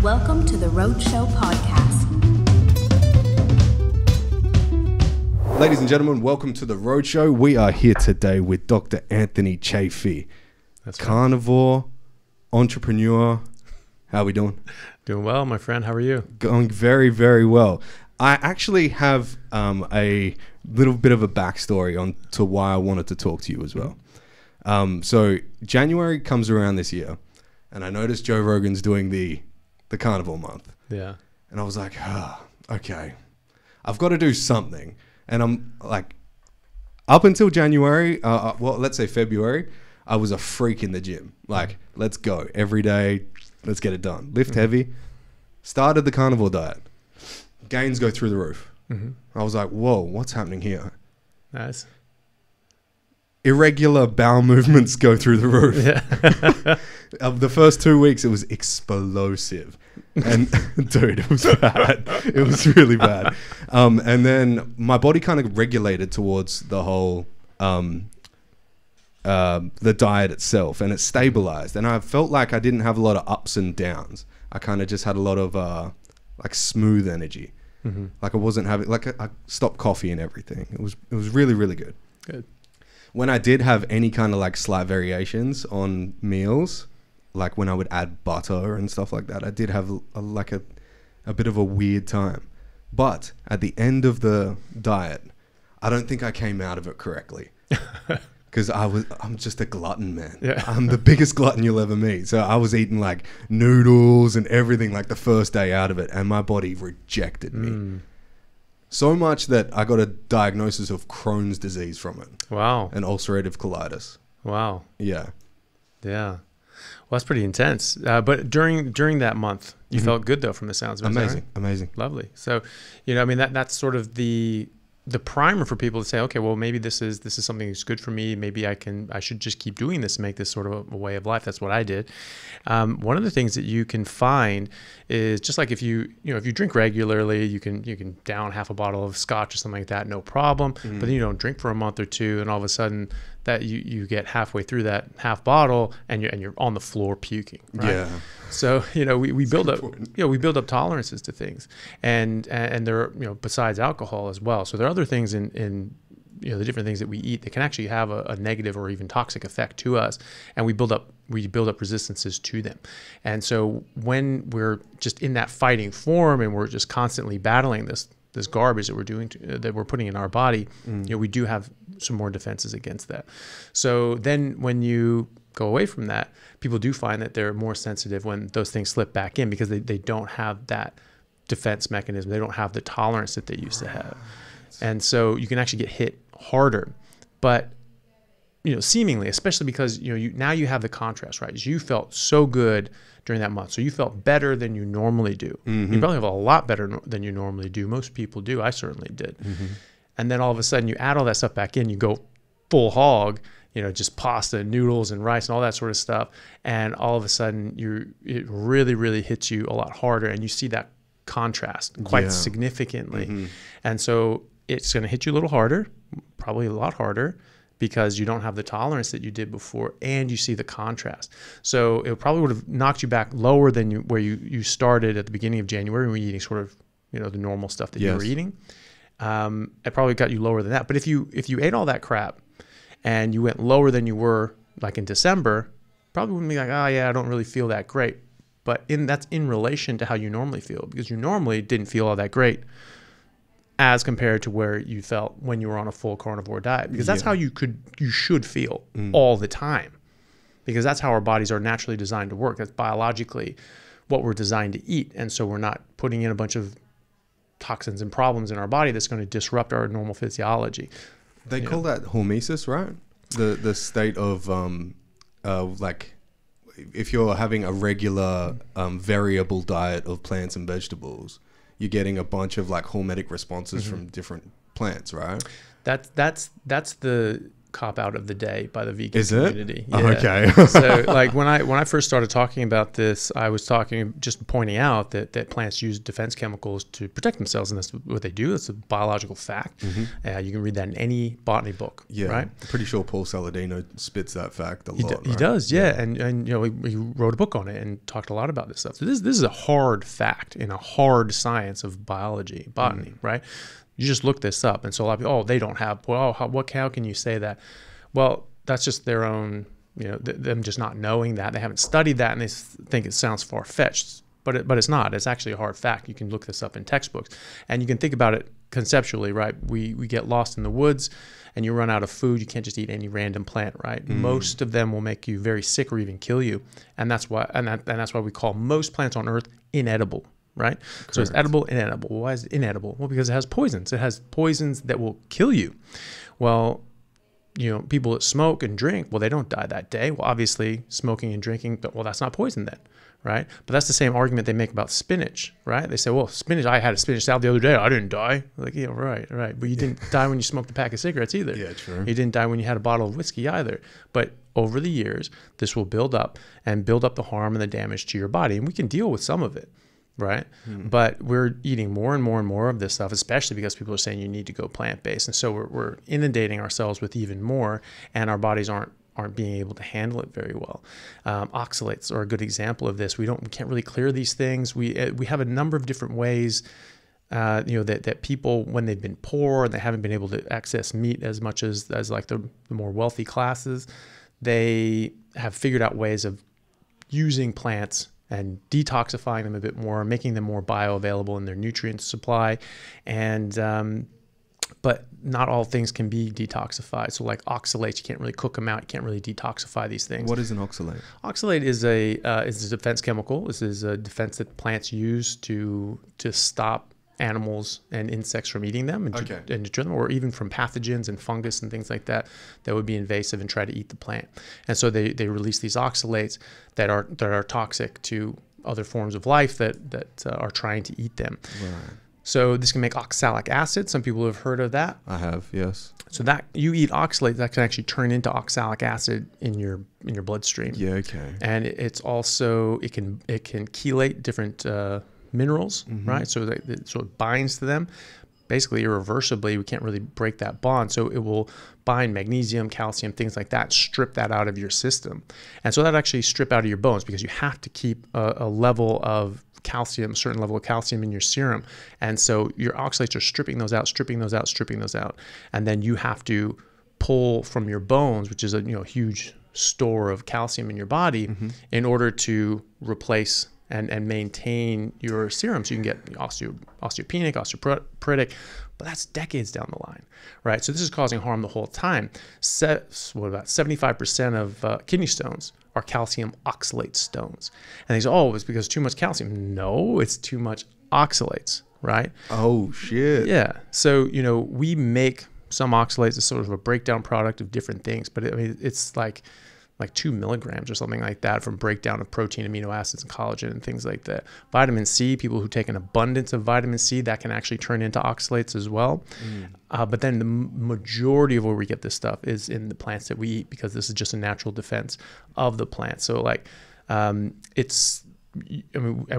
Welcome to the Roadshow podcast. Ladies and gentlemen, welcome to the Roadshow. We are here today with Dr. Anthony Chaffee. That's right. Carnivore, entrepreneur. How are we doing? Doing well, my friend. How are you? Going very, very well. I actually have a little bit of a backstory on to why I wanted to talk to you as well. So January comes around this year, and I noticed Joe Rogan's doing the carnivore month. Yeah. And I was like, okay, I've got to do something. And I'm like, up until January, well, let's say February, I was a freak in the gym. Like, let's go every day. Let's get it done. Lift heavy. Started the carnivore diet. Gains go through the roof. I was like, whoa, what's happening here? Nice. Irregular bowel movements go through the roof. Yeah. Of the first 2 weeks, it was explosive. And dude, it was bad. It was really bad. And then my body kind of regulated towards the whole, the diet itself, and it stabilized. And I felt like I didn't have a lot of ups and downs. I kind of just had a lot of like smooth energy. Like I wasn't having, like I stopped coffee and everything. It was really, really good. Good. When I did have any kind of like slight variations on meals, like when I would add butter and stuff like that, I did have a bit of a weird time. But at the end of the diet, I don't think I came out of it correctly. Because I'm just a glutton, man. Yeah. I'm the biggest glutton you'll ever meet. So I was eating like noodles and everything like the first day out of it, and my body rejected me. So much that I got a diagnosis of Crohn's disease from it. Wow. And ulcerative colitis. Wow. Yeah. Yeah. Well, that's pretty intense. But during that month, you felt good though, from the sounds of it. Is that Amazing. right? Amazing. Lovely. So, you know, I mean, that's sort of the primer for people to say, okay, well, maybe this is something that's good for me. Maybe I should just keep doing this and make this sort of a way of life. That's what I did. One of the things that you can find is just like if you drink regularly, you can down half a bottle of scotch or something like that, no problem. But then you don't drink for a month or two, and all of a sudden that you get halfway through that half bottle and you're on the floor puking. Right? Yeah. So, you know, we build up, we build up tolerances to things, and there are, besides alcohol as well. So there are other things in the different things that we eat that can actually have a negative or even toxic effect to us, and we build up resistances to them. And so when we're just in that fighting form and we're just constantly battling this garbage that we're doing that we're putting in our body, we do have some more defenses against that. So then when you go away from that, people do find that they're more sensitive when those things slip back in, because they don't have that defense mechanism. They don't have the tolerance that they used to have. And so you can actually get hit harder. But, seemingly, especially because, now you have the contrast, right? You felt so good during that month. So you felt better than you normally do. You probably have a lot better than you normally do. Most people do. I certainly did. And then all of a sudden you add all that stuff back in, you go full hog, just pasta and noodles and rice and all that sort of stuff. And all of a sudden it really, really hits you a lot harder, and you see that contrast quite significantly. And so it's going to hit you a little harder, probably a lot harder, because you don't have the tolerance that you did before, and you see the contrast. So it probably would have knocked you back lower than where you started at the beginning of January when you were eating sort of, the normal stuff that you were eating. It probably got you lower than that. But if you ate all that crap and you went lower than you were like in December, probably wouldn't be like, oh yeah, I don't really feel that great. But that's in relation to how you normally feel, because you normally didn't feel all that great as compared to where you felt when you were on a full carnivore diet, because that's how you should feel all the time, because that's how our bodies are naturally designed to work. That's biologically what we're designed to eat. And so we're not putting in a bunch of toxins and problems in our body that's going to disrupt our normal physiology. They call that hormesis, right? The state of like, if you're having a regular variable diet of plants and vegetables, you're getting a bunch of like hormetic responses from different plants, right? That's the cop out of the day by the vegan Is community. it? Oh, okay. So like when I first started talking about this, I was just pointing out that plants use defense chemicals to protect themselves, and that's what they do. It's a biological fact. You can read that in any botany book. Yeah, right. I'm pretty sure Paul Saladino spits that fact a lot. He does, yeah. And you know, he wrote a book on it and talked a lot about this stuff. So this is a hard fact in a hard science of biology, botany, right? You just look this up, and so a lot of people, they don't have. Well, how can you say that? Well, that's just their own, you know, them just not knowing that. They haven't studied that, and they think it sounds far fetched, but it's not. It's actually a hard fact. You can look this up in textbooks, and you can think about it conceptually, right? We get lost in the woods, and you run out of food. You can't just eat any random plant, right? Most of them will make you very sick or even kill you, and that's why we call most plants on Earth inedible. Right? Correct. So it's edible, inedible. Why is it inedible? Well, because it has poisons. It has poisons that will kill you. Well, you know, people that smoke and drink, well, they don't die that day. Well, obviously, smoking and drinking, but well, that's not poison then, right? But that's the same argument they make about spinach, right? They say, well, spinach, I had a spinach salad the other day. I didn't die. Like, yeah, right. But you didn't die when you smoked a pack of cigarettes either. Yeah, true. You didn't die when you had a bottle of whiskey either. But over the years, this will build up the harm and the damage to your body. And we can deal with some of it. Right. But we're eating more and more and more of this stuff, especially because people are saying you need to go plant-based. And so we're inundating ourselves with even more, and our bodies aren't being able to handle it very well. Oxalates are a good example of this. We can't really clear these things. We have a number of different ways, you know, that people, when they've been poor and they haven't been able to access meat as much as like the more wealthy classes, they have figured out ways of using plants and detoxifying them a bit more, making them more bioavailable in their nutrient supply. And but not all things can be detoxified. So like oxalates, you can't really cook them out. You can't really detoxify these things. What is an oxalate? Oxalate is a defense chemical. This is a defense that plants use to stop animals and insects from eating them and deter them, or even from pathogens and fungus and things like that would be invasive and try to eat the plant. And so they release these oxalates that are toxic to other forms of life that are trying to eat them. Right. So this can make oxalic acid. Some people have heard of that. I have, yes. So that you eat oxalate, that can actually turn into oxalic acid in your bloodstream. Yeah, okay. And it's also it can chelate different minerals, right? So it binds to them. Basically, irreversibly, we can't really break that bond. So it will bind magnesium, calcium, things like that, strip that out of your system. And so that actually strip out of your bones, because you have to keep a level of calcium, a certain level of calcium in your serum. And so your oxalates are stripping those out. And then you have to pull from your bones, which is a huge store of calcium in your body, in order to replace and maintain your serum, so you can get osteopenic, osteoporotic, but that's decades down the line, right? So this is causing harm the whole time. What about 75% of kidney stones are calcium oxalate stones? And they say, oh, it's because too much calcium. No, it's too much oxalates, right? Oh, shit. Yeah. So, we make some oxalates as sort of a breakdown product of different things, but it's like 2 milligrams or something like that from breakdown of protein, amino acids, and collagen and things like that. Vitamin C, people who take an abundance of vitamin C, that can actually turn into oxalates as well. But then the majority of where we get this stuff is in the plants that we eat, because this is just a natural defense of the plant. So and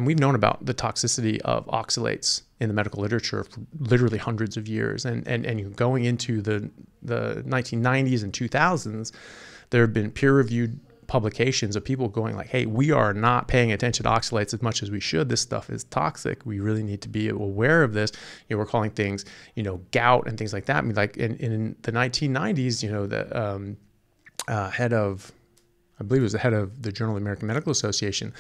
we've known about the toxicity of oxalates in the medical literature for literally hundreds of years. And going into the 1990s and 2000s, there have been peer-reviewed publications of people going like, hey, we are not paying attention to oxalates as much as we should. This stuff is toxic. We really need to be aware of this. We're calling things, gout and things like that. I mean, like in the 1990s, the head of, I believe it was the head of the Journal of the American Medical Association,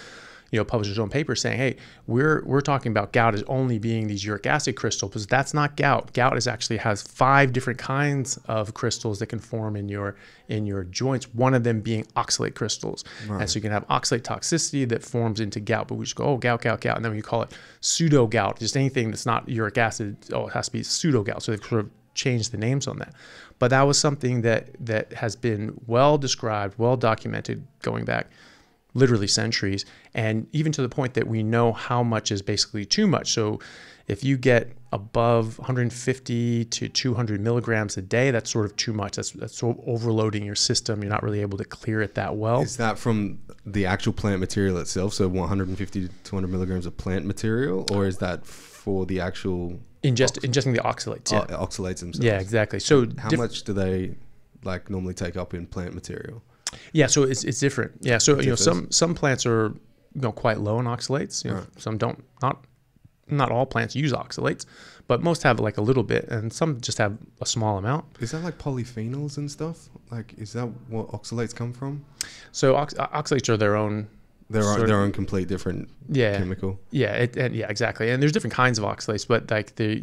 published his own paper saying, hey, we're talking about gout as only being these uric acid crystals, because that's not gout. Gout has 5 different kinds of crystals that can form in your joints, one of them being oxalate crystals. Right. And so you can have oxalate toxicity that forms into gout, but we just go, oh, gout. And then we call it pseudo gout, just anything that's not uric acid, it has to be pseudo gout. So they've sort of changed the names on that. But that was something that has been well described, well documented, going back literally centuries, and even to the point that we know how much is basically too much. So if you get above 150 to 200 milligrams a day, that's sort of too much. That's sort of overloading your system. You're not really able to clear it that well. Is that from the actual plant material itself? So 150 to 200 milligrams of plant material, or is that for the actual ingesting the oxalates? Yeah. Oxalates themselves. Yeah, exactly. So how much do they like normally take up in plant material? Yeah, so it's different. Yeah, so some plants are quite low in oxalates. Right. Some don't. Not all plants use oxalates, but most have like a little bit, and some just have a small amount. Is that like polyphenols and stuff? Like, is that what oxalates come from? So oxalates are their own. Their own complete different chemical. Yeah, exactly. And there's different kinds of oxalates, but like they're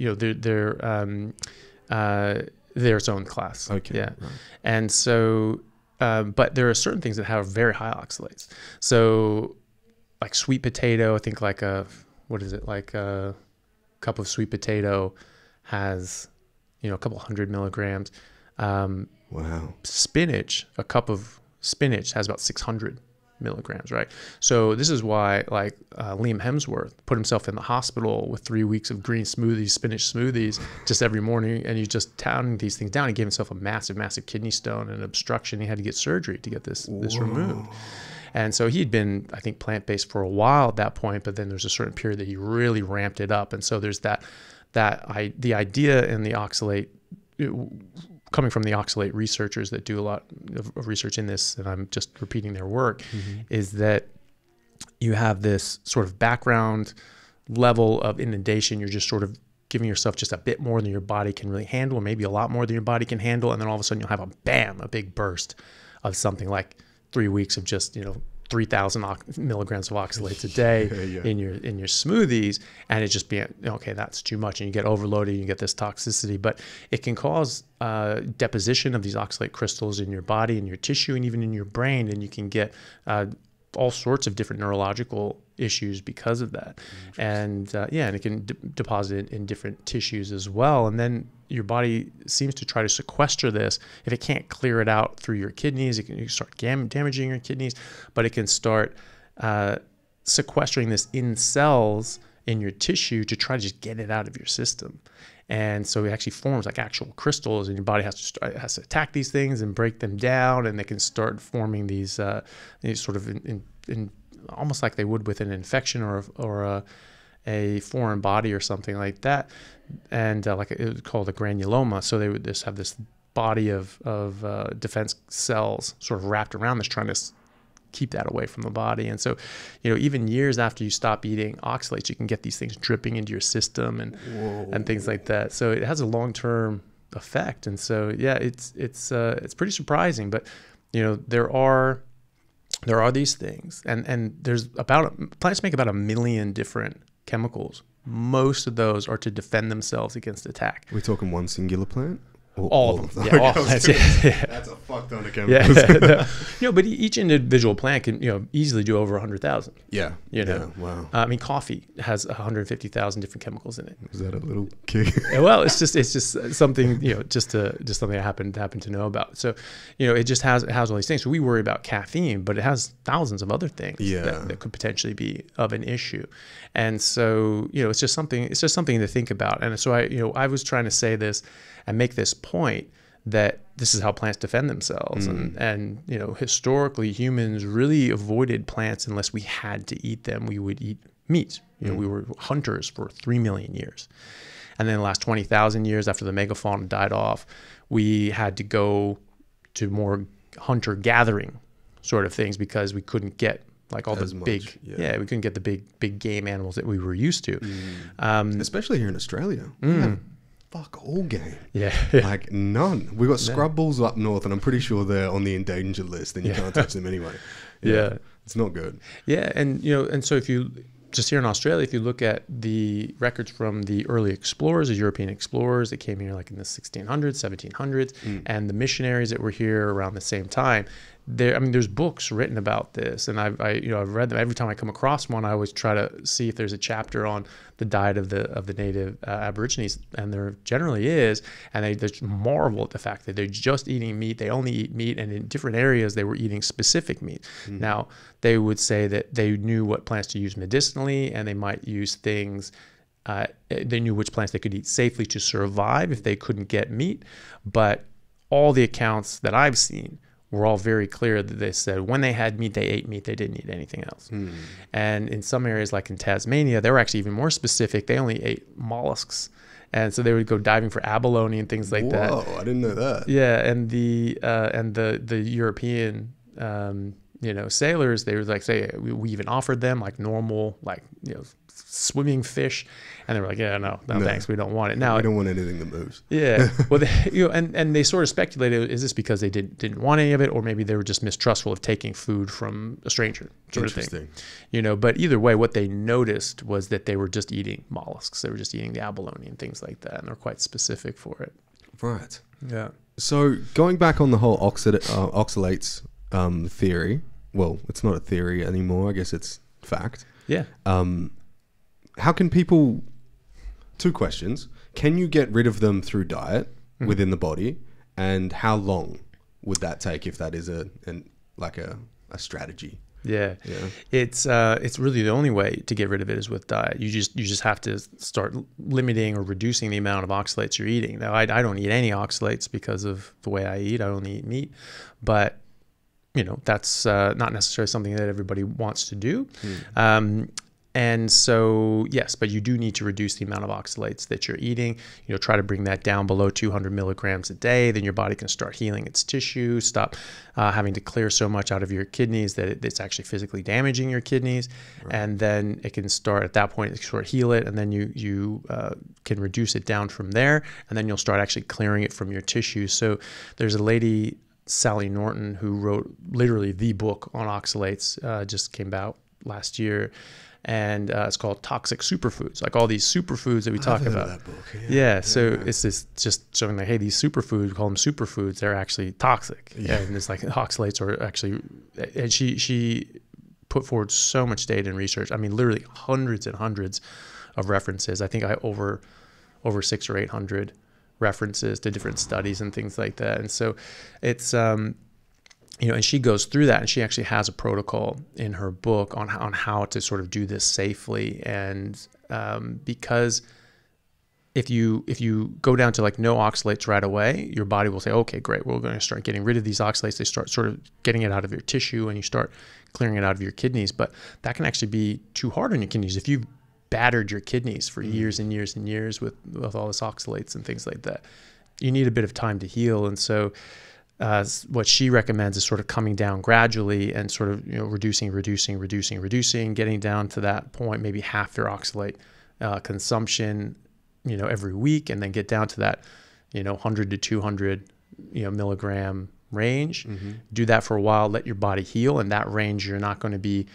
its own class. Okay. Yeah, right. And so, but there are certain things that have very high oxalates. So, like sweet potato, I think like a cup of sweet potato has, a couple 100 milligrams. Wow. Spinach, a cup of spinach has about 600 milligrams, right? So this is why like Liam Hemsworth put himself in the hospital with 3 weeks of green smoothies, spinach smoothies, just every morning, and he's just pounding these things down. He gave himself a massive kidney stone and obstruction. He had to get surgery to get this removed. And so he'd been, I think, plant-based for a while at that point, but then there's a certain period that he really ramped it up. And so there's the idea in the oxalate, coming from the oxalate researchers that do a lot of research in this, and I'm just repeating their work, is that you have this sort of background level of inundation. You're just sort of giving yourself just a bit more than your body can really handle, or maybe a lot more than your body can handle. And then all of a sudden you'll have a big burst of something like 3 weeks of just 3,000 milligrams of oxalates a day in your smoothies, and it just be okay, that's too much, and you get overloaded, and you get this toxicity. But it can cause deposition of these oxalate crystals in your body, in your tissue, and even in your brain, and you can get all sorts of different neurological issues because of that. And and it can deposit in different tissues as well. And then your body seems to try to sequester this. If it can't clear it out through your kidneys, you can start damaging your kidneys, but it can start sequestering this in cells in your tissue to try to just get it out of your system. And so it actually forms like actual crystals, and your body has to attack these things and break them down, and they can start forming these sort of in almost like they would with an infection or a foreign body or something like that, and like it was called a granuloma. So they would just have this body of defense cells sort of wrapped around this, trying to keep that away from the body. And so, even years after you stop eating oxalates, you can get these things dripping into your system and things like that. So it has a long-term effect. And so, yeah, it's pretty surprising, but there are these things, and there's plants make about 1 million different chemicals. Most of those are to defend themselves against attack. We're talking one singular plant? All of them. Yeah, all plants. Yeah. That's a fuck ton of chemicals. Yeah, but each individual plant can easily do over 100,000. Yeah. Yeah, wow. I mean, coffee has 150,000 different chemicals in it. Is that a little kick? Well, it's just something just something I happen to know about. So it just has all these things. So we worry about caffeine, but it has thousands of other things that could potentially be of an issue. And so it's just something to think about. And so I was trying to say this and make this point that this is how plants defend themselves. And historically, humans really avoided plants unless we had to eat them. We would eat meat. We were hunters for 3 million years. And then the last 20,000 years after the megafauna died off, we had to go to more hunter-gathering sort of things because we couldn't get like all the big, we couldn't get the big game animals that we were used to. Especially here in Australia. Fuck all game. Yeah. Like none. We've got scrub bulls up north, and I'm pretty sure they're on the endangered list, and you can't touch them anyway. Yeah. It's not good. Yeah. And, and so if you, just here in Australia, if you look at the records from the early explorers, the European explorers that came here like in the 1600s, 1700s, and the missionaries that were here around the same time, I mean, there's books written about this, and I've read them. Every time I come across one, I always try to see if there's a chapter on the diet of the native Aborigines, and there generally is. And they just marvel at the fact that they're just eating meat. They only eat meat, and in different areas they were eating specific meat. Now, they would say that they knew what plants to use medicinally, and they might use things. They knew which plants they could eat safely to survive if they couldn't get meat. But all the accounts that I've seen were all very clear that they said when they had meat, they ate meat. They didn't eat anything else. And in some areas, like in Tasmania, they were actually even more specific. They only ate mollusks. And so they would go diving for abalone and things like that. Whoa, I didn't know that. Yeah, and the European sailors, they would like say we even offered them like normal swimming fish, and they were like, yeah, no, thanks, we don't want it. Now we don't want anything that moves. Yeah, well, and they sort of speculated, is this because they didn't want any of it, or maybe they were just mistrustful of taking food from a stranger, sort of thing. But either way, what they noticed was that they were just eating mollusks. They were just eating the abalone and things like that, and they're quite specific for it. Right. Yeah. So going back on the whole oxalates theory, well, it's not a theory anymore. I guess it's fact. Yeah. How can people... Two questions. Can you get rid of them through diet within the body? And how long would that take if that is a strategy? Yeah. It's really the only way to get rid of it is with diet. You just have to start limiting or reducing the amount of oxalates you're eating. Now, I don't eat any oxalates because of the way I eat. I only eat meat, but that's not necessarily something that everybody wants to do. And so, yes, but you do need to reduce the amount of oxalates that you're eating. Try to bring that down below 200 milligrams a day. Then your body can start healing its tissue, stop having to clear so much out of your kidneys that it's actually physically damaging your kidneys. Right. And then it can start, at that point, sort of heal it. And then you can reduce it down from there. And then you'll start actually clearing it from your tissue. So there's a lady, Sally Norton, who wrote literally the book on oxalates, just came out last year. And it's called Toxic Superfoods, like all these superfoods that we talk about. That book. So it's just showing like, hey, these superfoods, we call them superfoods, they're actually toxic. And it's like oxalates are actually, and she put forward so much data and research. I mean, literally hundreds and hundreds of references. I think I over 600 or 800 references to different studies and things like that. And so it's, and she goes through that, and she actually has a protocol in her book on how to sort of do this safely. And because if you go down to like no oxalates right away, your body will say, okay, great, we're going to start getting rid of these oxalates. They start sort of getting it out of your tissue, and you start clearing it out of your kidneys. But that can actually be too hard on your kidneys if you've battered your kidneys for years and years and years with all this oxalates and things like that. You need a bit of time to heal. And so what she recommends is sort of coming down gradually and sort of reducing, getting down to that point, maybe half your oxalate consumption, every week, and then get down to that 100 to 200 milligram range. Do that for a while, let your body heal. And that range, you're not going to be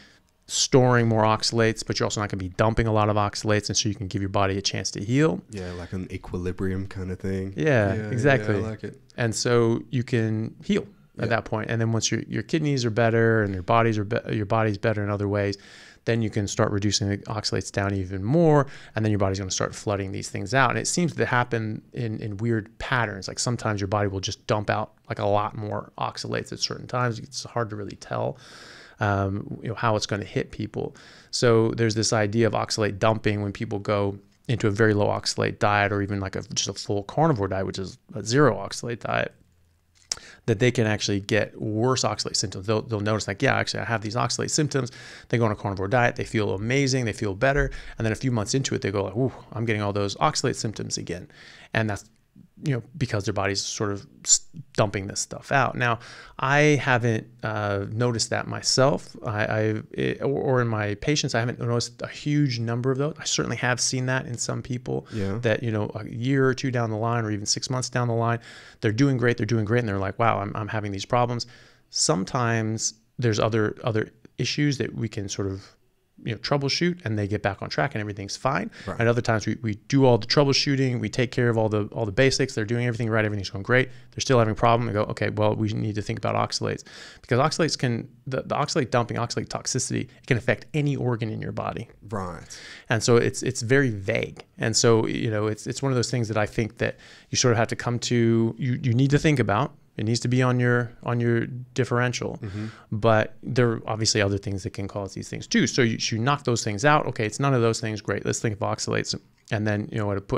storing more oxalates, but you're also not going to be dumping a lot of oxalates, and so you can give your body a chance to heal. Yeah, like an equilibrium kind of thing. Yeah, exactly. Yeah, I like it. And so you can heal at that point. And then once your kidneys are better and your body's better in other ways, then you can start reducing the oxalates down even more, and then your body's going to start flooding these things out. And it seems to happen in weird patterns. Like sometimes your body will just dump out like a lot more oxalates at certain times. It's hard to really tell how it's going to hit people. So there's this idea of oxalate dumping when people go into a very low oxalate diet, or even like just a full carnivore diet, which is a zero oxalate diet, that they can actually get worse oxalate symptoms. They'll notice like, yeah, actually I have these oxalate symptoms. They go on a carnivore diet, they feel amazing, they feel better. And then a few months into it, they go like, ooh, I'm getting all those oxalate symptoms again. And that's, because their body's sort of dumping this stuff out. Now, I haven't noticed that myself. Or in my patients, I haven't noticed a huge number of those. I certainly have seen that in some people that, a year or two down the line, or even 6 months down the line, they're doing great. And they're like, wow, I'm having these problems. Sometimes there's other issues that we can sort of troubleshoot, and they get back on track and everything's fine. Right. And other times we do all the troubleshooting, we take care of all the basics, they're doing everything right, everything's going great, they're still having a problem, we go, okay, well, we need to think about oxalates, because oxalates the oxalate dumping, oxalate toxicity, it can affect any organ in your body. Right. And so it's very vague. And so, it's one of those things that I think that you sort of have to come to, you need to think about. It needs to be on your differential, but there are obviously other things that can cause these things too. So you knock those things out. Okay, it's none of those things. Great. Let's think of oxalates. And then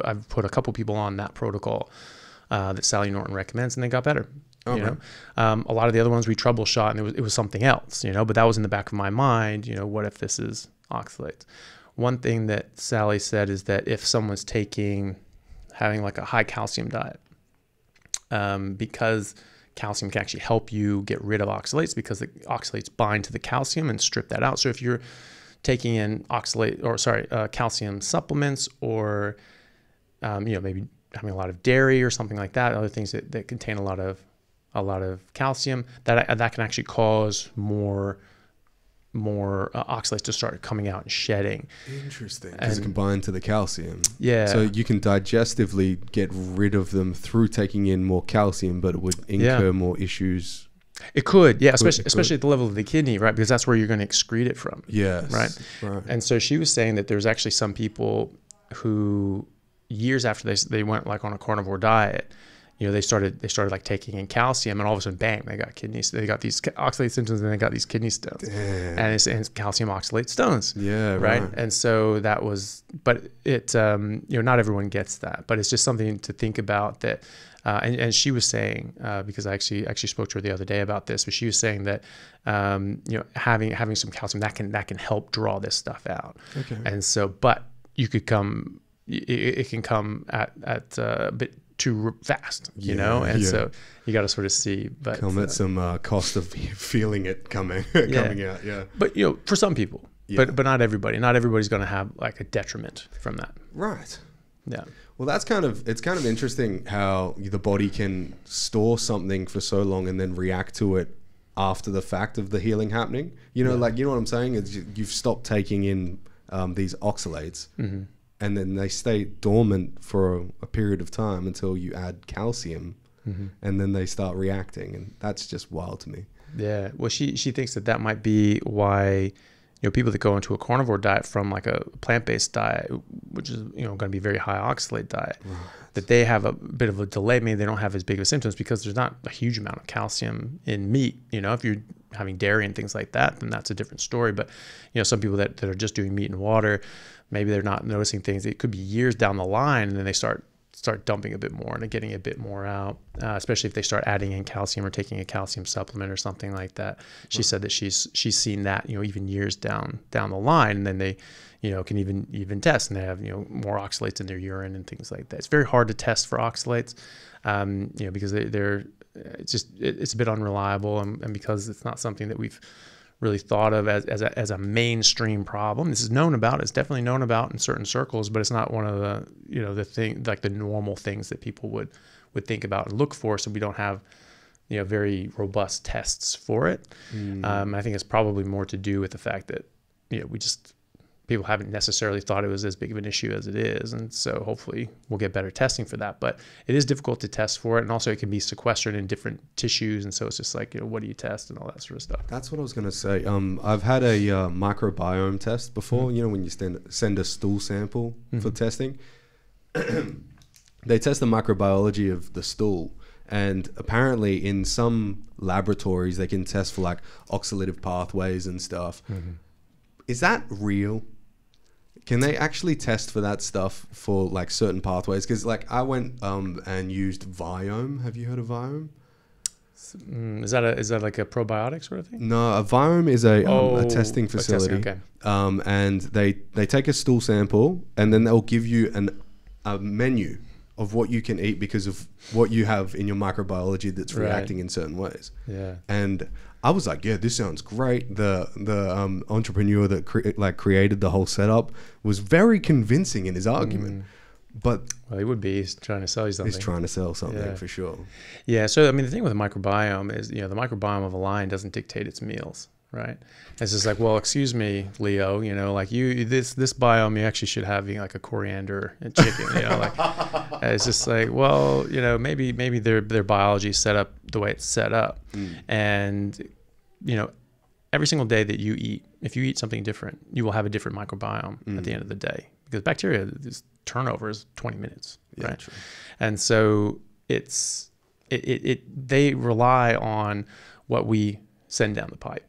I've put a couple people on that protocol that Sally Norton recommends, and they got better. Okay. A lot of the other ones we troubleshot, and it was something else. But that was in the back of my mind. What if this is oxalates? One thing that Sally said is that if someone's having like a high calcium diet, because calcium can actually help you get rid of oxalates, because the oxalates bind to the calcium and strip that out. So if you're taking in calcium supplements, or maybe having a lot of dairy or something like that, other things that contain a lot of calcium, that can actually cause more oxalates to start coming out and shedding. Interesting. Because combined to the calcium. Yeah. So you can digestively get rid of them through taking in more calcium, but it would incur more issues. It could, yeah, especially at the level of the kidney, right? Because that's where you're going to excrete it from. Yes. Right. And so she was saying that there's actually some people who, years after they went like on a carnivore diet, they started like taking in calcium, and all of a sudden, bang, they got these oxalate symptoms, and they got these kidney stones. Damn. And it's calcium oxalate stones. Yeah, right. And so that was, but it, not everyone gets that, but it's just something to think about that. And she was saying, because I actually spoke to her the other day about this, but she was saying that, having some calcium that can help draw this stuff out. Okay. And so, but it can come at a bit too fast, so you got to sort of see, but come at some cost of feeling it coming out. Yeah. But for some people, but not everybody. Not everybody's going to have like a detriment from that. Right. Yeah. Well, it's kind of interesting how the body can store something for so long and then react to it after the fact of the healing happening. You know what I'm saying? It's you've stopped taking in these oxalates. Mm-hmm. And then they stay dormant for a period of time until you add calcium, and then they start reacting, and that's just wild to me. Yeah. Well, she thinks that might be why, people that go into a carnivore diet from like a plant-based diet, which is going to be very high oxalate diet, right, that they have a bit of a delay. Maybe they don't have as big of symptoms because there's not a huge amount of calcium in meat. If you're having dairy and things like that, then that's a different story. But some people that are just doing meat and water, maybe they're not noticing things. It could be years down the line, and then they start dumping a bit more and getting a bit more out, especially if they start adding in calcium or taking a calcium supplement or something like that. She said that she's seen that, even years down the line, and then they, can even test, and they have, more oxalates in their urine and things like that. It's very hard to test for oxalates, because it's a bit unreliable, and because it's not something that we've really thought of as a mainstream problem. This is known about. It's definitely known about in certain circles, but it's not one of the the thing, like the normal things that people would think about and look for. So we don't have very robust tests for it. I think it's probably more to do with the fact that people haven't necessarily thought it was as big of an issue as it is, and so hopefully we'll get better testing for that. But it is difficult to test for it, and also it can be sequestered in different tissues, and so it's just like, what do you test and all that sort of stuff. That's what I was going to say. I've had a microbiome test before. Mm-hmm. When you send a stool sample for testing, they test the microbiology of the stool, and apparently in some laboratories they can test for like oxidative pathways and stuff. Is that real? Can they actually test for that stuff for like certain pathways? Because like I went and used Viome. Have you heard of Viome? Is that like a probiotic sort of thing? No, a Viome is a testing facility. Okay. And they take a stool sample, and then they'll give you a menu of what you can eat because of what you have in your microbiology that's reacting in certain ways. Yeah. And I was like, yeah, this sounds great. The entrepreneur that created the whole setup was very convincing in his argument. But he would be. He's trying to sell you something. He's trying to sell something for sure. Yeah. So I mean, the thing with the microbiome is, the microbiome of a lion doesn't dictate its meals, right? It's just like, well, excuse me, Leo, like this biome, you actually should have like a coriander and chicken, like it's just like, well, maybe their biology is set up the way it's set up. And, every single day that you eat, if you eat something different, you will have a different microbiome at the end of the day, because bacteria, this turnover is 20 minutes, right? True. And so they rely on what we send down the pipe,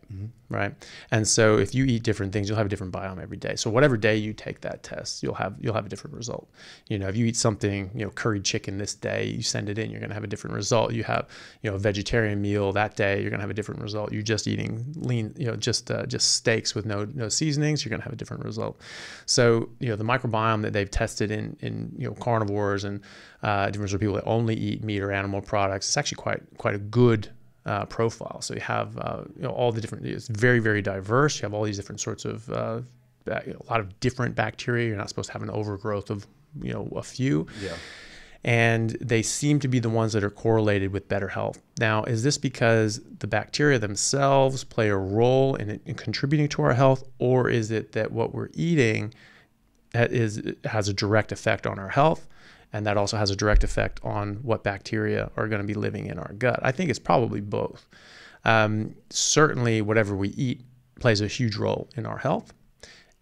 right? And so if you eat different things, you'll have a different biome every day. So whatever day you take that test, you'll have a different result. If you eat something, curried chicken this day, you send it in, you're going to have a different result. You have, a vegetarian meal that day, you're going to have a different result. You're just eating lean, just steaks with no seasonings, you're going to have a different result. So, the microbiome that they've tested in carnivores and different people that only eat meat or animal products, it's actually quite a good profile. So you have all the different, it's very, very diverse. You have all these different sorts of a lot of different bacteria. You're not supposed to have an overgrowth of a few. Yeah. And they seem to be the ones that are correlated with better health. Now, is this because the bacteria themselves play a role in contributing to our health, or is it that what we're eating has a direct effect on our health? And that also has a direct effect on what bacteria are going to be living in our gut. I think it's probably both. Certainly, whatever we eat plays a huge role in our health,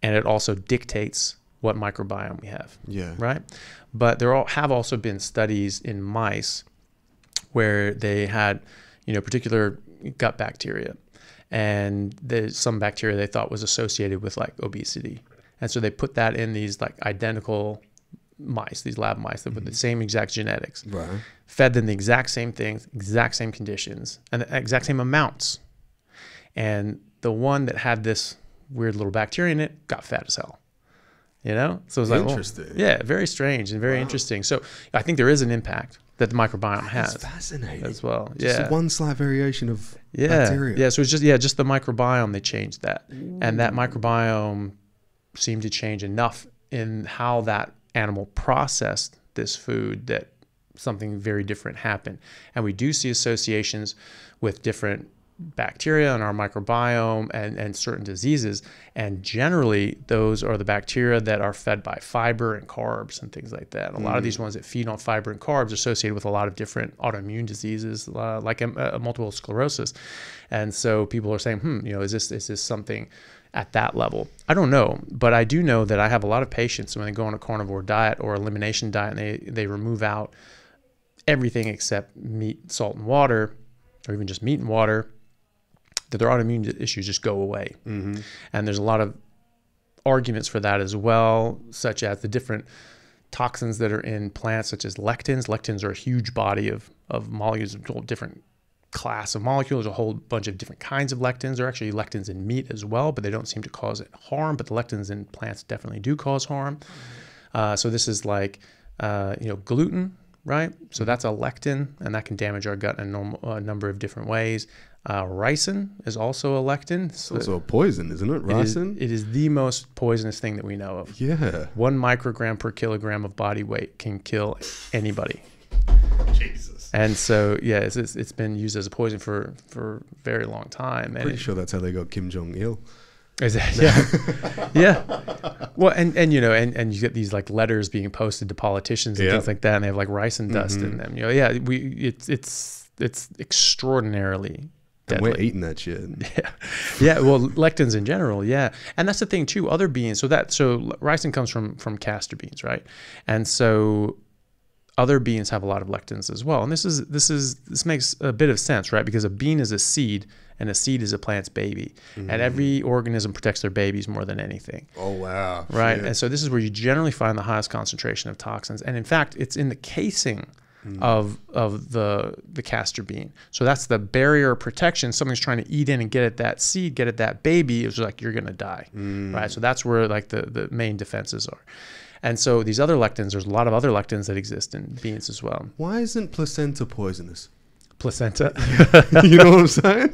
and it also dictates what microbiome we have. Yeah. Right. But there have also been studies in mice where they had, particular gut bacteria, and there's some bacteria they thought was associated with like obesity, and so they put that in these like identical mice, these lab mice that with the same exact genetics, right, fed them the exact same things, exact same conditions, and the exact same amounts. And the one that had this weird little bacteria in it got fat as hell. So it's like, interesting. Yeah, very strange and very interesting. So I think there is an impact that the microbiome has. That's fascinating as well. Just one slight variation of bacteria. Yeah. So it's just the microbiome. They changed that, and that microbiome seemed to change enough in how that animal processed this food that something very different happened. And we do see associations with different bacteria in our microbiome and certain diseases. And generally, those are the bacteria that are fed by fiber and carbs and things like that. A lot of these ones that feed on fiber and carbs are associated with a lot of different autoimmune diseases, like multiple sclerosis. And so people are saying, is this something at that level? I don't know, but I do know that I have a lot of patients when they go on a carnivore diet or elimination diet, and they remove out everything except meat, salt, and water, or even just meat and water, that their autoimmune issues just go away. And there's a lot of arguments for that as well, such as the different toxins that are in plants, such as lectins. Lectins are a huge body of molecules, of different class of molecules, a whole bunch of different kinds of lectins. There are actually lectins in meat as well, but they don't seem to cause harm, but the lectins in plants definitely do cause harm. So this is like, gluten, right? So that's a lectin, and that can damage our gut in a number of different ways. Ricin is also a lectin. It's also a poison, isn't it? Ricin? It is the most poisonous thing that we know of. Yeah. 1 microgram per kilogram of body weight can kill anybody. Jesus. And so, it's been used as a poison for a very long time. I'm pretty sure that's how they got Kim Jong-il. Is that, yeah. Well, and you get these like letters being posted to politicians and things like that, and they have like ricin dust in them. It's extraordinarily deadly. And we're eating that shit. Yeah. Well, lectins in general, yeah. And that's the thing too. Other beans, so ricin comes from castor beans, right? And so other beans have a lot of lectins as well. And this makes a bit of sense, right? Because a bean is a seed, and a seed is a plant's baby. And every organism protects their babies more than anything. Oh, wow. Right? Shit. And so this is where you generally find the highest concentration of toxins. And in fact, it's in the casing of the castor bean. So that's the barrier of protection. Something's trying to eat in and get at that seed, get at that baby. It's like, you're going to die, right? So that's where like the main defenses are. And so these other lectins, there's a lot of other lectins that exist in beans as well. Why isn't placenta poisonous? Placenta? You know what I'm saying?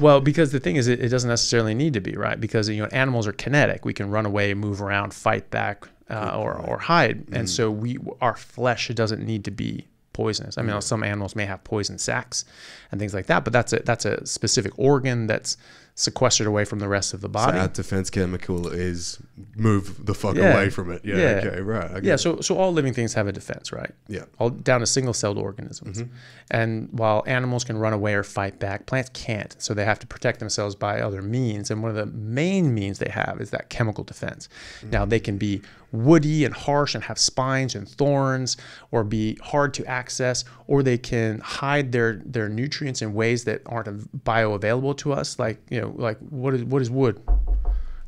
Well, because the thing is, it doesn't necessarily need to be, right? Because animals are kinetic. We can run away, move around, fight back, or hide. And so our flesh doesn't need to be poisonous. I mean, some animals may have poison sacs and things like that, but that's a specific organ that's sequestered away from the rest of the So body. our defense chemical is move the fuck away from it. Yeah. Okay. Right. Okay. Yeah. So all living things have a defense, right? Yeah. All down to single-celled organisms. And while animals can run away or fight back, plants can't. So they have to protect themselves by other means. And one of the main means they have is that chemical defense. Now, they can be woody and harsh and have spines and thorns, or be hard to access, or they can hide their nutrients in ways that aren't bioavailable to us. Like, like what is wood?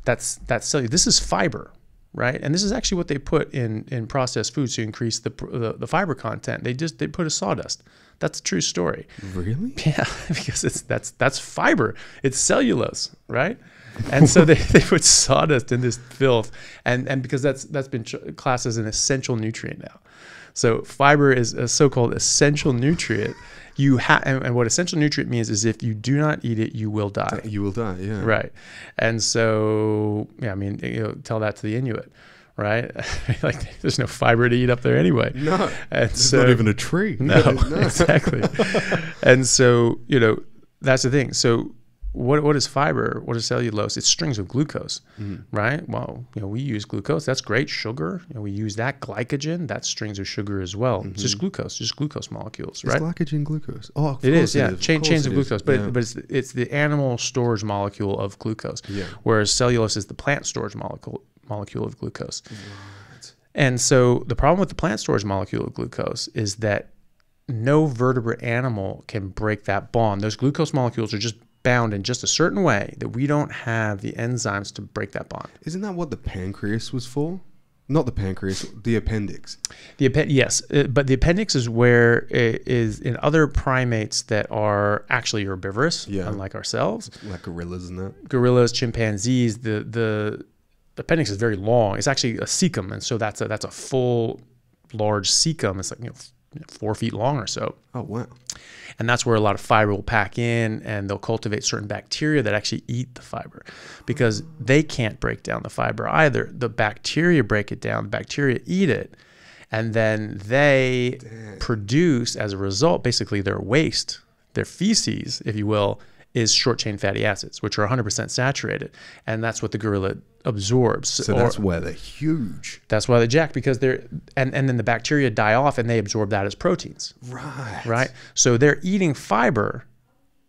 That's cellular. This is fiber, right? And this is actually what they put in processed foods to increase the fiber content. They put a sawdust. That's a true story. Really? Yeah, because that's fiber. It's cellulose, right? And so they put sawdust in this filth, and because that's been classed as an essential nutrient now. So fiber is a so-called essential nutrient. And what essential nutrient means is if you do not eat it, you will die. You will die. Yeah. Right. And so, yeah, I mean, tell that to the Inuit, right? Like, there's no fiber to eat up there anyway. No. And it's not even a tree. No, exactly. And so, that's the thing. So what is fiber? What is cellulose? It's strings of glucose, right? Well, we use glucose. That's great. Sugar, we use that. Glycogen, that's strings of sugar as well. It's just glucose molecules, right? Is glycogen glucose? Oh, it is, yeah. Chains of glucose, but it's the animal storage molecule of glucose, whereas cellulose is the plant storage molecule of glucose. Right. And so the problem with the plant storage molecule of glucose is that no vertebrate animal can break that bond. Those glucose molecules are just bound in just a certain way that we don't have the enzymes to break that bond. Isn't that what the pancreas was for? Not the pancreas, the appendix. Yes, but the appendix is where it is in other primates that are actually herbivorous, unlike ourselves. Like gorillas and that. Gorillas, chimpanzees, the appendix is very long. It's actually a cecum, and so that's a full, large cecum. It's like 4 feet long or so. Oh, wow. And that's where a lot of fiber will pack in, and they'll cultivate certain bacteria that actually eat the fiber because they can't break down the fiber either. The bacteria break it down, the bacteria eat it, and then they produce, as a result, basically their waste, their feces, if you will, is short-chain fatty acids, which are 100% saturated. And that's what the gorilla absorbs. So that's why they're huge. That's why they're jacked, because and then the bacteria die off and they absorb that as proteins. Right. So they're eating fiber,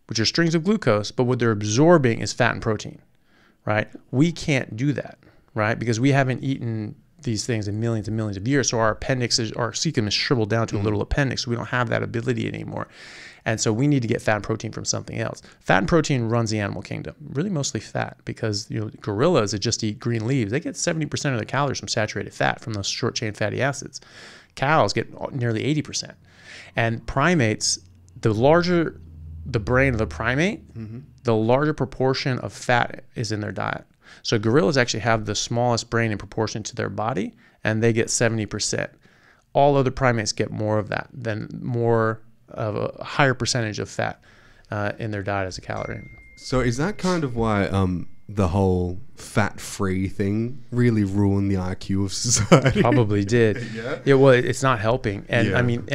which are strings of glucose, but what they're absorbing is fat and protein, right? We can't do that, right? Because we haven't eaten these things in millions and millions of years. So our cecum is shriveled down to a little appendix. So we don't have that ability anymore. And so we need to get fat and protein from something else. Fat and protein runs the animal kingdom, really mostly fat, because gorillas that just eat green leaves, they get 70% of their calories from saturated fat, from those short chain fatty acids. Cows get nearly 80%. And primates, the larger the brain of the primate, the larger proportion of fat is in their diet. So gorillas actually have the smallest brain in proportion to their body, and they get 70%. All other primates get more of that, more of a higher percentage of fat in their diet as a calorie. So is that kind of why the whole fat-free thing really ruined the IQ of society? Probably did. Yeah. Well, it's not helping. And I mean,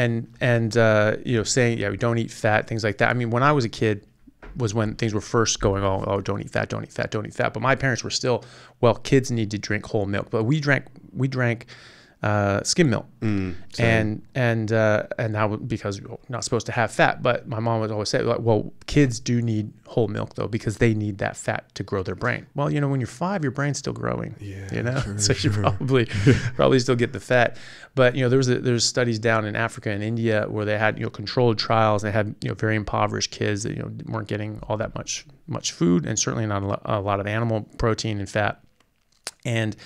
saying, we don't eat fat, things like that. I mean, when I was a kid was when things were first going on. Oh, don't eat fat, don't eat fat, don't eat fat. But my parents were still, kids need to drink whole milk. But we drank skim milk, and now, because we're not supposed to have fat, but my mom would always say, kids do need whole milk though, because they need that fat to grow their brain. Well, when you're 5, your brain's still growing, so you probably still get the fat. But there's studies down in Africa and India where they had controlled trials. They had very impoverished kids that weren't getting all that much food, and certainly not a lot of animal protein and fat, and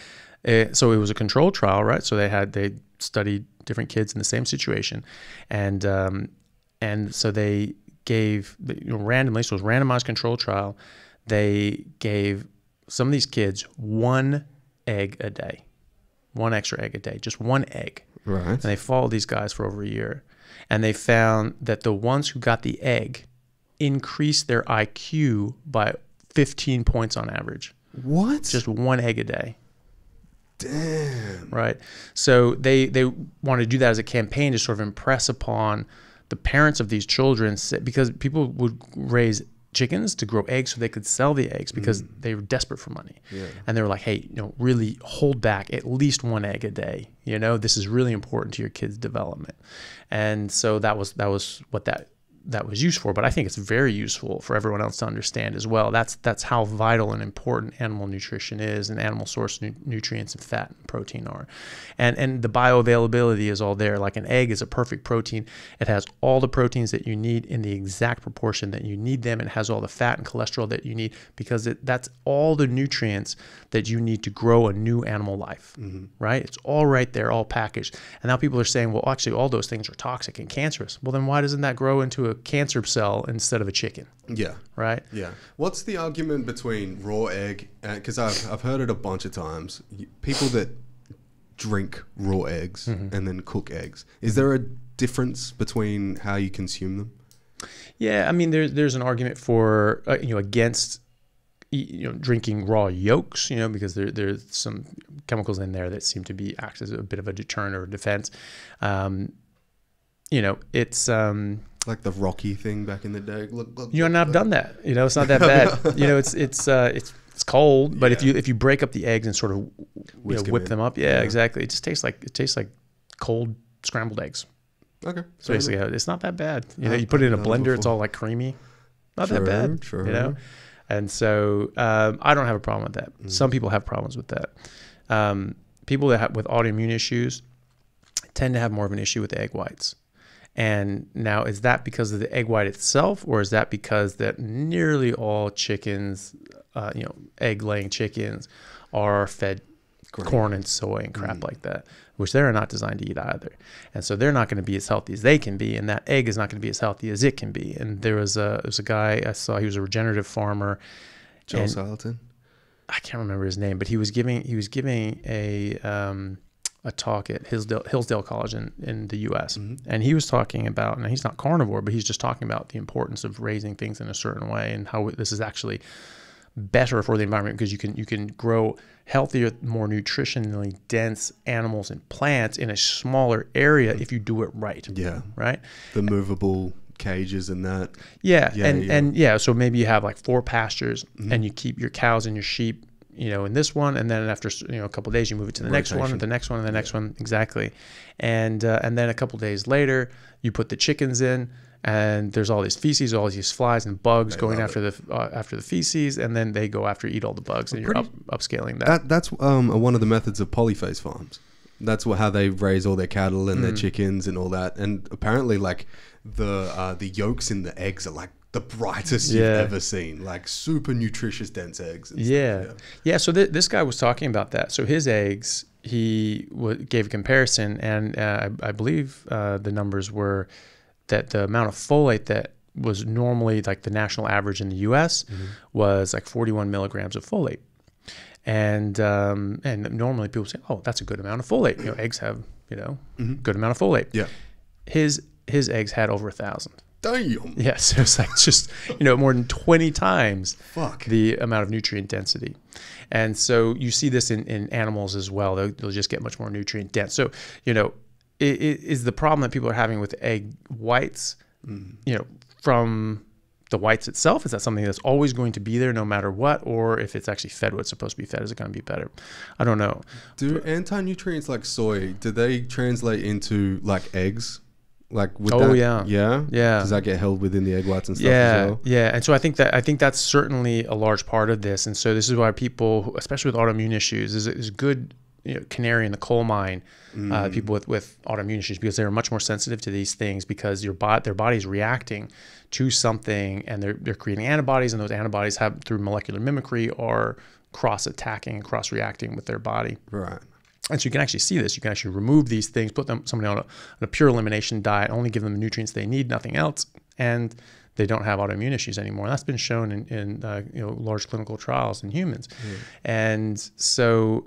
so it was a controlled trial, right? So they studied different kids in the same situation, and so they gave randomly. So it was a randomized controlled trial. They gave some of these kids 1 egg a day, 1 extra egg a day, just 1 egg. Right. And they followed these guys for over a year, and they found that the ones who got the egg increased their IQ by 15 points on average. What? Just 1 egg a day. Damn. Right. So they want to do that as a campaign to sort of impress upon the parents of these children, because people would raise chickens to grow eggs so they could sell the eggs because they were desperate for money. Yeah. And they were like, hey, really hold back at least 1 egg a day. This is really important to your kid's development. And so that was what that was used for, but I think it's very useful for everyone else to understand as well. That's how vital and important animal nutrition is, and animal source nutrients and fat and protein are. And the bioavailability is all there. Like an egg is a perfect protein. It has all the proteins that you need in the exact proportion that you need them. It has all the fat and cholesterol that you need because that's all the nutrients that you need to grow a new animal life, right? It's all right there, all packaged. And now people are saying, well, actually all those things are toxic and cancerous. Well, then why doesn't that grow into a cancer cell instead of a chicken? Yeah. Right? Yeah. What's the argument between raw egg, because I've heard it a bunch of times, people that drink raw eggs and then cook eggs. Is there a difference between how you consume them? Yeah, I mean, there's an argument for against drinking raw yolks, because there's some chemicals in there that seem to be act as a bit of a deterrent or defense. It's like the Rocky thing back in the day. Look, and I've done that. It's not that bad. It's cold, but if you break up the eggs and sort of whip them up, exactly. It just tastes like cold scrambled eggs. Okay. So basically, it's not that bad. You put it in a blender, it's all like creamy. Not that bad. True. And so I don't have a problem with that. Some people have problems with that. People that have with autoimmune issues tend to have more of an issue with egg whites. And now, is that because of the egg white itself, or is that because that nearly all chickens, egg-laying chickens, are fed corn and soy and crap like that, which they're not designed to eat either. And so they're not going to be as healthy as they can be, and that egg is not going to be as healthy as it can be. And there was a guy I saw, he was a regenerative farmer. Joel Salatin? I can't remember his name, but he was giving a talk at Hillsdale College in the U.S. And he was talking about, and he's not carnivore, but he's just talking about the importance of raising things in a certain way and how this is actually better for the environment because you can grow healthier, more nutritionally dense animals and plants in a smaller area if you do it right. Yeah. Right? The movable cages and that. Yeah. So maybe you have like 4 pastures and you keep your cows and your sheep in this one, and then after a couple of days, you move it to the next one, and the next one, and the next one, exactly, and then a couple of days later, you put the chickens in, and there's all these feces, all these flies and bugs going after the feces, and then they go after eat all the bugs, and you're upscaling that. That's one of the methods of polyphase farms. That's how they raise all their cattle and their chickens and all that, and apparently, like the yolks in the eggs are like the brightest you've ever seen, like super nutritious, dense eggs. And stuff. So this guy was talking about that. So his eggs, he gave a comparison, and I believe the numbers were that the amount of folate that was normally like the national average in the U.S. was like 41 milligrams of folate, and normally people say, oh, that's a good amount of folate. Eggs have good amount of folate. Yeah, his eggs had over 1,000. Damn. Yeah, so it's like just, more than 20 times the amount of nutrient density. And so you see this in animals as well. They'll just get much more nutrient dense. So, is the problem that people are having with egg whites, from the whites itself? Is that something that's always going to be there no matter what? Or if it's actually fed what's supposed to be fed, is it going to be better? I don't know. Do anti-nutrients like soy, do they translate into like eggs? Like would yeah. Does that get held within the egg whites and stuff as well? Yeah. And so I think that's certainly a large part of this. And so this is why people, especially with autoimmune issues, is good canary in the coal mine. People with autoimmune issues, because they're much more sensitive to these things because their body's reacting to something and they're creating antibodies, and those antibodies have through molecular mimicry are cross-attacking and cross-reacting with their body. Right. And so you can actually see this. You can actually remove these things, put somebody on a pure elimination diet, only give them the nutrients they need, nothing else, and they don't have autoimmune issues anymore. And that's been shown in large clinical trials in humans. And so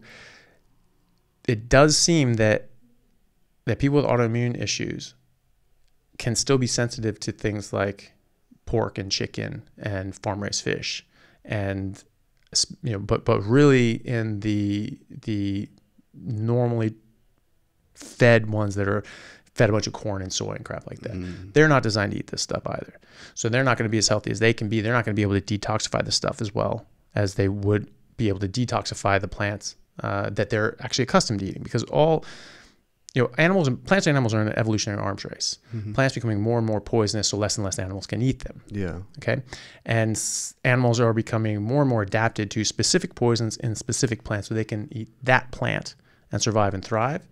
it does seem that people with autoimmune issues can still be sensitive to things like pork and chicken and farm-raised fish, and but really in the normally fed ones that are fed a bunch of corn and soy and crap like that. They're not designed to eat this stuff either. So they're not going to be as healthy as they can be. They're not going to be able to detoxify the stuff as well as they would be able to detoxify the plants that they're actually accustomed to eating, because all, plants and animals are in an evolutionary arms race. Plants becoming more and more poisonous, so less and less animals can eat them. Yeah. Okay. And animals are becoming more and more adapted to specific poisons in specific plants, so they can eat that plant and survive and thrive.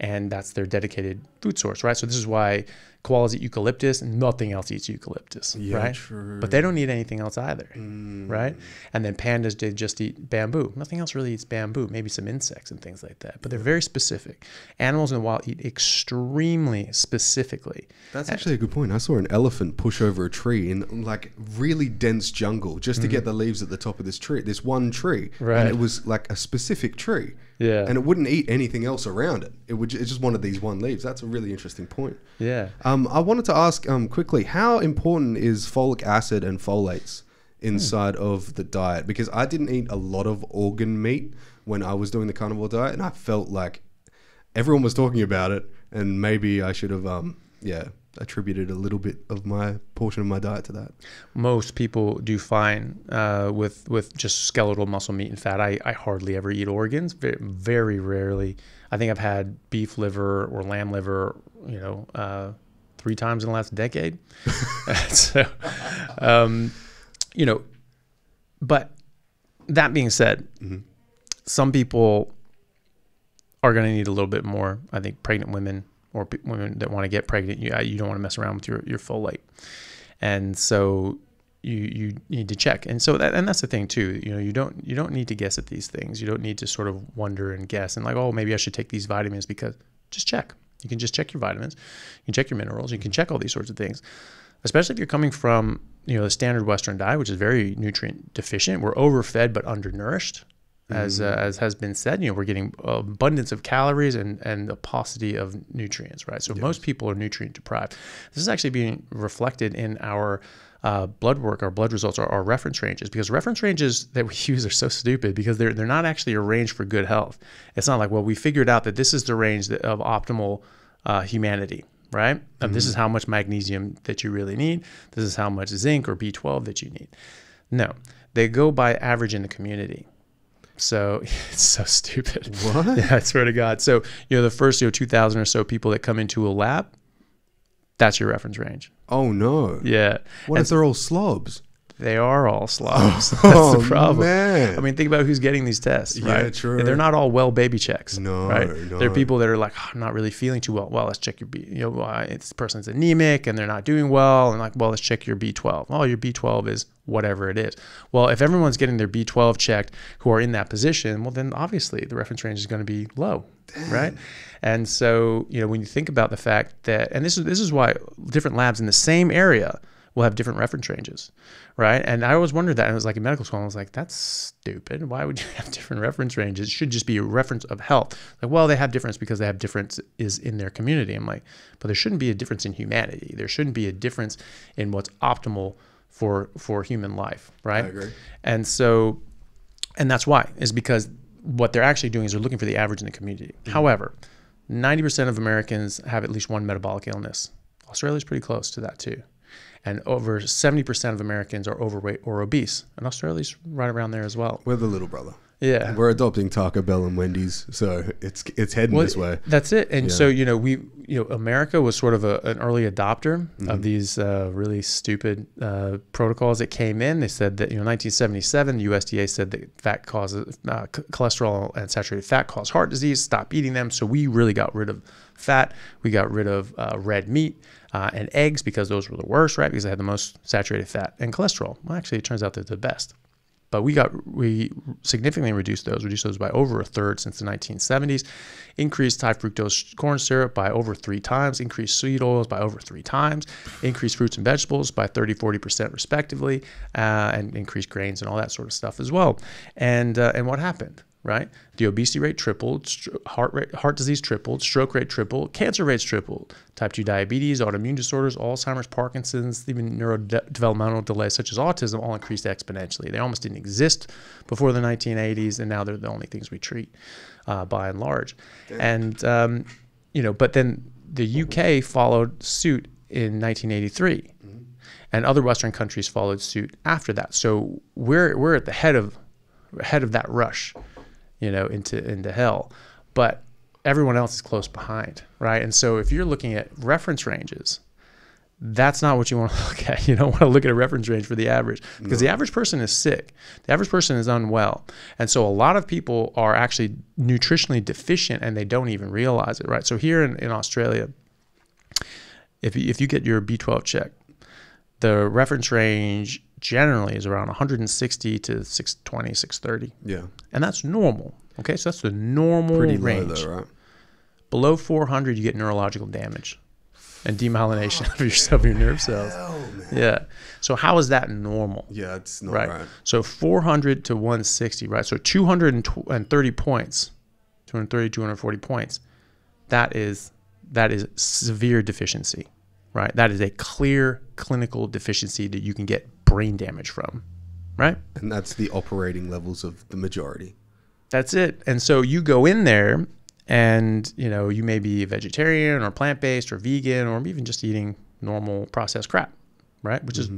And that's their dedicated food source, right? So this is why koalas eat eucalyptus and nothing else eats eucalyptus, right? True. But they don't eat anything else either, right? And then pandas, they just eat bamboo. Nothing else really eats bamboo, maybe some insects and things like that. But they're very specific. Animals in the wild eat extremely specifically. That's actually a good point. I saw an elephant push over a tree in like really dense jungle just to get the leaves at the top of this one tree. Right. And it was like a specific tree. Yeah. And it wouldn't eat anything else around it. It just wanted these one leaves. That's a really interesting point. Yeah. I wanted to ask quickly, how important is folic acid and folates inside of the diet? Because I didn't eat a lot of organ meat when I was doing the carnivore diet, and I felt like everyone was talking about it, and maybe I should have, attributed a little bit of my portion of my diet to that. Most people do fine with just skeletal muscle meat and fat. I hardly ever eat organs, very, very rarely. I think I've had beef liver or lamb liver, 3 times in the last decade. So, but that being said, some people are going to need a little bit more. I think pregnant women or women that want to get pregnant, you don't want to mess around with your folate. And so you need to check. And so that's the thing too. You don't need to guess at these things. You don't need to sort of wonder and guess and like, oh, maybe I should take these vitamins, because just check. You can just check your vitamins, you can check your minerals, you can check all these sorts of things, especially if you're coming from, the standard Western diet, which is very nutrient deficient. We're overfed but undernourished, as has been said. We're getting abundance of calories and a paucity of nutrients, right? So most people are nutrient deprived. This is actually being reflected in our blood work, our blood results, our reference ranges, because reference ranges that we use are so stupid because they're not actually a range for good health. It's not like, well, we figured out that this is the range of optimal humanity, right? And this is how much magnesium that you really need. This is how much zinc or B12 that you need. No, they go by average in the community. So it's so stupid. What? Yeah, I swear to God. So, the first 2,000 or so people that come into a lab, that's your reference range. Oh, no. Yeah. What if they're all slobs? They are all slobs. That's the problem. Man. I mean, think about who's getting these tests, right? Yeah, true. They're not all well baby checks. No, right? no. There are people that are like, I'm not really feeling too well. Well, let's check your B. This person's anemic and they're not doing well. And like, well, let's check your B12. Oh, your B12 is whatever it is. Well, if everyone's getting their B12 checked who are in that position, well, then obviously the reference range is going to be low, right? And so, when you think about the fact that, and this is why different labs in the same area will have different reference ranges, right? And I always wondered that. And it was like in medical school, I was like, that's stupid. Why would you have different reference ranges? It should just be a reference of health. Like, well, they have difference because they have differences in their community. I'm like, but there shouldn't be a difference in humanity. There shouldn't be a difference in what's optimal for human life, right? I agree. And so, and that's why, is because what they're actually doing is they're looking for the average in the community. However, 90% of Americans have at least one metabolic illness. Australia's pretty close to that too. And over 70% of Americans are overweight or obese. And Australia's right around there as well. We're the little brother. Yeah. We're adopting Taco Bell and Wendy's, so it's heading this way. That's it. And so, America was sort of an early adopter of these really stupid protocols that came in. They said that, 1977, the USDA said that fat causes, cholesterol and saturated fat cause heart disease. Stop eating them. So we really got rid of fat. We got rid of red meat and eggs, because those were the worst, right? Because they had the most saturated fat and cholesterol. Well, actually, it turns out they're the best. But we significantly reduced those by over a third since the 1970s, increased high fructose corn syrup by over 3 times, increased seed oils by over 3 times, increased fruits and vegetables by 30-40% respectively, and increased grains and all that sort of stuff as well. And what happened? Right? The obesity rate tripled, heart disease tripled, stroke rate tripled, cancer rates tripled, type 2 diabetes, autoimmune disorders, Alzheimer's, Parkinson's, even neurodevelopmental delays such as autism all increased exponentially. They almost didn't exist before the 1980s, and now they're the only things we treat by and large. And, but then the UK followed suit in 1983, and other Western countries followed suit after that. So we're at the head of that rush, into hell, but everyone else is close behind, right? And so if you're looking at reference ranges, that's not what you want to look at. You don't want to look at a reference range for the average, because the average person is sick. The average person is unwell. And so a lot of people are actually nutritionally deficient and they don't even realize it, right? So here in Australia, if you get your B12 checked, the reference range generally is around 160 to 620, 630. Yeah. And that's normal. Okay, so that's the normal Pretty range. low though, right? Below 400, you get neurological damage and demyelination of your nerve cells. Yeah. So how is that normal? Yeah, it's not right. So 400 to 160, right? So 230 points, 230, 240 points. That is severe deficiency, right? That is a clear clinical deficiency that you can get brain damage from, right? And that's the operating levels of the majority. That's it. And so you go in there and, you may be vegetarian or plant-based or vegan or even just eating normal processed crap, right? Which is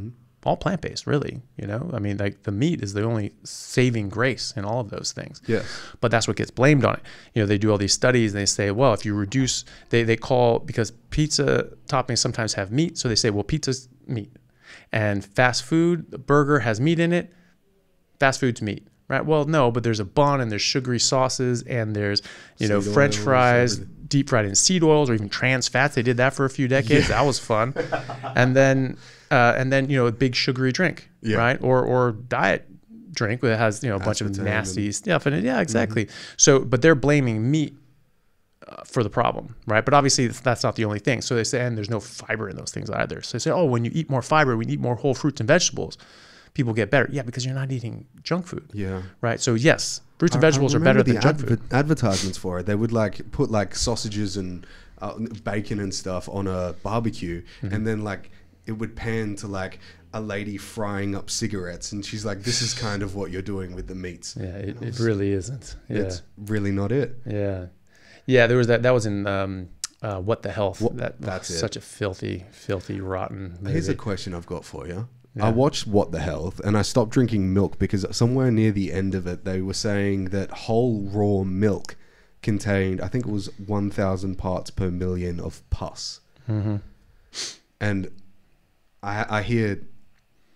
all plant-based, really. I mean, like the meat is the only saving grace in all of those things. Yeah. But that's what gets blamed on it. They do all these studies and they say, well, if you reduce, they call, because pizza toppings sometimes have meat. So they say, well, pizza's meat. And fast food, the burger has meat in it. Fast food's meat. Right. Well, no, but there's a bun and there's sugary sauces and there's, French fries, deep fried in seed oils or even trans fats. They did that for a few decades. Yeah. That was fun. and then, a big sugary drink, right? Or diet drink that has, a bunch of nasty stuff in it. Yeah, exactly. So, but they're blaming meat for the problem, right? But obviously that's not the only thing. So they say, and there's no fiber in those things either. So they say, oh, when you eat more fiber, we eat more whole fruits and vegetables, people get better. Yeah, because you're not eating junk food. Yeah. Right. So yes, fruits and vegetables are better than junk food. Advertisements for it, they would put sausages and bacon and stuff on a barbecue, and then it would pan to a lady frying up cigarettes, and she's like, "This is kind of what you're doing with the meats." Yeah, it really isn't. Yeah. It's really not it. Yeah, yeah. There was that. That was in What the Health. That's such a filthy, rotten movie. Here's a question I've got for you. Yeah. I watched What the Health and I stopped drinking milk because somewhere near the end of it, they were saying that whole raw milk contained, I think it was 1,000 parts per million of pus. And I hear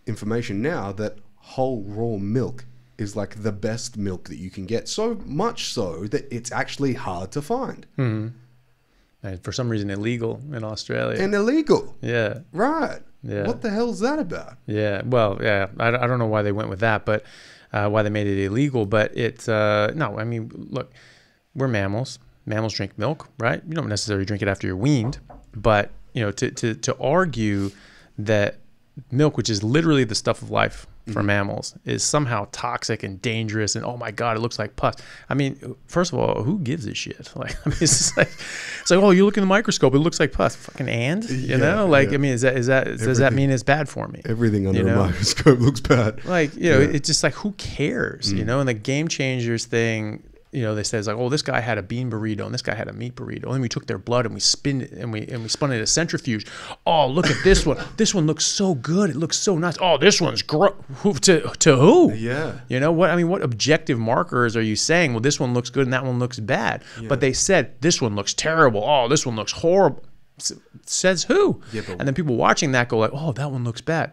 information now that whole raw milk is the best milk that you can get. So much so that it's actually hard to find. And for some reason illegal in Australia. And illegal. Yeah. Right. Yeah. What the hell is that about? Yeah. Well, yeah. I don't know why they went with that, but why they made it illegal. But it's no. I mean, look, we're mammals. Mammals drink milk, right? You don't necessarily drink it after you're weaned, but to argue that milk, which is literally the stuff of life for mammals, is somehow toxic and dangerous, and oh my god, it looks like pus. I mean, first of all, who gives a shit? It's oh, you look in the microscope, it looks like pus. Fucking I mean, does that mean it's bad for me? Everything under a microscope looks bad. It's just who cares? And the Game Changers thing. They say oh, this guy had a bean burrito and this guy had a meat burrito, and then we took their blood and we spun it and we spun it in a centrifuge. Oh, look at this one. This one looks so good. It looks so nice. Oh, this one's gross. To who? Yeah. What? I mean, what objective markers are you saying? Well, this one looks good and that one looks bad. Yeah. But they said this one looks terrible. Oh, this one looks horrible. Says who? Yeah, and then people watching that go oh, that one looks bad.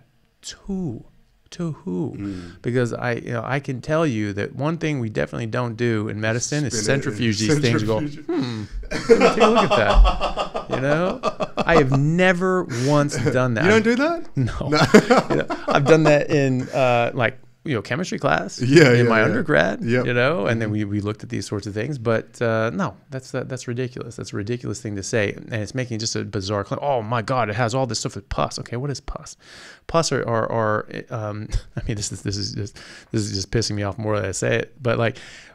To who? Because I can tell you that one thing we definitely don't do in medicine is centrifuge these things and go, let me take a look at that. I have never once done that. You don't do that? No. I've done that in chemistry class in my undergrad, and then we looked at these sorts of things, but no, that's ridiculous. That's a ridiculous thing to say, and it's making just a bizarre claim. Oh my God, it has all this stuff with pus. Okay, what is pus? Pus are I mean, this is just pissing me off more than I say it, but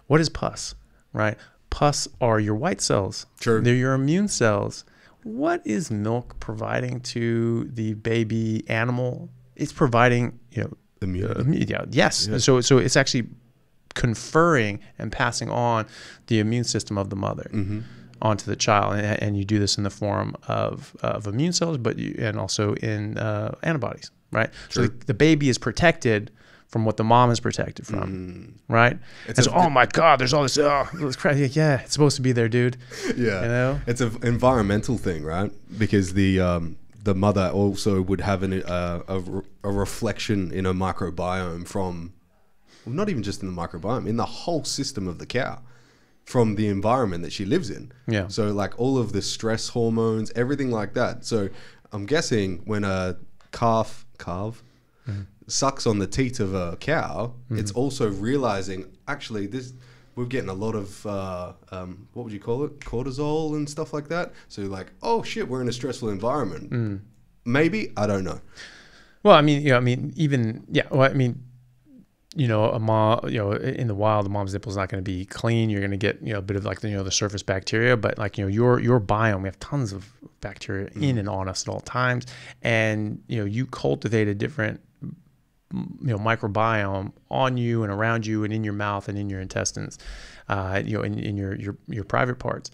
what is pus, right? Pus are your white cells. Sure. They're your immune cells. What is milk providing to the baby animal? It's providing, immunity. Yes. Yeah. So it's actually conferring and passing on the immune system of the mother. onto the child, and you do this in the form of immune cells, and also in antibodies, right? True. So the baby is protected from what the mom is protected from, right? And so, oh my God, there's all this, it's crazy. Yeah, it's supposed to be there, dude. Yeah, you know, it's an environmental thing, right? Because the mother also would have a reflection in a microbiome from, well, not even just in the microbiome, in the whole system of the cow, from the environment that she lives in. Yeah. So like all of the stress hormones, everything like that. So I'm guessing when a calf sucks on the teat of a cow, it's also realizing, actually, we're getting a lot of, what would you call it? Cortisol and stuff like that. So like, oh shit, we're in a stressful environment. Maybe, I don't know. Well, I mean, a mom, in the wild, the mom's nipple is not going to be clean. You're going to get, a bit of like, the surface bacteria, but like, your biome, we have tons of bacteria in and on us at all times. And, you cultivate a different, microbiome on you and around you and in your mouth and in your intestines, in your private parts,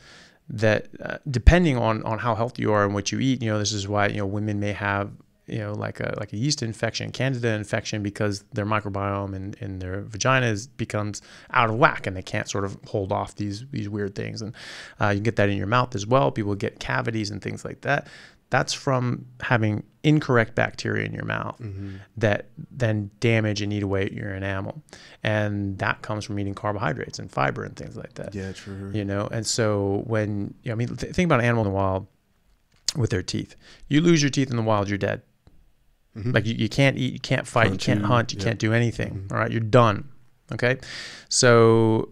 that depending on how healthy you are and what you eat, this is why, women may have, like a yeast infection, candida infection, because their microbiome in their vagina becomes out of whack and they can't sort of hold off these weird things. And you get that in your mouth as well. People get cavities and things like that. That's from having incorrect bacteria in your mouth that then damage and eat away at your enamel. And that comes from eating carbohydrates and fiber and things like that. Yeah, true. And so when, think about an animal in the wild with their teeth. You lose your teeth in the wild, you're dead. Like you can't eat, you can't fight, you can't hunt, you can't do anything. All right, you're done. Okay, so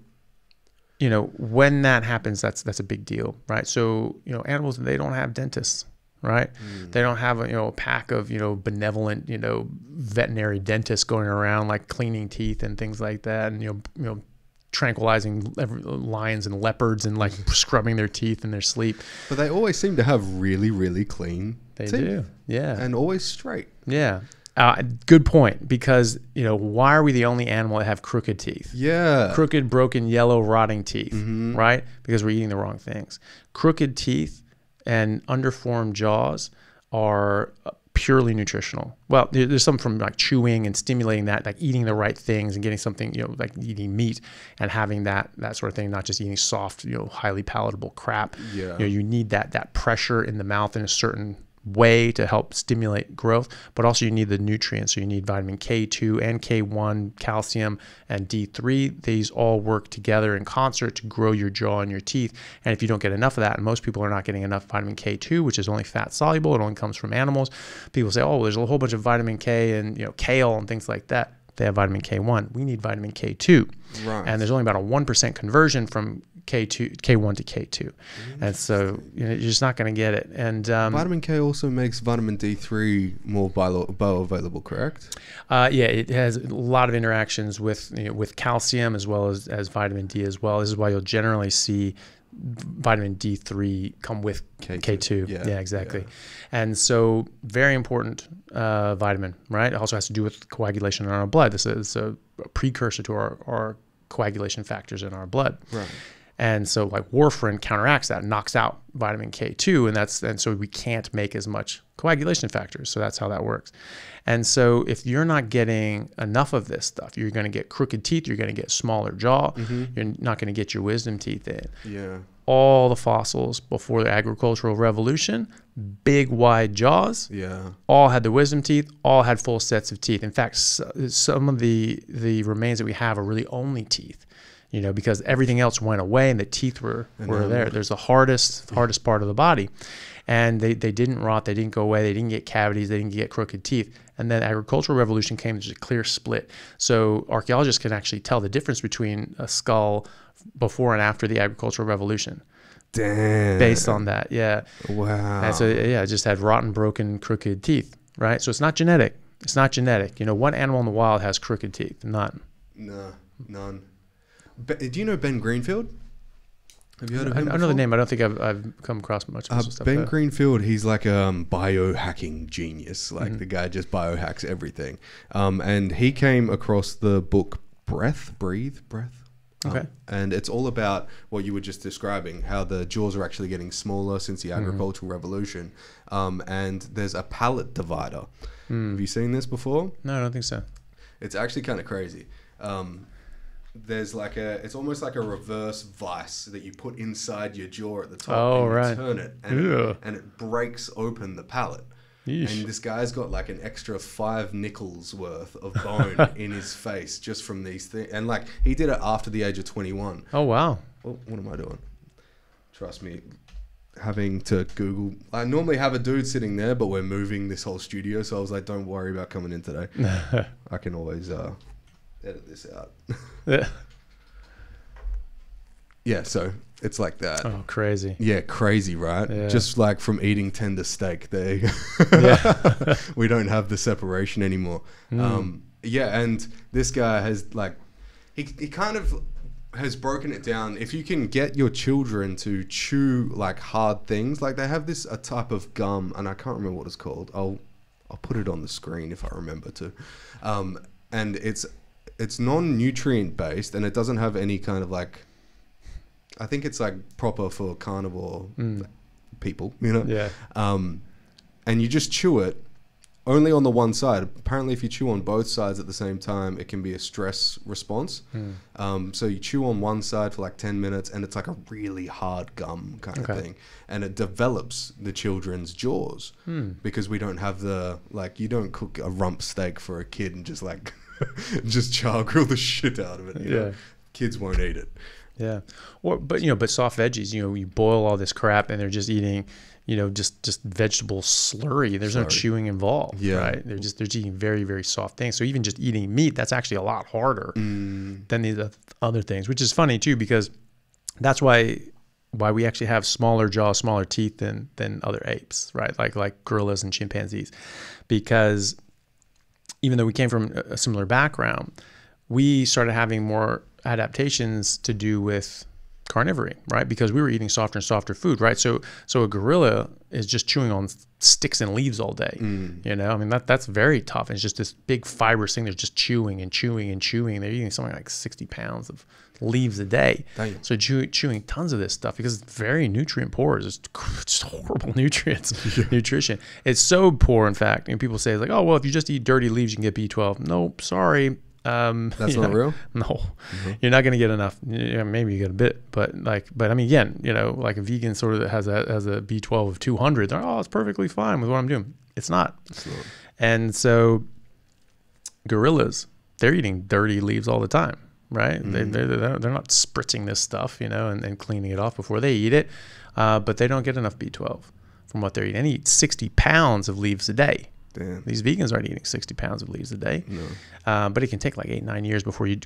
when that happens, that's a big deal, right? So animals, they don't have dentists, right? They don't have a pack of benevolent veterinary dentists going around like cleaning teeth and things like that, and tranquilizing lions and leopards and like scrubbing their teeth in their sleep. But they always seem to have really, really clean teeth. They do, yeah, and always straight. Yeah. Good point, because why are we the only animal that have crooked teeth? Yeah. Crooked, broken, yellow, rotting teeth, right? Because we're eating the wrong things. Crooked teeth and underformed jaws are purely nutritional. Well, there's some from like chewing and stimulating that, like eating the right things and getting something, like eating meat and having that sort of thing, not just eating soft, highly palatable crap. Yeah. You need that pressure in the mouth in a certain way to help stimulate growth, but also you need the nutrients. So you need vitamin K2 and K1, calcium, and D3. These all work together in concert to grow your jaw and your teeth. And if you don't get enough of that, and most people are not getting enough vitamin K2, which is only fat soluble, it only comes from animals. People say, oh, there's a whole bunch of vitamin K and kale and things like that. They have vitamin K1. We need vitamin K2. Right. And there's only about a 1% conversion from K1 to K2. And so you're just not going to get it. And vitamin K also makes vitamin D3 more bioavailable, correct? Yeah, it has a lot of interactions with calcium as well as vitamin D as well. This is why you'll generally see vitamin D3 come with K2. Yeah, exactly. Yeah. And so very important vitamin, right? It also has to do with coagulation in our blood. This is a precursor to our coagulation factors in our blood. Right. And so like warfarin counteracts that, knocks out vitamin K2, and so we can't make as much coagulation factors. So that's how that works. And so if you're not getting enough of this stuff, you're going to get crooked teeth, you're going to get smaller jaw, you're not going to get your wisdom teeth in. Yeah. All the fossils before the agricultural revolution, big wide jaws, all had the wisdom teeth, all had full sets of teeth. In fact, some of the remains that we have are really only teeth. Because everything else went away and the teeth were there. There's the hardest part of the body. And they didn't rot, they didn't go away, they didn't get cavities, they didn't get crooked teeth. And then the agricultural revolution came, there's a clear split. So archaeologists can actually tell the difference between a skull before and after the agricultural revolution. Damn. Based on that, yeah. Wow. And so, it just had rotten, broken, crooked teeth, right? So it's not genetic. It's not genetic. What animal in the wild has crooked teeth? None. No, none. Do you know Ben Greenfield? Have you heard of him? I know the name. I don't think I've come across much of this stuff. Ben Greenfield, he's like a biohacking genius. Like the guy just biohacks everything. And he came across the book Breathe. Okay. And it's all about what you were just describing, how the jaws are actually getting smaller since the agricultural revolution. And there's a palate divider. Have you seen this before? No, I don't think so. It's actually kind of crazy. There's like it's almost like a reverse vice that you put inside your jaw at the top. Oh, and right. you turn it and it breaks open the palate. Yeesh. And this guy's got like an extra 5 nickels worth of bone in his face just from these things. And like he did it after the age of 21. Oh, wow. What am I doing? Trust me, having to Google. I normally have a dude sitting there, but we're moving this whole studio. So I was like, don't worry about coming in today. I can always edit this out. Yeah, so it's like that. Oh, crazy. Yeah, crazy, right? Yeah. Just like from eating tender steak, there you go. Yeah. We don't have the separation anymore. Yeah, and this guy has like, he kind of has broken it down. If you can get your children to chew like hard things, like they have a type of gum, and I can't remember what it's called. I'll put it on the screen if I remember to. And it's non-nutrient based, and it doesn't have any kind of like, I think it's like proper for carnivore people, you know? Yeah. And you just chew it only on the one side. Apparently, if you chew on both sides at the same time, it can be a stress response. So you chew on one side for like 10 minutes, and it's like a really hard gum kind of thing. And it develops the children's jaws because we don't have you don't cook a rump steak for a kid and just like, just char grill the shit out of it. You know? Kids won't eat it. Yeah. But soft veggies, you boil all this crap and they're just eating, just vegetable slurry. There's no chewing involved, right? They're just eating very, very soft things. So even just eating meat, that's actually a lot harder than the other things, which is funny too, because that's why we actually have smaller jaws, smaller teeth than other apes, right? Like gorillas and chimpanzees, because even though we came from a similar background, we started having more adaptations to do with carnivory, right? Because we were eating softer and softer food, right? So a gorilla is just chewing on sticks and leaves all day. I mean, that's very tough. It's just this big fibrous thing. They're just chewing and chewing and chewing. They're eating something like 60 pounds of leaves a day. Damn. So chewing tons of this stuff because it's very nutrient poor. It's just horrible nutrition. It's so poor, in fact. People say, like, oh, well, if you just eat dirty leaves, you can get B12. Nope, sorry. That's not real? No, you're not going to get enough. Maybe you get a bit, but I mean, again, like a vegan sort of has a B12 of 200. They're, oh, it's perfectly fine with what I'm doing. It's not. And so gorillas, they're eating dirty leaves all the time, right? They're not spritzing this stuff, and cleaning it off before they eat it. But they don't get enough B12 from what they're eating. And eat 60 pounds of leaves a day. Damn. These vegans aren't eating 60 pounds of leaves a day. No. But it can take like 8-9 years before you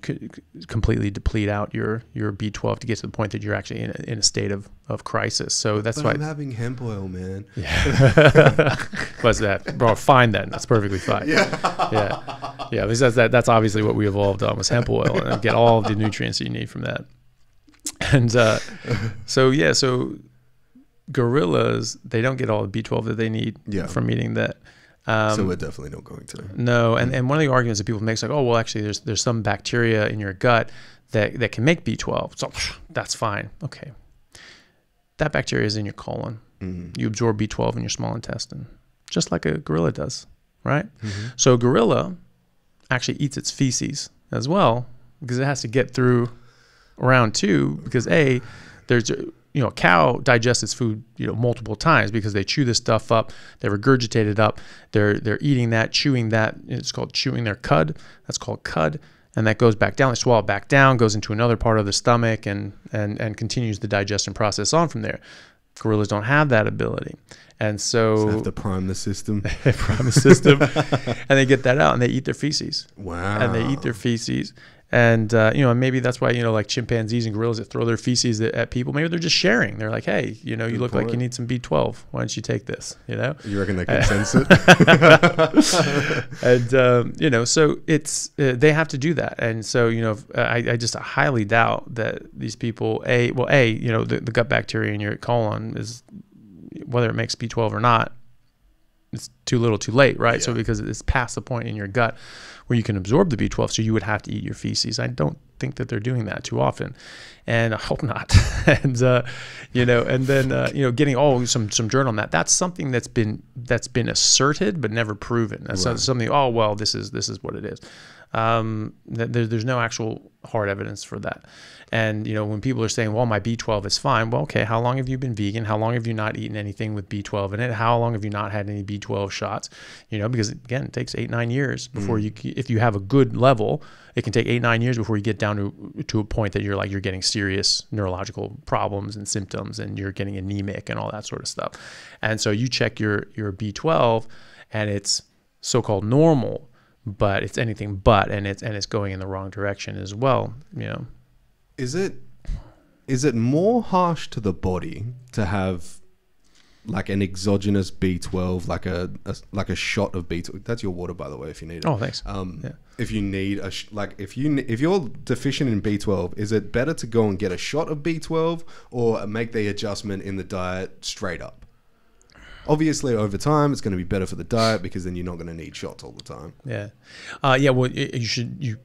completely deplete out your B12 to get to the point that you're actually in a state of crisis. So that's why I'm having hemp oil, man. Yeah. What's that? Bro, fine then. That's perfectly fine. Yeah. Because that's obviously what we evolved on, was hemp oil, and get all of the nutrients that you need from that. And so gorillas, they don't get all the B12 that they need from eating that. So we're definitely not going to. No, and one of the arguments that people make is like, oh, well, actually, there's some bacteria in your gut that can make B12, so that's fine. Okay, that bacteria is in your colon. You absorb B12 in your small intestine, just like a gorilla does, right? So a gorilla actually eats its feces as well, because it has to get through round 2, because there's a cow digests its food, multiple times, because they chew this stuff up, they regurgitate it up, they're eating that, chewing that. It's called chewing their cud. That's called cud, and that goes back down. They swallow it back down, goes into another part of the stomach, and continues the digestion process on from there. Gorillas don't have that ability, and so they have to prime the system. And they get that out, and they eat their feces. Wow. And they eat their feces. And, and maybe that's why, like chimpanzees and gorillas that throw their feces at people, maybe they're just sharing. They're like, hey, you look like you need some B12. Why don't you take this, You reckon they can sense it? And, so it's, they have to do that. And so, I just highly doubt that these people, the gut bacteria in your colon is, whether it makes B12 or not, it's too little too late, right? So because it's past the point in your gut where you can absorb the B12, so you would have to eat your feces. I don't think that they're doing that too often, and I hope not. And and then getting some journal on that. That's something that's been asserted but never proven. That's something. Oh well, this is what it is. There's no actual hard evidence for that. And when people are saying, well, my B12 is fine, well, okay, how long have you been vegan? How long have you not eaten anything with B12 in it? How long have you not had any B12 shots? Because again, it takes 8-9 years before if you have a good level, it can take 8-9 years before you get down to a point that you're getting serious neurological problems and symptoms, and you're getting anemic and all that sort of stuff. And so you check your B12 and it's so-called normal, but it's anything but, and it's going in the wrong direction as well. Is it more harsh to the body to have like an exogenous B12, like a shot of B12? That's your water, by the way, if you need it. Oh, thanks. If you need if you're deficient in B12, is it better to go and get a shot of B12 or make the adjustment in the diet straight up? Obviously, over time, it's going to be better for the diet because then you're not going to need shots all the time. Yeah. Well, you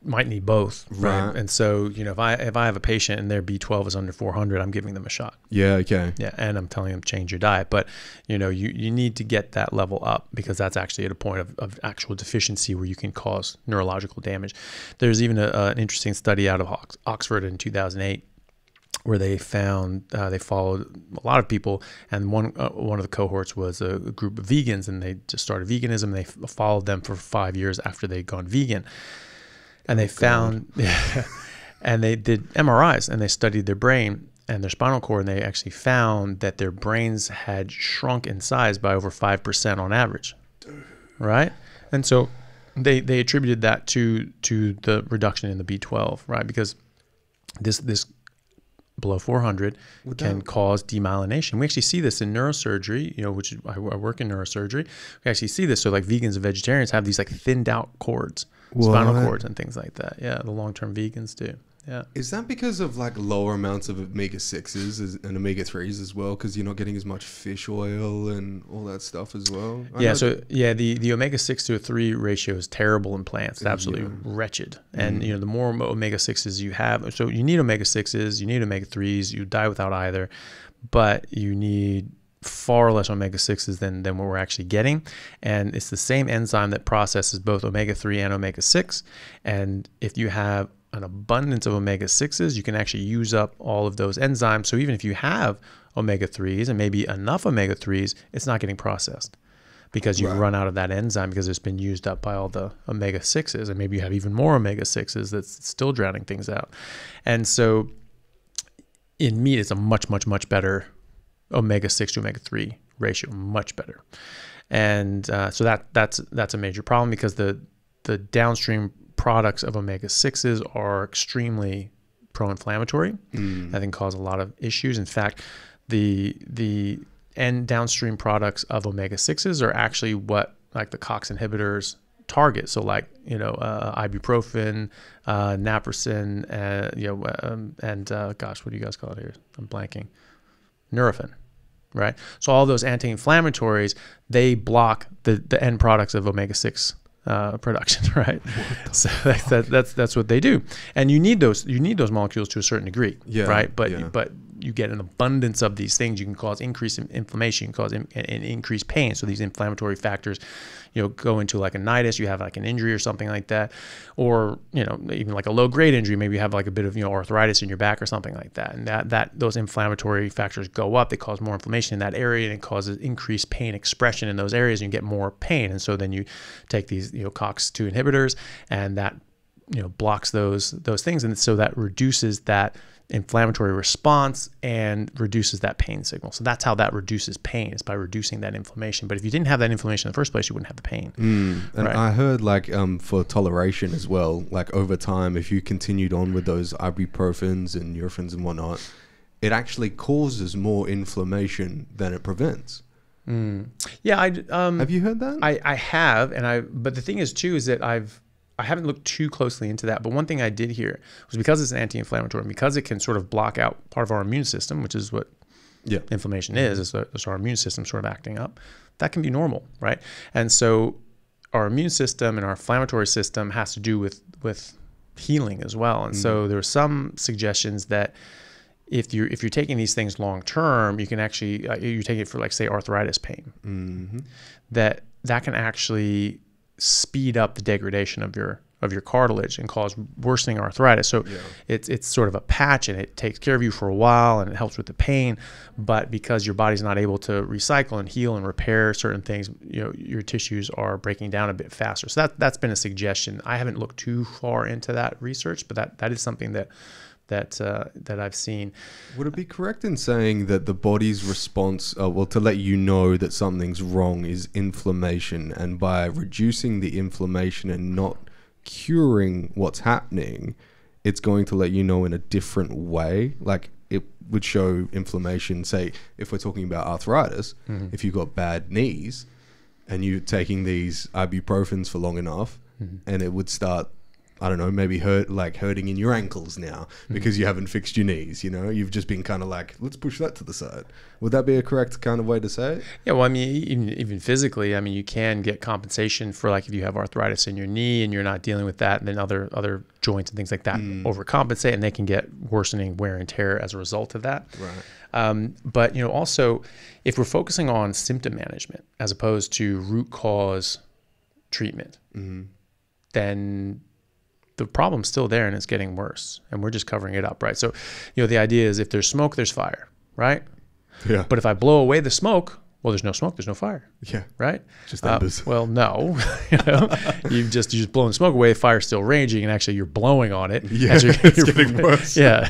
might need both, right? And so, if I have a patient and their B12 is under 400, I'm giving them a shot. Yeah. Okay. Yeah, and I'm telling them change your diet, but you need to get that level up because that's actually at a point of actual deficiency where you can cause neurological damage. There's even an interesting study out of Oxford in 2008. Where they found they followed a lot of people, and one of the cohorts was a group of vegans, and they just started veganism. They followed them for 5 years after they'd gone vegan, and they found, and they did MRIs, and they studied their brain and their spinal cord, and they actually found that their brains had shrunk in size by over 5% on average, right? And so they attributed that to the reduction in the B12, right? Because this below 400 can cause demyelination. We actually see this in neurosurgery, which I work in neurosurgery. We actually see this. So like vegans and vegetarians have these like thinned out cords, spinal cords and things like that. Yeah, the long-term vegans do. Yeah. Is that because of like lower amounts of omega-6s and omega-3s as well? Because you're not getting as much fish oil and all that stuff as well? The omega-6 to a 3 ratio is terrible in plants. It's absolutely wretched. And, the more omega-6s you have, so you need omega-6s, you need omega-3s, you die without either, but you need far less omega-6s than what we're actually getting. And it's the same enzyme that processes both omega-3 and omega-6. And if you have an abundance of omega-6s, you can actually use up all of those enzymes. So even if you have omega-3s and maybe enough omega-3s, it's not getting processed because you run out of that enzyme because it's been used up by all the omega-6s, and maybe you have even more omega-6s that's still drowning things out. And so in meat, it's a much, much, much better omega-6 to omega-3 ratio, much better. And so that's a major problem because the downstream products of omega-6s are extremely pro-inflammatory. That can cause a lot of issues. In fact, the end downstream products of omega-6s are actually what like the COX inhibitors target. So like, ibuprofen, naproxen, and gosh, what do you guys call it here? I'm blanking. Nurofen, right? So all those anti-inflammatories, they block the end products of omega-6 production, right? So that's what they do, and you need those molecules to a certain degree, right? But you get an abundance of these things, you can cause increased inflammation, you can cause an increased pain. So these inflammatory factors, go into like a nidus, you have like an injury or something like that, or even like a low grade injury, maybe you have like a bit of arthritis in your back or something like that, and that those inflammatory factors go up, they cause more inflammation in that area, and it causes increased pain expression in those areas, and you get more pain. And so then you take these COX-2 inhibitors, and that blocks those things, and so that reduces that inflammatory response and reduces that pain signal. So that's how that reduces pain, is by reducing that inflammation. But if you didn't have that inflammation in the first place, you wouldn't have the pain. And I heard like for toleration as well, like over time, if you continued on with those ibuprofens and Nurofen and whatnot, it actually causes more inflammation than it prevents. Yeah, have you heard that? I have, but the thing is too is that I haven't looked too closely into that, but one thing I did hear was because it's an anti-inflammatory, and because it can sort of block out part of our immune system, which is what inflammation is our immune system sort of acting up, that can be normal, right? And so our immune system and our inflammatory system has to do with healing as well. And so there are some suggestions that if you're taking these things long term, you can actually you take it for, like, say, arthritis pain, that can actually speed up the degradation of your cartilage and cause worsening arthritis. So it's sort of a patch, and it takes care of you for a while, and it helps with the pain. But because your body's not able to recycle and heal and repair certain things, your tissues are breaking down a bit faster. So that's been a suggestion. I haven't looked too far into that research, but that is something that I've seen. Would it be correct in saying that the body's response, to let you know that something's wrong, is inflammation, and by reducing the inflammation and not curing what's happening, it's going to let you know in a different way? Like, it would show inflammation, say, if we're talking about arthritis, if you've got bad knees and you're taking these ibuprofens for long enough, and it would start, I don't know, maybe hurting in your ankles now because you haven't fixed your knees, you've just been kind of like, let's push that to the side. Would that be a correct kind of way to say it? Yeah, well, I mean, even physically, I mean, you can get compensation for, like, if you have arthritis in your knee and you're not dealing with that, and then other joints and things like that overcompensate, and they can get worsening wear and tear as a result of that. Right. But, also, if we're focusing on symptom management as opposed to root cause treatment, then the problem's still there and it's getting worse, and we're just covering it up, right? So, the idea is, if there's smoke, there's fire, right? Yeah. But if I blow away the smoke, well, there's no smoke, there's no fire. Yeah. Right? Just embers. Well, no. You've just blown smoke away, the fire's still raging, and actually you're blowing on it. Yeah, it's getting worse. Yeah,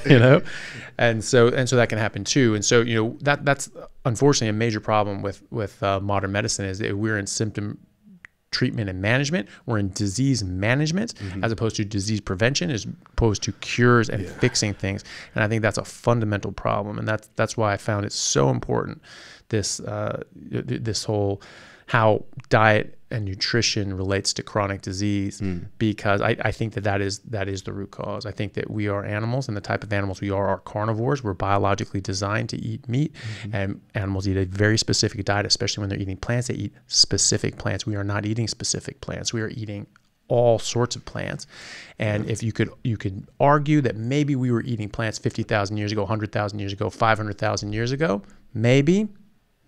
and so that can happen too. And so, that's unfortunately a major problem with modern medicine, is that we're in symptom treatment and management. We're in disease management as opposed to disease prevention, as opposed to cures and fixing things. And I think that's a fundamental problem. And that's why I found it so important, this whole how diet and nutrition relates to chronic disease, because I think that is the root cause. I think that we are animals, and the type of animals we are carnivores. We're biologically designed to eat meat, and animals eat a very specific diet, especially when they're eating plants. They eat specific plants. We are not eating specific plants. We are eating all sorts of plants. And if you could argue that maybe we were eating plants 50,000 years ago, 100,000 years ago, 500,000 years ago, maybe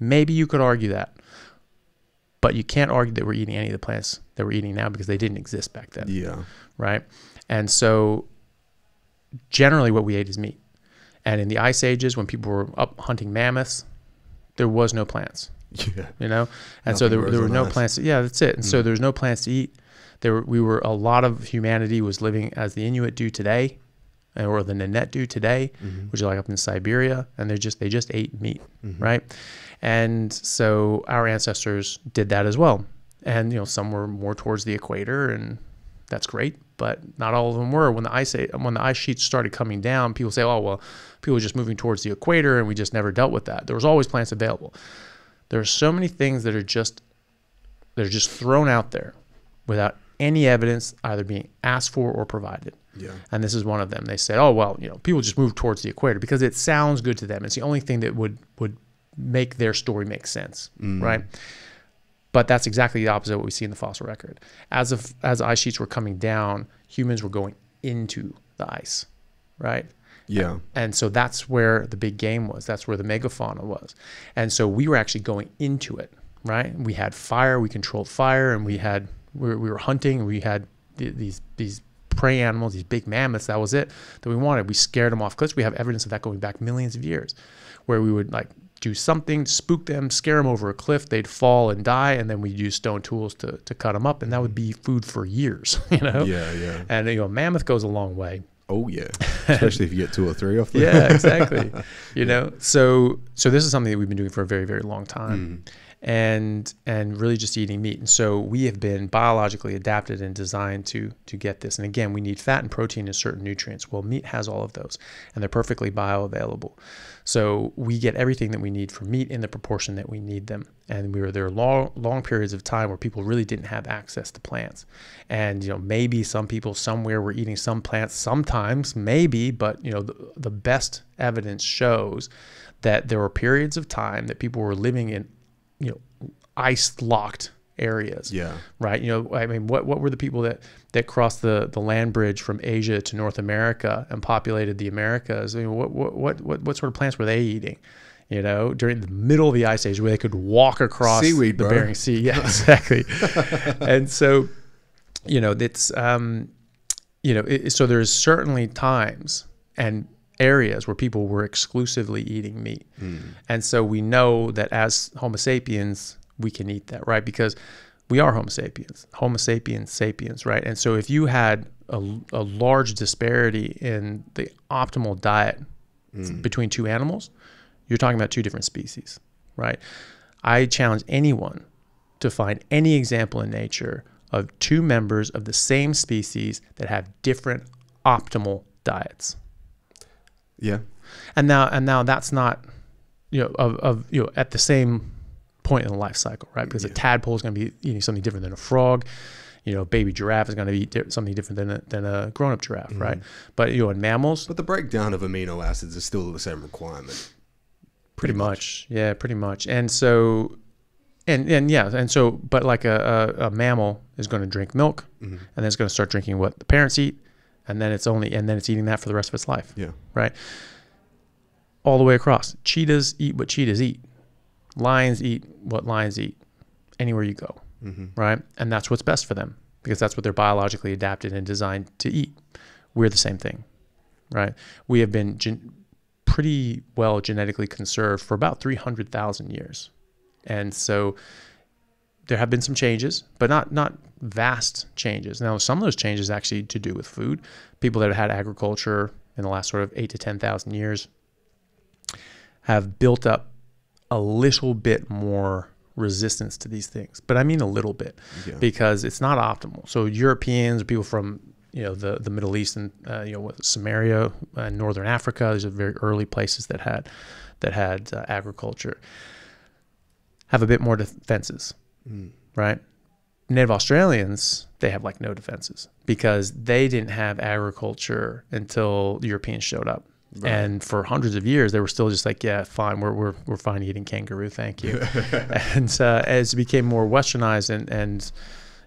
you could argue that. But you can't argue that we're eating any of the plants that we're eating now, because they didn't exist back then. Yeah. Right? And so generally what we ate is meat. And in the ice ages, when people were up hunting mammoths, there was no plants. Yeah. And nothing, so there were no plants. Yeah, that's it. And so there's no plants to eat. A lot of humanity was living as the Inuit do today, or the Nanette do today, which is like up in Siberia, and they just ate meat, right? And so our ancestors did that as well. And some were more towards the equator, and that's great, but not all of them were. When the ice sheets started coming down, people say, oh, well, people were just moving towards the equator, and we just never dealt with that. There was always plants available. There are so many things that are just thrown out there without any evidence either being asked for or provided. Yeah. And this is one of them. They said, oh, well, people just move towards the equator because it sounds good to them. It's the only thing that would make their story make sense, right? But that's exactly the opposite of what we see in the fossil record. As ice sheets were coming down, humans were going into the ice, right? Yeah. And so that's where the big game was. That's where the megafauna was. And so we were actually going into it, right? We had fire, we controlled fire, and we were hunting, and we had these prey animals, these big mammoths. That was it that we wanted. We scared them off cliffs. We have evidence of that going back millions of years, where we would do something to spook them, scare them over a cliff, they'd fall and die, and then we'd use stone tools to cut them up, and that would be food for years, Yeah, yeah. And a mammoth goes a long way. Oh yeah, especially if you get 2 or 3 off them. Yeah, exactly. So this is something that we've been doing for a very, very long time. And really just eating meat. And so we have been biologically adapted and designed to get this. And again, we need fat and protein and certain nutrients. Well, meat has all of those, and they're perfectly bioavailable. So we get everything that we need from meat in the proportion that we need them. And there are long periods of time where people really didn't have access to plants. And maybe some people somewhere were eating some plants sometimes, maybe, but the best evidence shows that there were periods of time that people were living in ice-locked areas. Yeah. Right. You know, I mean, what were the people that crossed the land bridge from Asia to North America and populated the Americas? I mean, what sort of plants were they eating? You know, during the middle of the ice age, where they could walk across seaweed, the bro. Bering Sea. Yeah, exactly. And so, you know, it's you know, so there's certainly times and areas where people were exclusively eating meat. And so we know that as Homo sapiens, we can eat that, right? Because we are Homo sapiens sapiens, right? And so if you had a large disparity in the optimal diet between two animals, you're talking about two different species, right? I challenge anyone to find any example in nature of two members of the same species that have different optimal diets. Yeah. And now that's not, you know, you know, at the same point in the life cycle, right? Because a tadpole is going to be eating something different than a frog. You know, a baby giraffe is going to eat something different than a grown-up giraffe, right? But, you know, in mammals, But the breakdown of amino acids is still the same requirement. pretty much. Yeah, pretty much. And so, but like a mammal is going to drink milk, and then it's going to start drinking what the parents eat, and then it's eating that for the rest of its life. Yeah. Right. All the way across. Cheetahs eat what cheetahs eat. Lions eat what lions eat. Anywhere you go. Right. And that's what's best for them, because that's what they're biologically adapted and designed to eat. We're the same thing. Right. We have been pretty well genetically conserved for about 300,000 years. And so there have been some changes, but not vast changes. Now, some of those changes actually to do with food. People that have had agriculture in the last sort of 8 to 10,000 years have built up a little bit more resistance to these things. But I mean a little bit, because it's not optimal. So Europeans, people from, you know, the Middle East and you know, Samaria and Northern Africa, these are very early places that had agriculture, have a bit more defenses, right? Native Australians, they have like no defenses, because they didn't have agriculture until the Europeans showed up. Right. And for hundreds of years, they were still just like, yeah, fine, we're fine eating kangaroo, thank you. And as it became more westernized and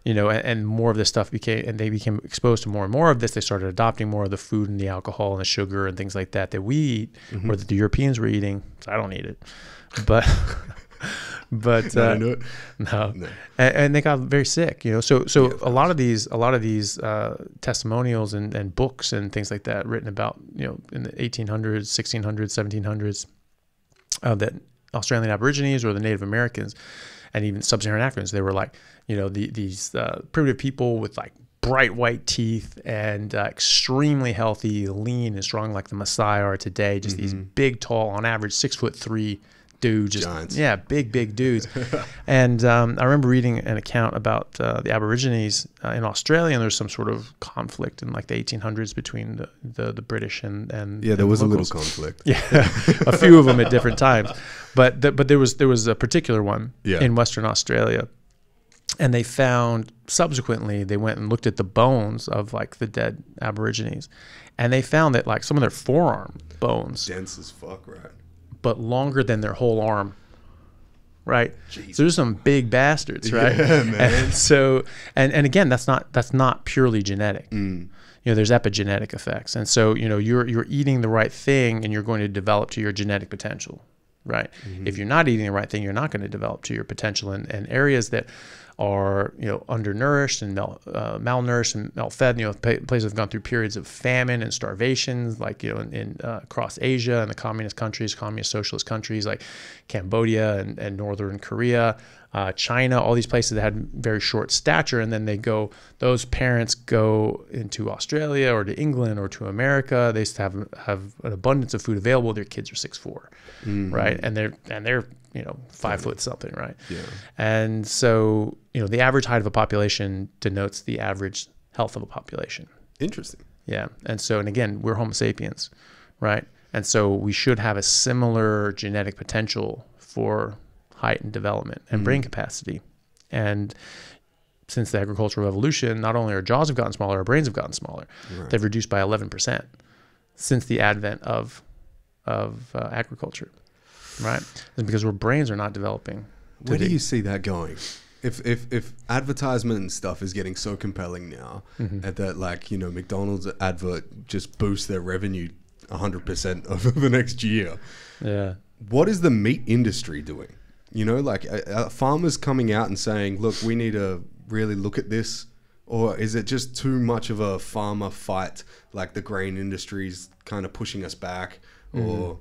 you know, and more of this stuff they became exposed to more and more of this, they started adopting more of the food and the alcohol and the sugar and things like that we eat, or that the Europeans were eating. So I don't eat it, but no. And they got very sick, you know. So a lot of these testimonials and books and things like that written about, you know, in the 1800s, 1600s, 1700s, that Australian Aborigines or the Native Americans and even sub-Saharan Africans, they were like, you know, these primitive people with like bright white teeth and extremely healthy, lean and strong, like the Maasai are today. Just these big, tall, on average 6'3" dudes, just giants. Yeah, big dudes. And I remember reading an account about the Aborigines in Australia, and there's some sort of conflict in like the 1800s between the British and there was locals. a little conflict. Yeah, a few of them at different times, but there was a particular one in Western Australia. And they found, subsequently, they went and looked at the bones of like the dead Aborigines, and they found that like some of their forearm bones, dense as fuck, right? But longer than their whole arm, right? Jeez. So there's some big bastards, right? Yeah, man. And so, and again, that's not purely genetic. You know, there's epigenetic effects, and so, you know, you're eating the right thing, and you're going to develop to your genetic potential, right? If you're not eating the right thing, you're not going to develop to your potential, and areas that are, you know, undernourished and malnourished and malfed, you know, places have gone through periods of famine and starvation, like, you know, in across Asia and the communist countries, communist socialist countries like Cambodia and Northern Korea, China, all these places that had very short stature, and then those parents go into Australia or to England or to America. They have an abundance of food available. Their kids are 6'4", right? And they're you know, 5 foot something, right? Yeah. And so, you know, the average height of a population denotes the average health of a population. Interesting. Yeah. And so, and again, we're Homo sapiens, right? And so we should have a similar genetic potential for height and development and brain capacity. And since the agricultural revolution, not only our jaws have gotten smaller, our brains have gotten smaller. Right. They've reduced by 11% since the advent of agriculture. Right, and because our brains are not developing. Where do you see that going? if advertisement and stuff is getting so compelling now, that like, you know, McDonald's advert just boosts their revenue 100% over the next year. Yeah. What is the meat industry doing? You know, like are farmers coming out and saying, look, we need to really look at this? Or is it just too much of a farmer fight, like the grain industry's kind of pushing us back? Or,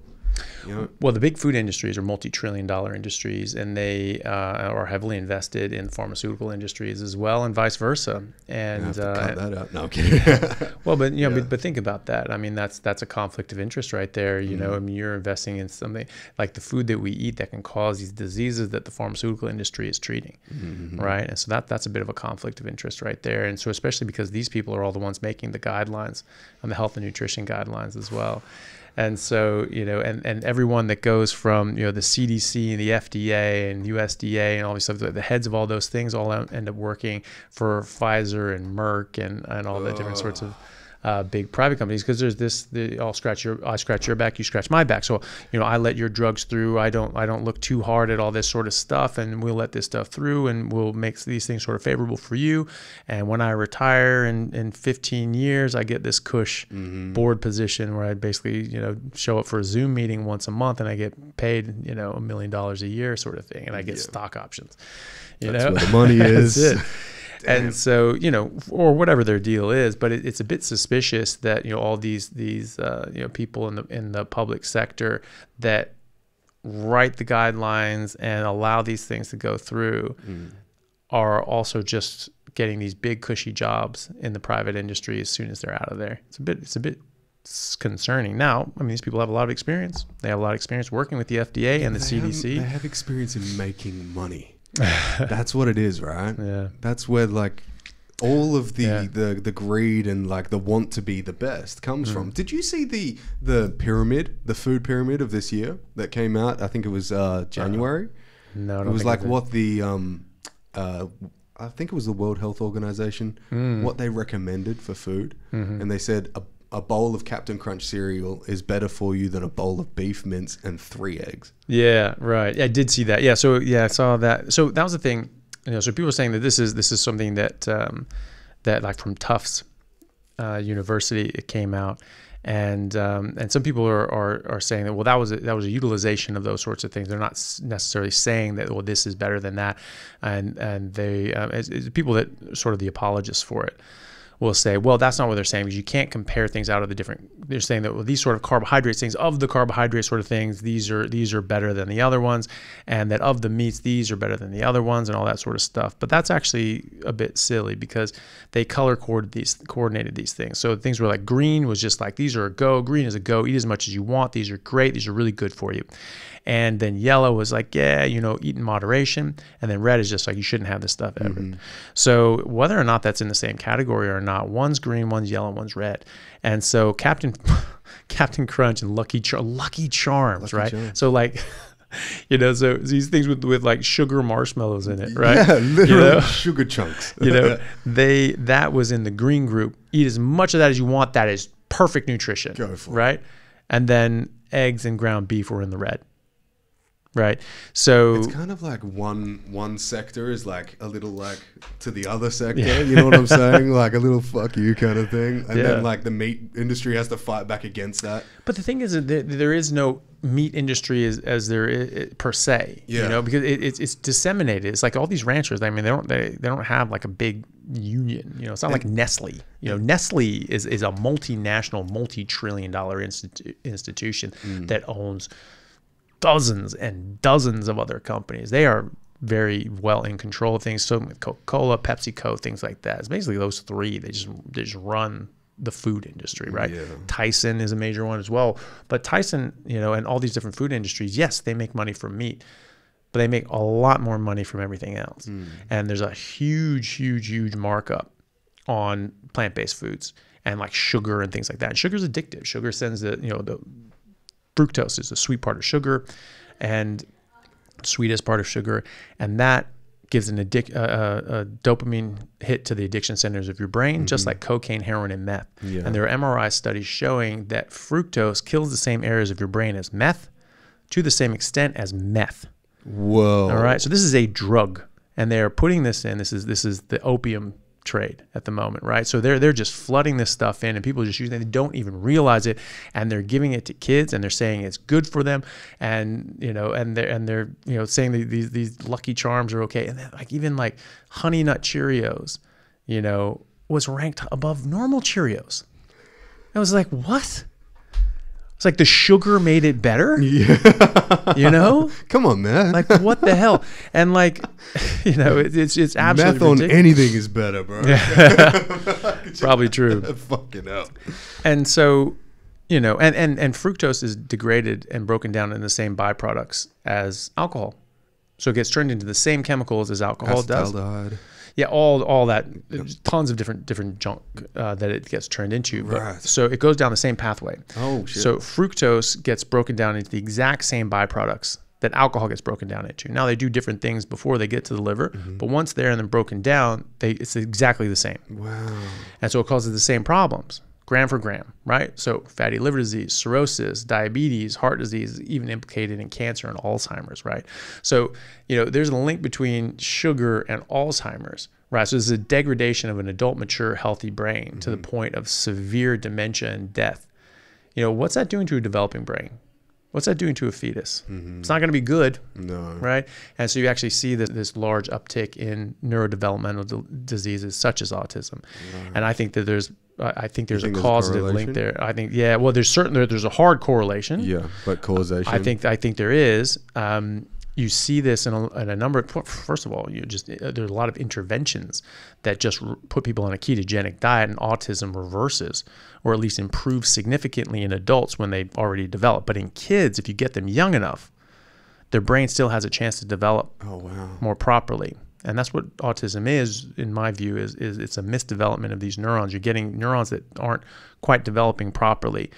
you know? Well, the big food industries are multi-trillion-dollar industries, and they are heavily invested in pharmaceutical industries as well, and vice versa. And I have to cut that out. No, I'm kidding. well, but you know, but think about that. I mean, that's a conflict of interest right there. You know, I mean, you're investing in something like the food that we eat that can cause these diseases that the pharmaceutical industry is treating, right? And so that's a bit of a conflict of interest right there. And so especially because these people are all the ones making the guidelines and the health and nutrition guidelines as well. And so, you know, and everyone that goes from, you know, the CDC and the FDA and USDA and all these stuff, the heads of all those things all end up working for Pfizer and Merck and all the different sorts of big private companies, because there's I scratch your back, you scratch my back. So, you know, I let your drugs through. I don't look too hard at all this sort of stuff, and we'll let this stuff through, and we'll make these things sort of favorable for you. And when I retire in 15 years, I get this cush board position where I basically, you know, show up for a Zoom meeting once a month, and I get paid, you know, $1 million a year sort of thing, and I get stock options. That's where the money is. That's it. Damn. And so, you know, or whatever their deal is, but it's a bit suspicious that, you know, all these you know, people in the public sector that write the guidelines and allow these things to go through are also just getting these big cushy jobs in the private industry as soon as they're out of there. It's a bit concerning. Now, I mean, these people have a lot of experience. They have a lot of experience working with the FDA and the CDC. They have experience in making money. That's what it is, right? Yeah. That's where like all of the greed and like the want to be the best comes from. Did you see the pyramid, the food pyramid of this year that came out? I think it was January. No, I don't it was think like what the I think it was the World Health Organization, what they recommended for food, and they said a bowl of Captain Crunch cereal is better for you than a bowl of beef mince and 3 eggs. Yeah, right. Yeah, I did see that. Yeah, so yeah, I saw that. So that was the thing. You know, so people are saying that this is something that that like from Tufts University it came out, and some people are saying that, well, that was a utilization of those sorts of things. They're not necessarily saying that, well, this is better than that, and they it's people that sort of the apologists for it will say, well, that's not what they're saying, because you can't compare things out of the different. They're saying that, well, these sort of carbohydrates things, of the carbohydrate sort of things, these are better than the other ones, and that of the meats, these are better than the other ones, and all that sort of stuff. But that's actually a bit silly, because they color coordinated these things. So things were like green was just like, these are a go. Green is a go. Eat as much as you want. These are great. These are really good for you. And then yellow was like, yeah, you know, eat in moderation. And then red is just like, you shouldn't have this stuff ever. So whether or not that's in the same category or not, one's green, one's yellow, one's red. And so Captain Crunch and Lucky Charms, right? So like, you know, so these things with like sugar marshmallows in it, right? Yeah, literally, you know? Sugar chunks. You know, that was in the green group. Eat as much of that as you want. That is perfect nutrition. Go for it. Right? And then eggs and ground beef were in the red. Right. So it's kind of like one sector is like a little like to the other sector, you know what I'm saying? Like a little fuck you kind of thing. And then like the meat industry has to fight back against that. But the thing is that there is no meat industry as there is, per se, you know, because it's disseminated. It's like all these ranchers, I mean, they don't have like a big union, you know, it's not like Nestle, you know, Nestle is a multinational, multi-trillion-dollar institution that owns dozens and dozens of other companies. They are very well in control of things. So with Coca-Cola, PepsiCo, things like that. It's basically those three. They just run the food industry, right? Yeah. Tyson is a major one as well. But Tyson, you know, and all these different food industries, yes, they make money from meat, but they make a lot more money from everything else. And there's a huge markup on plant-based foods and like sugar and things like that. And sugar is addictive. Sugar sends the fructose is the sweet part of sugar, and sweetest part of sugar, and that gives a dopamine hit to the addiction centers of your brain, just like cocaine, heroin, and meth. And there are MRI studies showing that fructose kills the same areas of your brain as meth, to the same extent as meth. Whoa! All right, so this is a drug, and they're putting this in. This is the opium trade at the moment, right? So they're just flooding this stuff in, and people are just using it. They don't even realize it, and they're giving it to kids, and they're saying it's good for them, and they're saying these Lucky Charms are okay, and then even Honey Nut Cheerios, was ranked above normal Cheerios. I was like, what? It's like the sugar made it better. Yeah. Come on, man. Like, what the hell? And it's absolutely meth on ridiculous. anything is better, bro. Probably true. Fucking hell. And so, and fructose is degraded and broken down in the same byproducts as alcohol. So it gets turned into the same chemicals as alcohol does. Acetaldehyde. Yeah, all that, tons of different junk that it gets turned into. Right. So it goes down the same pathway. Oh, shit. So fructose gets broken down into the exact same byproducts that alcohol gets broken down into. Now they do different things before they get to the liver, but once they're and then broken down, it's exactly the same. Wow. And so it causes the same problems, gram for gram, right? So fatty liver disease, cirrhosis, diabetes, heart disease, even implicated in cancer and Alzheimer's, right? So, there's a link between sugar and Alzheimer's, right? So there's a degradation of an adult, mature, healthy brain to the point of severe dementia and death. What's that doing to a developing brain? What's that doing to a fetus? It's not going to be good, right? And so you actually see this large uptick in neurodevelopmental diseases such as autism. And I think that there's a causative link there. I think, well, there's a hard correlation. Yeah, but causation. I think there is. You see this in a number of, first of all, there's a lot of interventions that just put people on a ketogenic diet, and autism reverses or at least improves significantly in adults when they've already developed. But in kids, if you get them young enough, their brain still has a chance to develop more properly. And that's what autism is, in my view, is it's a misdevelopment of these neurons. You're getting neurons that aren't quite developing properly,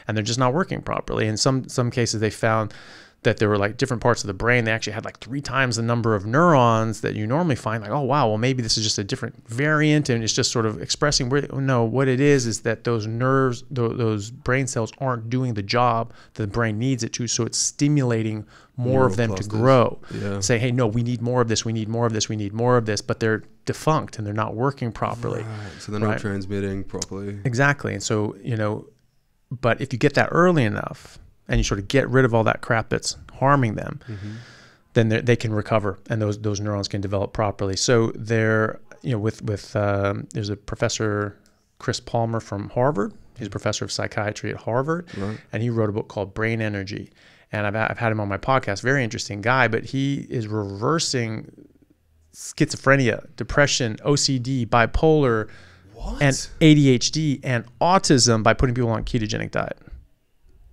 and they're just not working properly. In some cases, they found that there were different parts of the brain. They actually had 3 times the number of neurons that you normally find. Oh, wow, well, maybe this is just a different variant, and it's just sort of expressing what it is that those nerves, those brain cells aren't doing the job that the brain needs it to, so it's stimulating more of them to grow. Yeah. Say, hey, no, we need more of this, we need more of this, we need more of this, but they're defunct and they're not working properly. Right. So they're not transmitting properly. Exactly. And so, but if you get that early enough, and you sort of get rid of all that crap that's harming them, then they can recover, and those neurons can develop properly. So there's a professor, Chris Palmer from Harvard. He's a professor of psychiatry at Harvard, and he wrote a book called Brain Energy. And I've had him on my podcast. Very interesting guy, but he is reversing schizophrenia, depression, OCD, bipolar, and ADHD and autism by putting people on a ketogenic diet.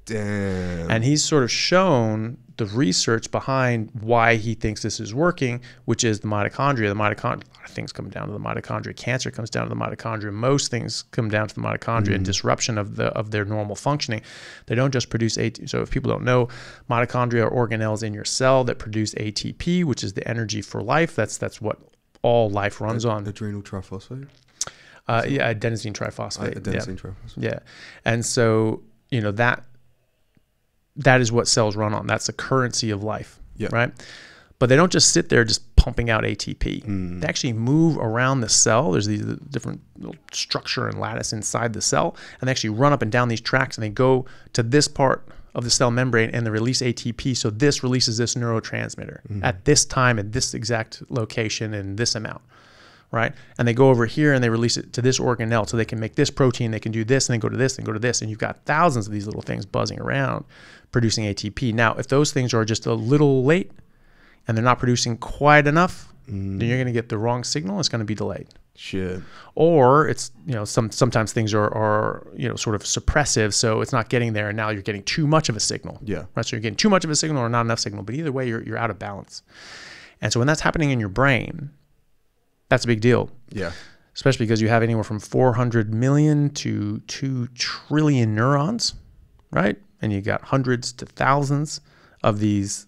Damn. And he's sort of shown the research behind why he thinks this is working, which is the mitochondria. A lot of things come down to the mitochondria. Cancer comes down to the mitochondria. Most things come down to the mitochondria and disruption of their normal functioning. They don't just produce ATP. So if people don't know, mitochondria are organelles in your cell that produce ATP, which is the energy for life. That's what all life runs on. Adrenal triphosphate? Adenosine triphosphate. Triphosphate. Yeah. And so, that is what cells run on. That's the currency of life, right? But they don't just sit there just pumping out ATP. They actually move around the cell. There's these different little structure and lattice inside the cell, and they actually run up and down these tracks, and they go to this part of the cell membrane, and they release ATP. So this releases this neurotransmitter at this time, at this exact location, in this amount, right? And they go over here and they release it to this organelle, so they can make this protein, they can do this, and then go to this, and go to this, and you've got thousands of these little things buzzing around producing ATP. Now, if those things are just a little late and they're not producing quite enough, then you're going to get the wrong signal. It's going to be delayed. Shit. Or it's, sometimes things are sort of suppressive, so it's not getting there, and now you're getting too much of a signal. Yeah. Right. So you're getting too much of a signal or not enough signal, but either way, you're out of balance. And so when that's happening in your brain, that's a big deal. Yeah. Especially because you have anywhere from 400 million to 2 trillion neurons, right? And you got hundreds to thousands of these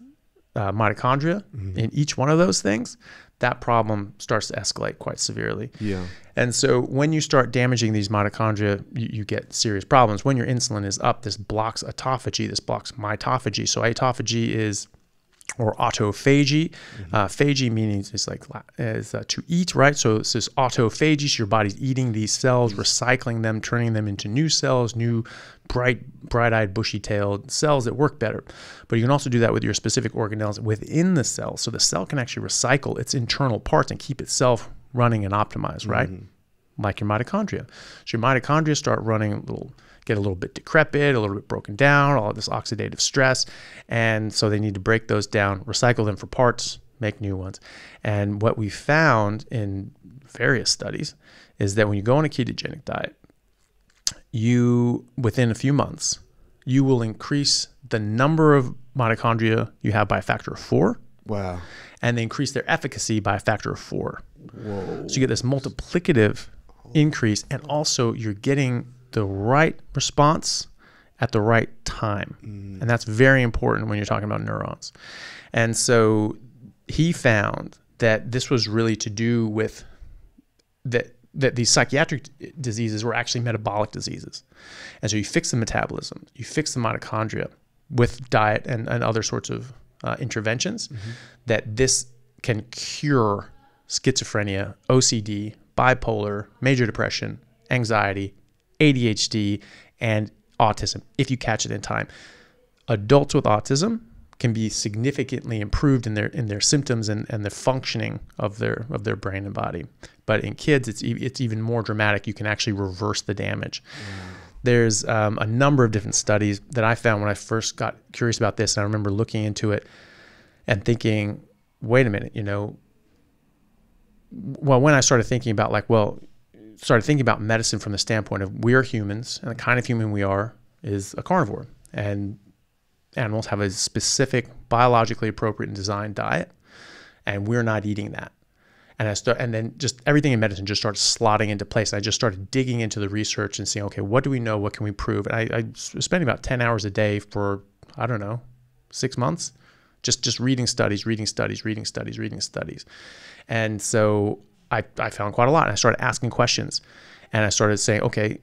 mitochondria in each one of those things. That problem starts to escalate quite severely. Yeah. And so when you start damaging these mitochondria, you get serious problems. When your insulin is up, this blocks autophagy, this blocks mitophagy. So autophagy is or autophagy. Phagy meaning it's like to eat, right? So it's this autophagy. So your body's eating these cells, recycling them, turning them into new cells, new bright-eyed, bushy-tailed cells that work better. But you can also do that with your specific organelles within the cell. So the cell can actually recycle its internal parts and keep itself running and optimized, right? Like your mitochondria. So your mitochondria start running get a little bit decrepit, a little bit broken down, all of this oxidative stress. And so they need to break those down, recycle them for parts, make new ones. And what we found in various studies is that when you go on a ketogenic diet, within a few months, you will increase the number of mitochondria you have by a factor of 4. Wow. And they increase their efficacy by a factor of 4. Whoa. So you get this multiplicative increase, and also you're getting the right response at the right time. And that's very important when you're talking about neurons. And so he found that this was really to do with that these psychiatric diseases were actually metabolic diseases. And so you fix the metabolism, you fix the mitochondria with diet and other sorts of interventions, that this can cure schizophrenia, OCD, bipolar, major depression, anxiety, ADHD, and autism, if you catch it in time. Adults with autism can be significantly improved in their symptoms and the functioning of their brain and body. But in kids, it's even more dramatic. You can actually reverse the damage. There's a number of different studies that I found when I first got curious about this, and I remember looking into it and thinking, wait a minute, when I started thinking about medicine from the standpoint of we're humans, and the kind of human we are is a carnivore, and animals have a specific biologically appropriate and designed diet, and we're not eating that. And then just everything in medicine just started slotting into place. And I just started digging into the research and seeing, okay, what do we know? What can we prove? And I was spending about 10 hours a day for, 6 months, just reading studies. And so I found quite a lot. And I started asking questions, and I started saying, okay,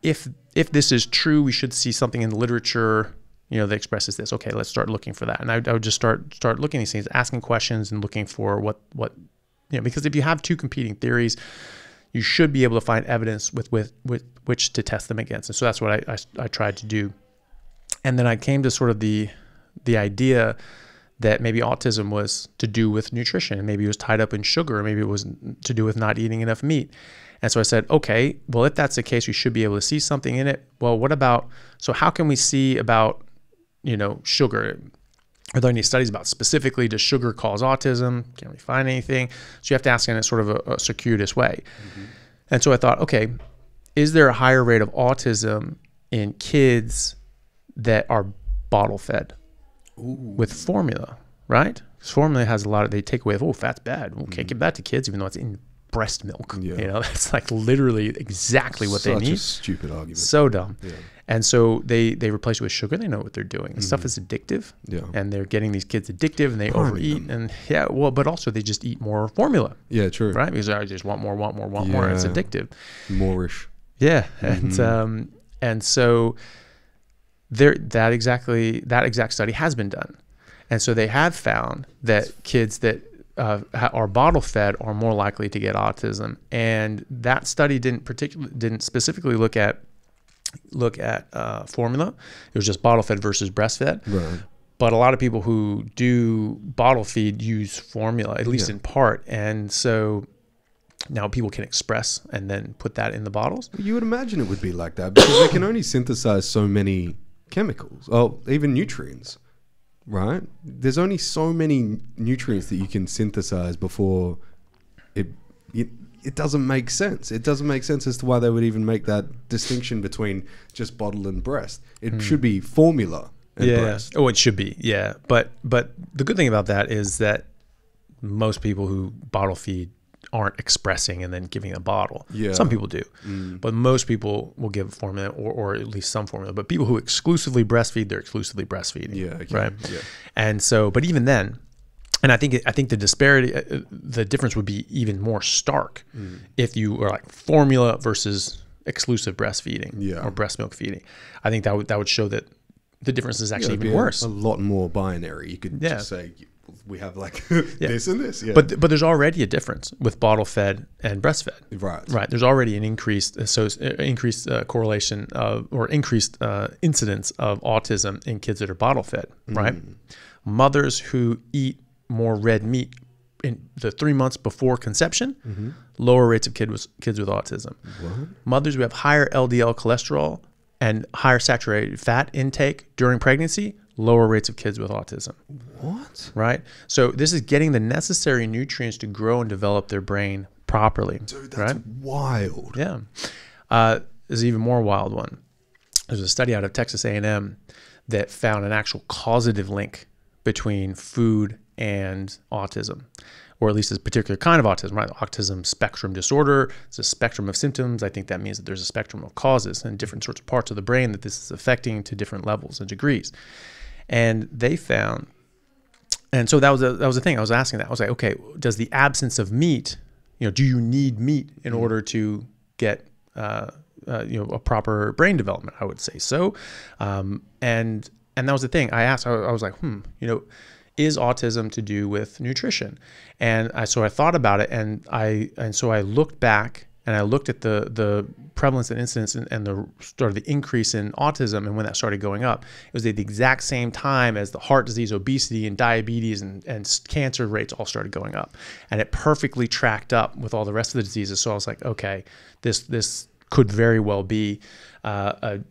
if this is true, we should see something in the literature, that expresses this. Okay, let's start looking for that. And I would just start looking at these things, asking questions and looking for what because if you have two competing theories, you should be able to find evidence with which to test them against. And so that's what I tried to do. And then I came to sort of the idea that maybe autism was to do with nutrition, and maybe it was tied up in sugar, or maybe it was to do with not eating enough meat. And so I said, okay, well, if that's the case, we should be able to see something in it. Well, so how can we see about, sugar? Are there any studies about specifically, does sugar cause autism? Can't we find anything? So you have to ask in a sort of a circuitous way. And so I thought, okay, is there a higher rate of autism in kids that are bottle fed with formula, right? Because formula has they take away, fat's bad. We can't give that to kids, even though it's in breast milk. Yeah. That's like literally exactly what they need. Such a stupid argument. So dumb. Yeah. And so they replace it with sugar. They know what they're doing. And stuff is addictive. Yeah. And they're getting these kids addictive, and they overeat. And but also they just eat more formula. Yeah, true. Right? Because I just want more. And it's addictive. Moreish. Yeah. And so that exact study has been done. And so they have found that kids that are bottle fed are more likely to get autism. And that study didn't specifically look at formula. It was just bottle fed versus breastfed. Right. But a lot of people who do bottle feed use formula, at least in part. And so now people can express and then put that in the bottles. You would imagine it would be like that, because they can only synthesize so many chemicals, even nutrients, right? There's only so many nutrients that you can synthesize before it doesn't make sense. It doesn't make sense as to why they would even make that distinction between just bottle and breast. It should be formula and breast. Oh, it should be. Yeah. But the good thing about that is that most people who bottle feed aren't expressing and then giving a bottle. Yeah. Some people do. But most people will give formula or at least some formula. But people who exclusively breastfeed, they're exclusively breastfeeding. Yeah. Okay. Right. Yeah. And so, but even then, and I think the disparity, the difference would be even more stark if you were like formula versus exclusive breastfeeding or breast milk feeding. I think that would show that the difference is actually it'd even be worse. A lot more binary. You could Yeah. just say we have like this and this. Yeah. But there's already a difference with bottle fed and breastfed. Right. There's already an increased correlation or increased incidence of autism in kids that are bottle fed. Right. Mothers who eat more red meat in the 3 months before conception, lower rates of kids with autism. What? Mothers who have higher LDL cholesterol and higher saturated fat intake during pregnancy, lower rates of kids with autism. What? Right? So this is getting the necessary nutrients to grow and develop their brain properly. Dude, that's wild. Yeah. There's an even more wild one. There's a study out of Texas A&M that found an actual causative link between food and autism, or at least a particular kind of autism, right? Autism spectrum disorder. It's a spectrum of symptoms. I think that means that there's a spectrum of causes and different sorts of parts of the brain that this is affecting to different levels and degrees. And they found, and so that was the thing I was asking that. I was like, okay, does the absence of meat, do you need meat in order to get, a proper brain development? I would say so. And that was the thing I asked. I was like, is autism to do with nutrition? And so I thought about it, and so I looked back and I looked at the prevalence and incidence and the sort of the increase in autism and when that started going up. It was at the exact same time as the heart disease, obesity, and diabetes and cancer rates all started going up. And it perfectly tracked up with all the rest of the diseases. So I was like, okay, this could very well be someone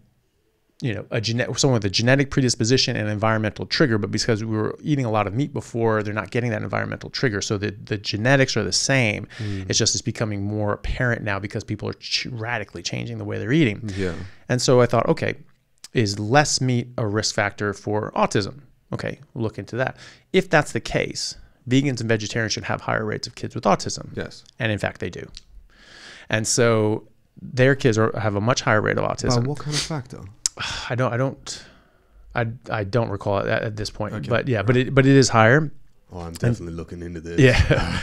with a genetic predisposition and environmental trigger, but because we were eating a lot of meat before, they're not getting that environmental trigger. So the genetics are the same. It's becoming more apparent now because people are radically changing the way they're eating. Yeah. And so I thought, okay, is less meat a risk factor for autism? Okay, we'll look into that. If that's the case, vegans and vegetarians should have higher rates of kids with autism. Yes. And in fact, they do. And so their kids have a much higher rate of autism. What kind of factor? I don't recall it at this point, Okay, but yeah, right. but it is higher. Oh, I'm definitely looking into this. Yeah.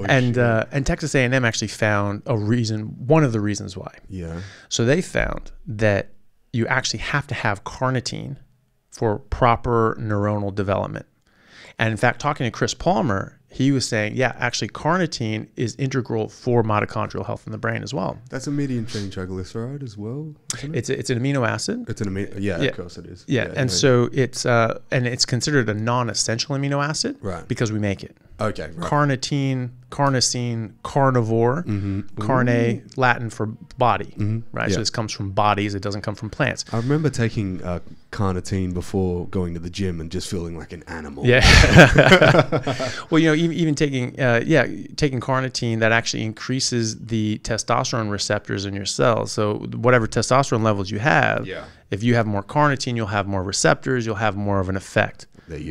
And And Texas A&M actually found one of the reasons why. Yeah. So they found that you actually have to have carnitine for proper neuronal development. And in fact, talking to Chris Palmer, he was saying, yeah, actually carnitine is integral for mitochondrial health in the brain as well. That's a medium chain triglyceride as well, isn't it? It's an amino acid. It's an amino, yeah, of course it is. Yeah, and so it's considered a non-essential amino acid, right? Because we make it. Okay, right. Carnitine, carnosine, carnivore, carne, Latin for body, right? Yeah. So this comes from bodies. It doesn't come from plants. I remember taking carnitine before going to the gym and just feeling like an animal. Yeah. Well, even taking carnitine, that actually increases the testosterone receptors in your cells. So whatever testosterone levels you have, if you have more carnitine, you'll have more receptors. You'll have more of an effect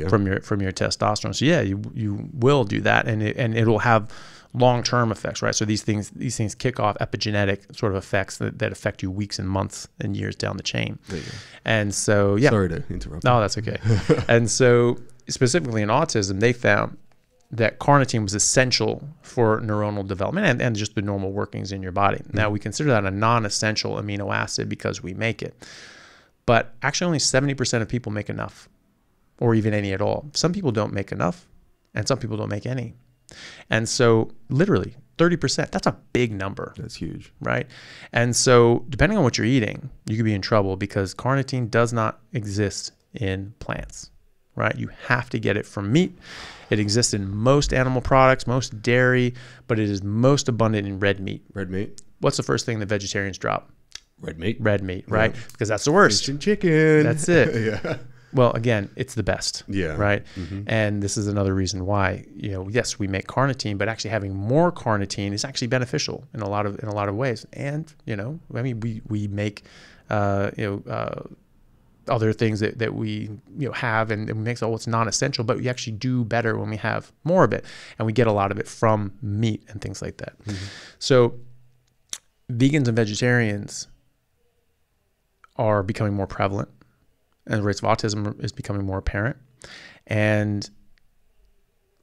from your testosterone. So yeah, you will do that, and it'll have long-term effects, right? So these things kick off epigenetic sort of effects that affect you weeks and months and years down the chain. There you go. And so yeah. Sorry to interrupt. No, that's okay. And so specifically in autism, they found that carnitine was essential for neuronal development and just the normal workings in your body. Now we consider that a non-essential amino acid because we make it, but actually only 70% of people make enough, or even any at all. Some people don't make enough, and some people don't make any. And so literally 30%, that's a big number. That's huge. Right? And so depending on what you're eating, you could be in trouble because carnitine does not exist in plants, right? You have to get it from meat. It exists in most animal products, most dairy, but it is most abundant in red meat. Red meat. What's the first thing that vegetarians drop? Red meat. Red meat, right? Because that's the worst. Fish and chicken. That's it. Yeah. Well, again, it's the best. Yeah. Right. And this is another reason why, yes, we make carnitine, but actually having more carnitine is actually beneficial in a lot of ways. And, we make, other things that we have and it makes it's non-essential, but we actually do better when we have more of it, and we get a lot of it from meat and things like that. So vegans and vegetarians are becoming more prevalent, and the rates of autism is becoming more apparent. And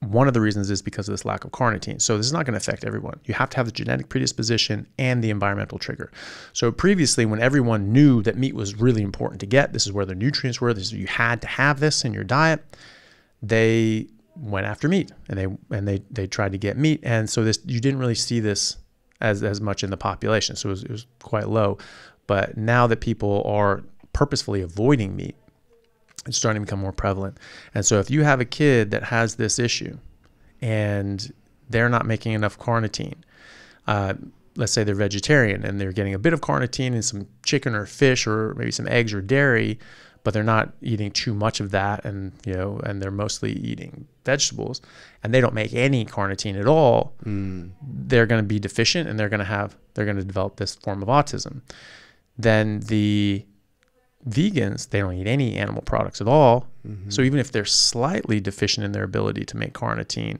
one of the reasons is because of this lack of carnitine. So this is not going to affect everyone. You have to have the genetic predisposition and the environmental trigger. So previously, when everyone knew that meat was really important to get, this is where the nutrients were, this is, you had to have this in your diet, they went after meat, and they tried to get meat. And so this, you didn't really see this as much in the population. So it was quite low. But now that people are purposefully avoiding meat, it's starting to become more prevalent. And so if you have a kid that has this issue and they're not making enough carnitine, let's say they're vegetarian and they're getting a bit of carnitine in some chicken or fish or maybe some eggs or dairy, but they're not eating too much of that, and and they're mostly eating vegetables, and they don't make any carnitine at all, they're going to be deficient, and they're going to develop this form of autism. Then the vegans, they don't eat any animal products at all. So even if they're slightly deficient in their ability to make carnitine,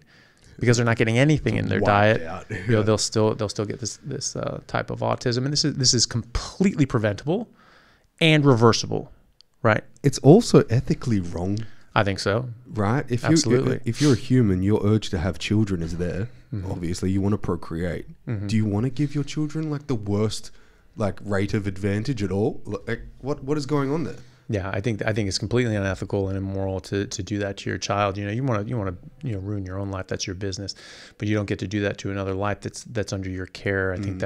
because they're not getting anything in their diet, they'll still get this type of autism. And this is completely preventable and reversible, right? It's also ethically wrong. I think so. Right? Absolutely. If you're a human, your urge to have children is there. Obviously, you want to procreate. Do you want to give your children like the worst rate of advantage at all? Like what is going on there? Yeah, I think it's completely unethical and immoral to do that to your child. You want to ruin your own life. That's your business, but you don't get to do that to another life that's under your care. I think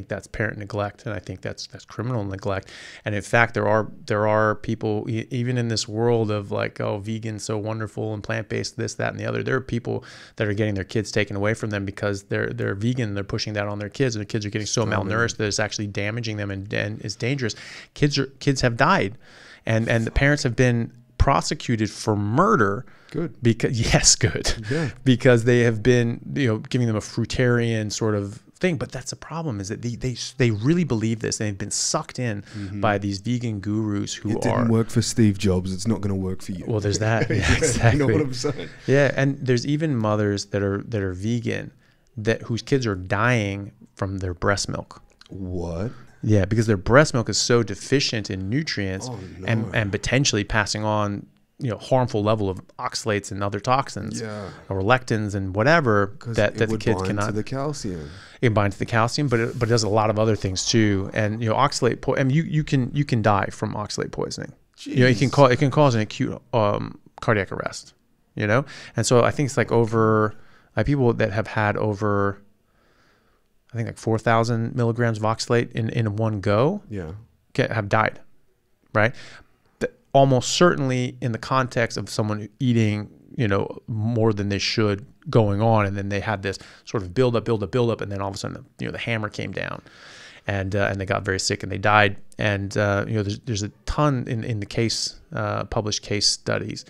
that's parent neglect, and I think that's criminal neglect. And in fact, there are people even in this world of vegan so wonderful and plant-based, this, that, and the other. There are people that are getting their kids taken away from them because they're vegan. They're pushing that on their kids, and their kids are getting so malnourished that it's actually damaging them and is dangerous. Kids have died. And the parents have been prosecuted for murder. Good. Yeah. Because they have been, giving them a fruitarian sort of thing. But that's the problem, is that they really believe this. And they've been sucked in by these vegan gurus who It didn't work for Steve Jobs. It's not going to work for you. Well, there's that. Yeah, exactly. You know what I'm saying? Yeah, and there's even mothers that are vegan whose kids are dying from their breast milk. What? Yeah, because their breast milk is so deficient in nutrients and potentially passing on, harmful level of oxalates and other toxins or lectins and whatever that the kid cannot. To the calcium. It binds to the calcium, but it does a lot of other things too. And oxalate. you can die from oxalate poisoning. Jeez. It can cause an acute cardiac arrest. And so I think it's over people that have had over, I think 4,000 milligrams of oxalate in one go have died, right? Almost certainly in the context of someone eating, more than they should going on. And then they had this sort of build up. And then all of a sudden, the hammer came down and they got very sick and they died. And, there's a ton in the case, published case studies.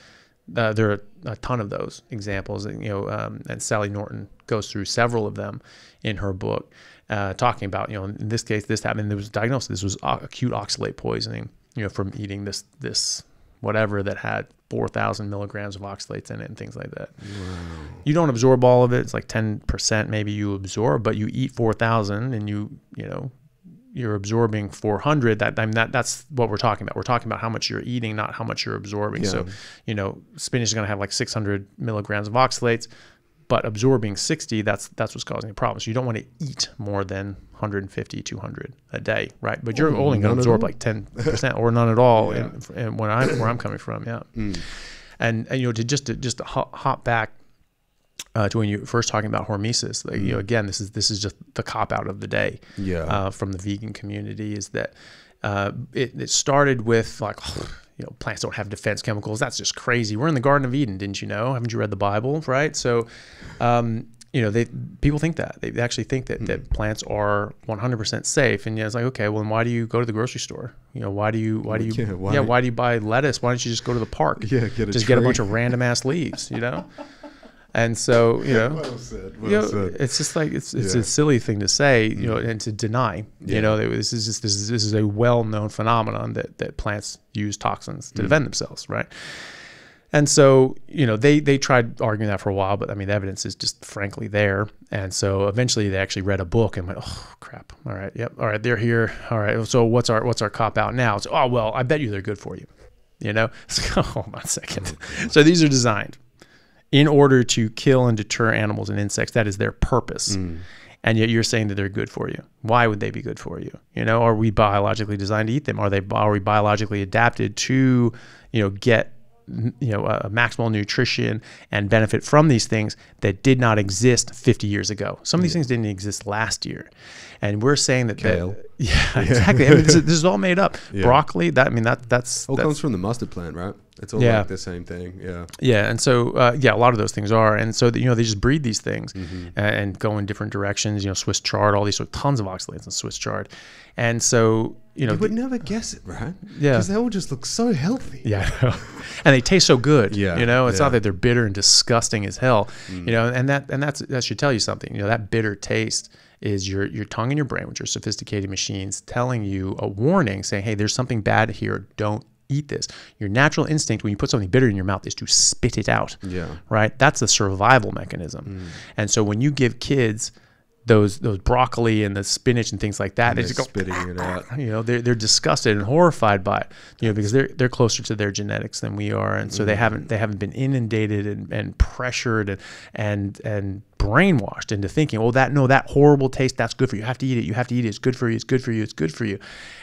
There are a ton of those examples, and Sally Norton goes through several of them in her book, talking about, in this case, this happened. There was diagnosed. This was acute oxalate poisoning, from eating this whatever that had 4,000 milligrams of oxalates in it and things like that. Wow. You don't absorb all of it. It's 10% maybe you absorb, but you eat 4,000 and you're absorbing 400. That's what we're talking about. We're talking about how much you're eating, not how much you're absorbing. Yeah. So, spinach is going to have 600 milligrams of oxalates, but absorbing 60, that's what's causing the problem. So you don't want to eat more than 150, 200 a day, right? But you're only going to absorb 10% or none at all. Yeah. And where I'm coming from, yeah. And to hop back to when you first talking about hormesis, again, this is just the cop out of the day. Yeah. From the vegan community is that it started with plants don't have defense chemicals. That's just crazy. We're in the Garden of Eden, didn't you know? Haven't you read the Bible, right? So, people think that. They actually think that plants are 100% safe. And it's okay, well, then why do you go to the grocery store? Why do you buy lettuce? Why don't you just go to the park? Yeah, get a bunch of random ass leaves, And so, well said. It's just it's a silly thing to say, and to deny. This is a well-known phenomenon that plants use toxins to defend themselves, right? And so, they tried arguing that for a while, but the evidence is just frankly there. And so eventually they actually read a book and went, oh crap. All right. Yep. All right. They're here. All right. So what's our cop out now? It's, oh, well, I bet you they're good for you. So, hold on a second. So these are designed in order to kill and deter animals and insects. That is their purpose. And yet you're saying that they're good for you. Why would they be good for you? You know, are we biologically designed to eat them? Are we biologically adapted to, get, maximal nutrition and benefit from these things that did not exist 50 years ago? Some of these things didn't exist last year. And we're saying that Kale. Yeah, exactly. I mean, this is all made up. Yeah. Broccoli, that's comes from the mustard plant, right? It's all like the same thing. Yeah. Yeah. And so, a lot of those things are. And so, they just breed these things and go in different directions, Swiss chard, all these tons of oxalates in Swiss chard. And so, you would never guess it, right? Yeah. Because they all just look so healthy. Yeah. I know. And they taste so good. Yeah. It's not that they're bitter and disgusting as hell, and that should tell you something. That bitter taste is your tongue and your brain, which are sophisticated machines, telling you a warning saying, hey, there's something bad here. Don't eat this. Your natural instinct when you put something bitter in your mouth is to spit it out. Yeah. Right? That's a survival mechanism. And so when you give kids those broccoli and the spinach and things like that, they just go spitting it out. They're disgusted and horrified by it, because they're closer to their genetics than we are, and so they haven't been inundated and pressured and brainwashed into thinking, that horrible taste, that's good for you. You have to eat it. You have to eat it. It's good for you. It's good for you. It's good for you.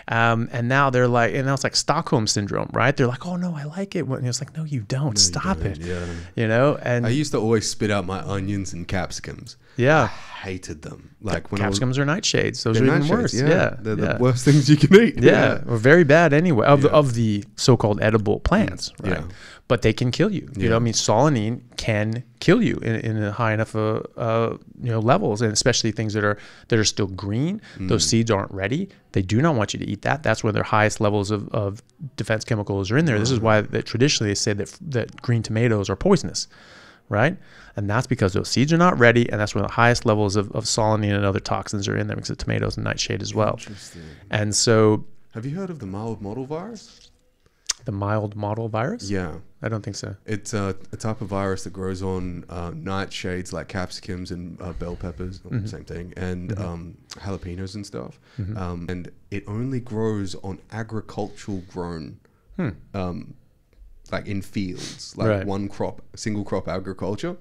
And now they're like, and now it's like Stockholm syndrome, right? They're like, oh no, I like it. And it's like, no, you don't. Stop it. Yeah. And I used to always spit out my onions and capsicums. Yeah. I hated them. Like when capsicums are nightshades. Those are even worse. Yeah. They're the worst things you can eat. Yeah. Or very bad anyway, of the so-called edible plants, right? Yeah. But they can kill you. Solanine can kill you in a high enough levels, and especially things that are still green. Those seeds aren't ready. They do not want you to eat that. That's where their highest levels of defense chemicals are in there. This is why traditionally they say that green tomatoes are poisonous, right? And that's because those seeds are not ready, and that's where the highest levels of solanine and other toxins are in there, because of tomatoes and nightshade as well. Interesting. And so, have you heard of the mild model virus? The mild model virus? Yeah. I don't think so. It's a type of virus that grows on nightshades like capsicums and bell peppers, same thing, and jalapenos and stuff. And it only grows on agricultural grown, like in fields, like one crop, single crop agriculture.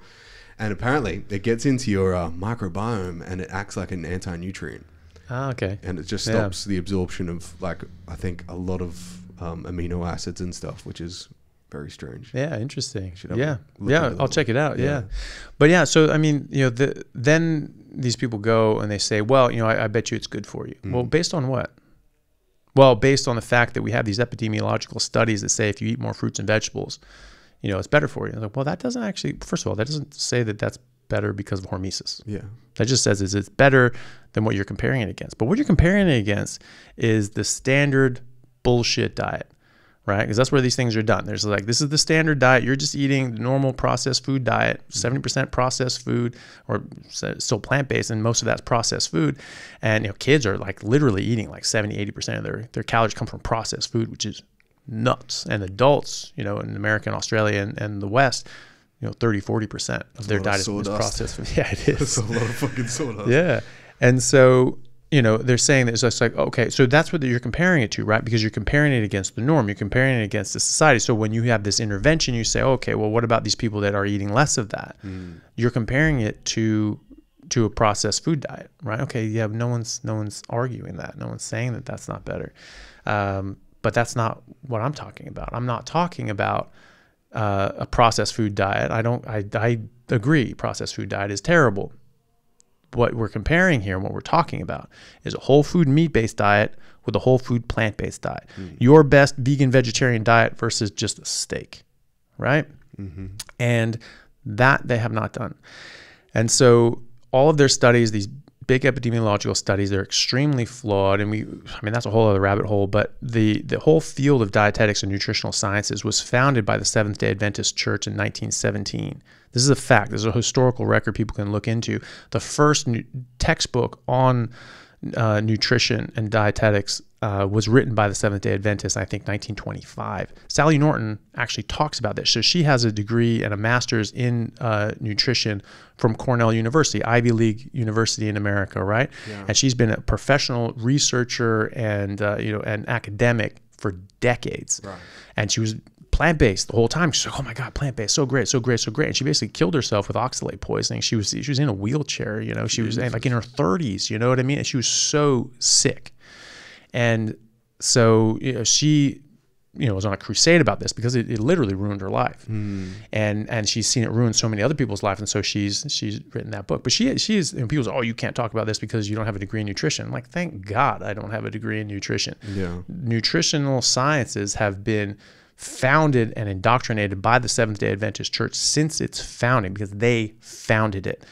And apparently it gets into your microbiome, and it acts like an anti-nutrient. Ah, okay. And it just stops the absorption of, like, I think a lot of amino acids and stuff, which is very strange. Yeah, interesting. I'll check it out. Yeah. But so I mean, then these people go and they say, well, I bet you it's good for you. Well, based on what? Well, based on the fact that we have these epidemiological studies that say if you eat more fruits and vegetables, it's better for you. I was like, well, that doesn't actually, first of all, that doesn't say that that's better because of hormesis. Yeah. That just says it's better than what you're comparing it against. But what you're comparing it against is the standard bullshit diet, right? Because that's where these things are done. There's like, this is the standard diet. You're just eating the normal processed food diet, 70% processed food, or still plant-based, and most of that's processed food. And kids are like literally eating like 70-80% of their calories come from processed food, which is nuts. And adults, in America and Australia and the West, 30-40% of their diet is processed food. Yeah, it is. That's a lot of fucking sawdust. Yeah. And so they're saying that it's just like, okay, so that's what you're comparing it to, right? Because you're comparing it against the norm. You're comparing it against the society. So when you have this intervention, you say, okay, well, what about these people that are eating less of that? You're comparing it to a processed food diet, right? Okay, yeah, no one's arguing that. No one's saying that that's not better. But that's not what I'm talking about. I'm not talking about a processed food diet. I agree, processed food diet is terrible. What we're comparing here and what we're talking about is a whole food meat-based diet with a whole food plant-based diet. Your best vegan vegetarian diet versus just a steak, right? And that they have not done. And so all of their studies, these big epidemiological studies, they're extremely flawed. And that's a whole other rabbit hole, but the whole field of dietetics and nutritional sciences was founded by the Seventh-day Adventist Church in 1917. This is a fact. This is a historical record people can look into. The first textbook on nutrition and dietetics was written by the Seventh-day Adventists, I think 1925. Sally Norton actually talks about this. So she has a degree and a master's in nutrition from Cornell University, Ivy League university in America, right? Yeah. And she's been a professional researcher and an academic for decades. Right. And she was plant-based the whole time. She's like, oh my God, plant-based, so great, so great, so great. And she basically killed herself with oxalate poisoning. She was in a wheelchair, you know, she was like in her 30s, you know what I mean? And she was so sick. And so, you know, she, you know, was on a crusade about this because it literally ruined her life. And she's seen it ruin so many other people's lives. And so she's written that book. But she is, you know, people say, oh, you can't talk about this because you don't have a degree in nutrition. I'm like, thank God I don't have a degree in nutrition. Yeah. Nutritional sciences have been founded and indoctrinated by the Seventh-day Adventist Church since its founding, because they founded it.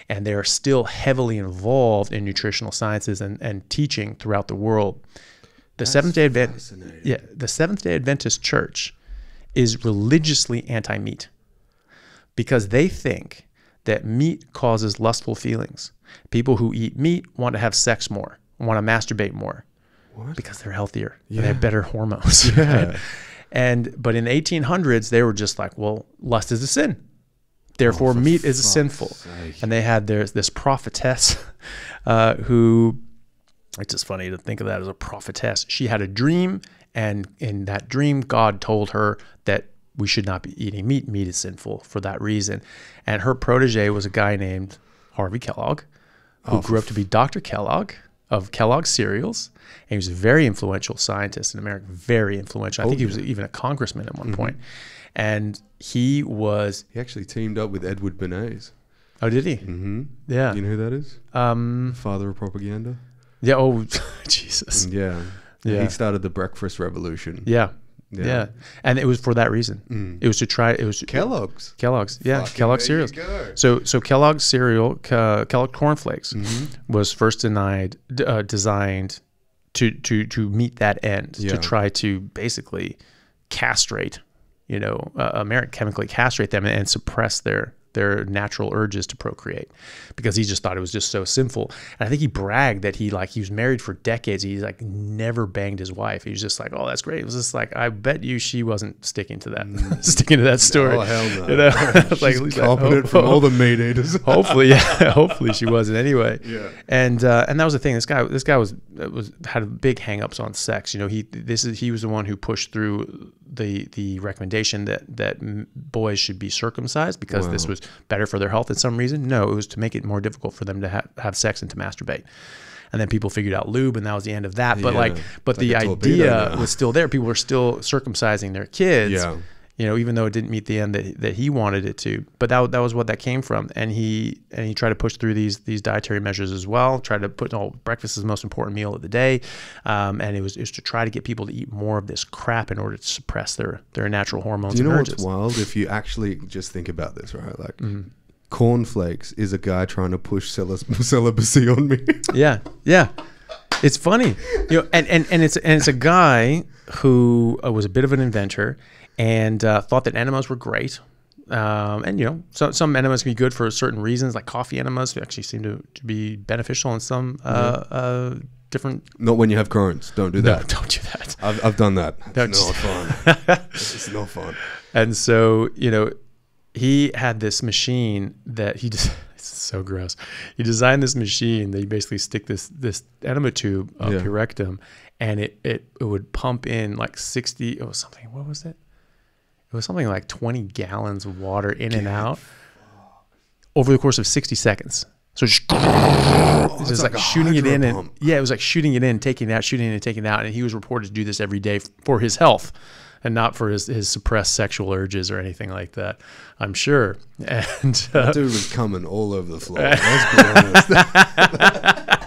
And they are still heavily involved in nutritional sciences and teaching throughout the world. The Seventh-day Adventist Church is religiously anti-meat because they think that meat causes lustful feelings. People who eat meat want to have sex more, want to masturbate more. What? Because they're healthier. Yeah. They have better hormones. Yeah. But in the 1800s, they were just like, well, lust is a sin. Therefore, meat is sinful. Sake. And they had this prophetess who, it's just funny to think of that as a prophetess. She had a dream, and in that dream, God told her that we should not be eating meat. Meat is sinful for that reason. And her protege was a guy named Harvey Kellogg, who grew up to be Dr. Kellogg of Kellogg cereals. And he was a very influential scientist in America, very influential. I think he was even a congressman at one point. And he actually teamed up with Edward Bernays. Oh, did he? Mm-hmm. Yeah. You know who that is? Father of propaganda. Yeah. Oh, Jesus. Yeah. Yeah. He started the breakfast revolution. Yeah. Yeah. And it was for that reason. It was to try. It was Kellogg's. Yeah. Fucking Kellogg there you cereals. go. So Kellogg cereal, Kellogg cornflakes, was first designed to meet that end, to try to basically castrate, you know, chemically castrate them and suppress their natural urges to procreate, because he just thought it was just so sinful. And I think he bragged that he was married for decades. He's like never banged his wife. He was just like, oh, that's great. It was just like, I bet you she wasn't sticking to that story. Oh, hell no. You know? She's copping it from all the meat eaters. Hopefully, yeah. Hopefully she wasn't anyway. Yeah. And that was the thing. This guy had big hang-ups on sex. You know, he was the one who pushed through the recommendation that boys should be circumcised because this was better for their health for some reason. No, it was to make it more difficult for them to have sex and to masturbate. And then people figured out lube, and that was the end of that. But the idea was still there. People were still circumcising their kids. Yeah. You know, even though it didn't meet the end that he wanted it to. But that was what that came from. And he tried to push through these dietary measures as well. Tried to put breakfast is the most important meal of the day, and it was to try to get people to eat more of this crap in order to suppress their natural hormones. Do you know and urges. what's wild? If you actually just think about this, right? Like cornflakes is a guy trying to push celibacy on me. Yeah. It's funny, you know, and it's a guy who was a bit of an inventor. And thought that enemas were great. And, you know, some enemas can be good for certain reasons, like coffee enemas actually seem to be beneficial in some different... Not when you have Crohn's. Don't do that. No, don't do that. I've done that. It's not fun. It's not fun. And so, you know, he had this machine that he just... It's so gross. He designed this machine that you basically stick this enema tube up your rectum, and it would pump in like 60... It was something... What was it? It was something like 20 gallons of water in and out over the course of 60 seconds. So just like shooting it in and it was like shooting it in, taking it out, shooting it in, taking it out. And he was reported to do this every day for his health and not for his suppressed sexual urges or anything like that, I'm sure. And that dude was coming all over the floor. Let's be honest.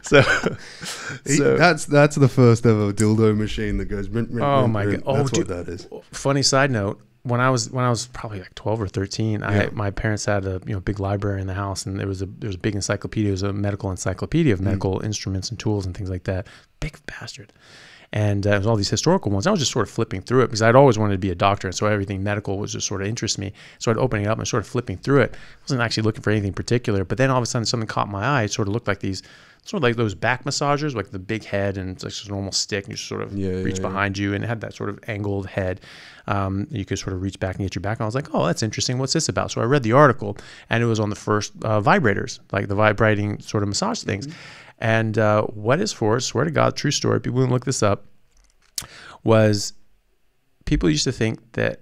So that's the first ever dildo machine that goes. Oh my god! That's what that is. Funny side note: when I was probably like 12 or 13, my parents had a big library in the house, and there was a big encyclopedia. It was a medical encyclopedia of medical instruments and tools and things like that. Big bastard. And it was all these historical ones. I was just sort of flipping through it because I'd always wanted to be a doctor, and so everything medical was just sort of interest me. So I'd open it up and sort of flipping through it. I wasn't actually looking for anything particular, but then all of a sudden something caught my eye. It sort of looked like these, sort of like those back massagers, like the big head and it's like a normal stick, and you sort of reach behind you, and it had that sort of angled head. You could sort of reach back and get your back. And I was like, oh, that's interesting. What's this about? So I read the article, and it was on the first vibrators, like the vibrating sort of massage things. And what is for, swear to God, true story, people can look this up, was people used to think that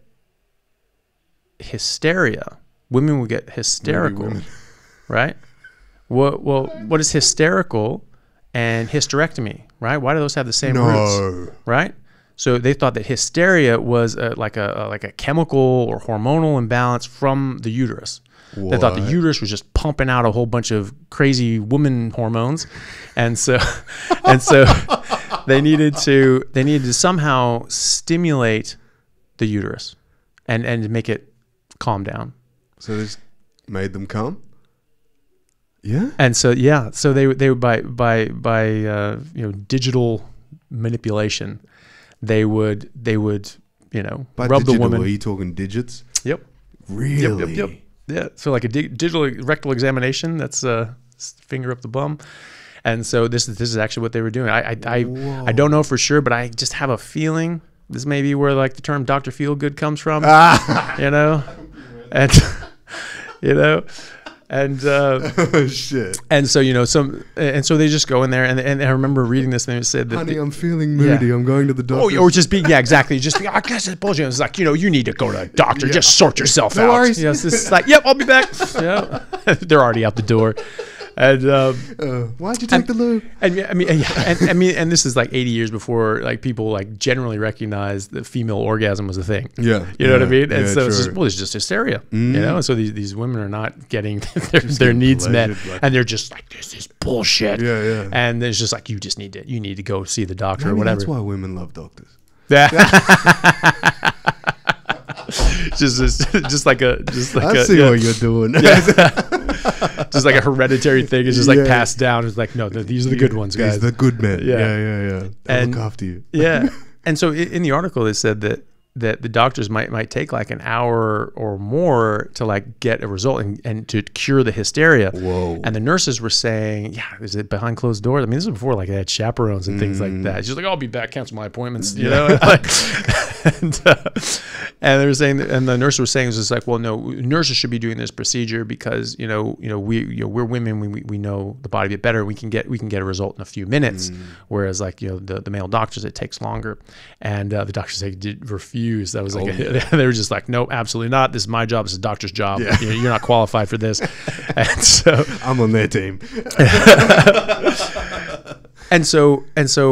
hysteria, women would get hysterical, right? What is hysterical and hysterectomy, right? Why do those have the same roots, right? So they thought that hysteria was like a chemical or hormonal imbalance from the uterus. What? They thought the uterus was just pumping out a whole bunch of crazy woman hormones, and so they needed to somehow stimulate the uterus and make it calm down. So this made them come. Yeah. And so they would by digital manipulation, they would By rub digital, the woman. Are you talking digits? Yep. Really? Yep. Yeah. So like a digital rectal examination. That's finger up the bum. And so this is actually what they were doing. I don't know for sure, but I just have a feeling this may be where like the term Dr. Feelgood comes from. And shit. And so so they just go in there, and I remember reading this, and it said that, honey, I'm feeling moody. I'm going to the doctor. Or just being exactly. I guess it's bullshit. It's like, you need to go to a doctor. Just sort yourself out. Worries. Yes, it's like, yep, I'll be back. Yeah, they're already out the door. And why'd you take the lube? And and this is like 80 years before like people like generally recognized that female orgasm was a thing. Yeah, you know what I mean. And so true. it's just hysteria, And so these women are not getting their needs met, and they're just like, this is bullshit. Yeah. And it's just like, you need to go see the doctor or whatever. That's why women love doctors. just like I see what you're doing. Just like a hereditary thing. It's just like passed down. It's like, no, these are the good ones, guys. These are the good men. Yeah. They'll look after you. Yeah. And so in the article, they said that the doctors might take like an hour or more to like get a result and to cure the hysteria. Whoa. And the nurses were saying, is it behind closed doors? I mean, this is before like they had chaperones and things like that. She's like, I'll be back, cancel my appointments, you know? And they were saying, and the nurse was saying, it was just like, well, no, nurses should be doing this procedure because we're women, we know the body a bit better. We can get a result in a few minutes, whereas like the male doctors, it takes longer. And the doctors did refuse. That was like they were just like, no, absolutely not. This is my job. This is a doctor's job. Yeah. You're not qualified for this. And so I'm on their team. And so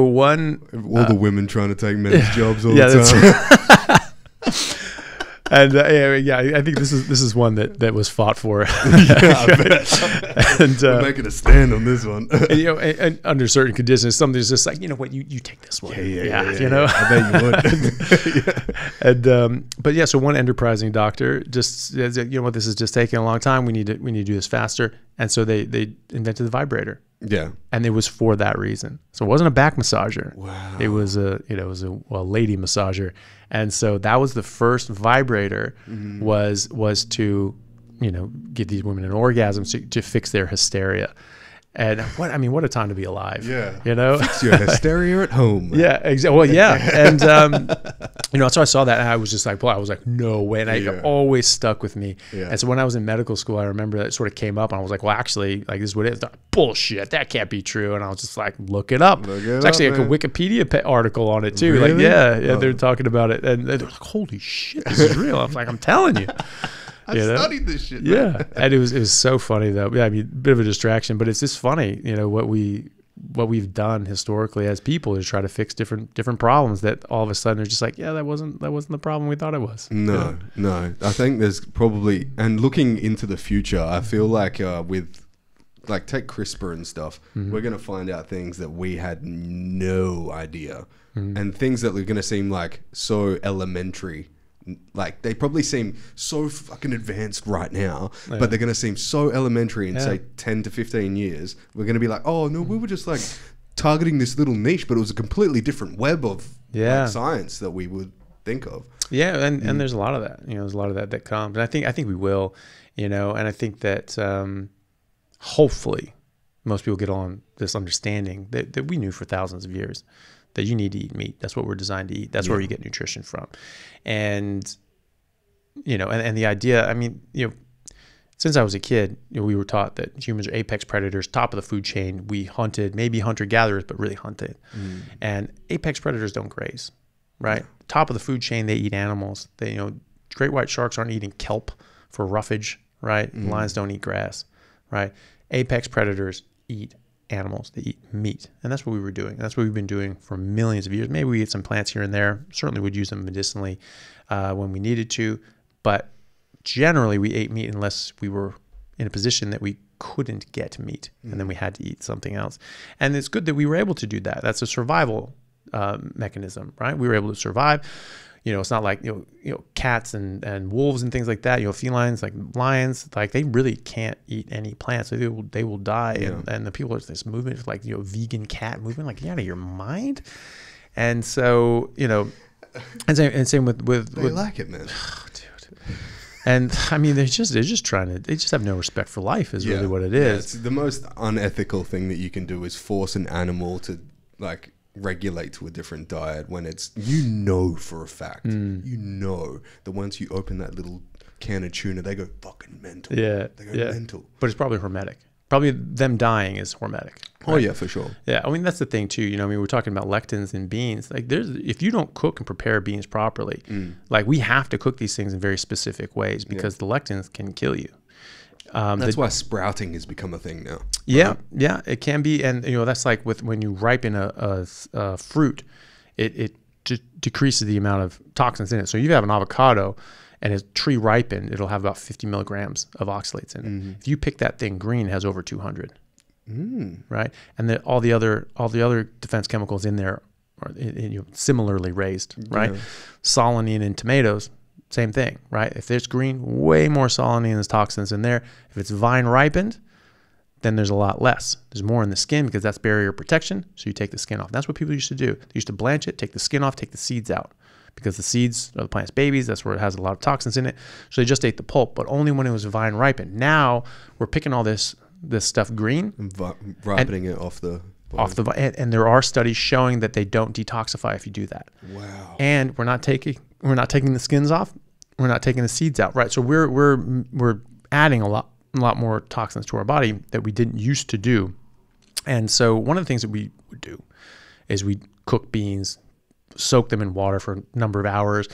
one all the women trying to take men's jobs all the time. And I think this is one that was fought for. And we're making a stand on this one. and under certain conditions, something's just like, you know what, you take this one. Yeah. I bet you would. And so one enterprising doctor just says, you know what, this is just taking a long time. We need to do this faster. And so they invented the vibrator. Yeah. And it was for that reason. So it wasn't a back massager. Wow. It was a lady massager. And so that was the first vibrator was to, give these women an orgasm to fix their hysteria. And what a time to be alive. Yeah. Fix your hysteria at home. Yeah, exactly. Well, yeah. And, so I saw that and I was just like, no way. And it always stuck with me. Yeah. And so when I was in medical school, I remember that sort of came up and I was like, well, actually, like, this is what it is. Bullshit. That can't be true. And I was just like, look it up. It's actually like a Wikipedia article on it too. Really? Like, they're talking about it. And they're like, holy shit, this is real. I was like, I'm telling you. I studied this shit. Man. Yeah, and it was so funny though. Yeah, I mean, a bit of a distraction, but it's just funny. What we've done historically as people is try to fix different problems that all of a sudden are just like, that wasn't the problem we thought it was. No. I think there's probably, and looking into the future, I feel like with like take CRISPR and stuff, we're gonna find out things that we had no idea, and things that are gonna seem like so elementary. Like they probably seem so fucking advanced right now, but they're going to seem so elementary in say 10 to 15 years. We're going to be like, oh no, we were just like targeting this little niche, but it was a completely different web of like, science that we would think of. Yeah. And there's a lot of that, there's a lot of that comes. And I think we will, and I think that hopefully most people get on this understanding that we knew for thousands of years that you need to eat meat. That's what we're designed to eat. That's where you get nutrition from. And, and the idea, since I was a kid, we were taught that humans are apex predators, top of the food chain. We hunted, maybe hunter-gatherers, but really hunted. And apex predators don't graze. right? Top of the food chain, they eat animals. They, great white sharks aren't eating kelp for roughage, right? Lions don't eat grass, right? Apex predators eat animals. They eat meat. And that's what we were doing. That's what we've been doing for millions of years. Maybe we eat some plants here and there. Certainly would use them medicinally when we needed to. But generally, we ate meat unless we were in a position that we couldn't get meat, and then we had to eat something else. And it's good that we were able to do that. That's a survival mechanism, right? We were able to survive. It's not like cats and wolves and things like that. Felines like lions, like they really can't eat any plants. They will die. And the people are this movement, like vegan cat movement, like, you out of your mind. And so and same with they like it, man. Dude. And I mean, they just have no respect for life is really what it is. Yeah, it's the most unethical thing that you can do is force an animal to like regulate to a different diet when it's, for a fact, that once you open that little can of tuna, they go fucking mental. Yeah. They go mental. But it's probably hormetic. Probably them dying is hormetic. Right? Oh yeah, for sure. Yeah, I mean that's the thing too. We're talking about lectins in beans. Like if you don't cook and prepare beans properly, like we have to cook these things in very specific ways because the lectins can kill you. That's why sprouting has become a thing now. Yeah, yeah, it can be, and that's like when you ripen a fruit, it decreases the amount of toxins in it. So you have an avocado. And as tree ripened, it'll have about 50 milligrams of oxalates in it. If you pick that thing green, it has over 200, right? And then all the other defense chemicals in there are similarly raised, right? Solanine in tomatoes, same thing, right? If there's green, way more solanine, there's toxins in there. If it's vine ripened, then there's a lot less. There's more in the skin because that's barrier protection. So you take the skin off. That's what people used to do. They used to blanch it, take the skin off, take the seeds out. Because the seeds are the plant's babies. That's where it has a lot of toxins in it. So they just ate the pulp, but only when it was vine ripened. Now we're picking all this stuff green. And ripening it off the vine. And there are studies showing that they don't detoxify if you do that. Wow. And we're not taking the skins off. We're not taking the seeds out. Right. So we're adding a lot more toxins to our body that we didn't used to do. And so one of the things that we would do is we cook beans, soak them in water for a number of hours,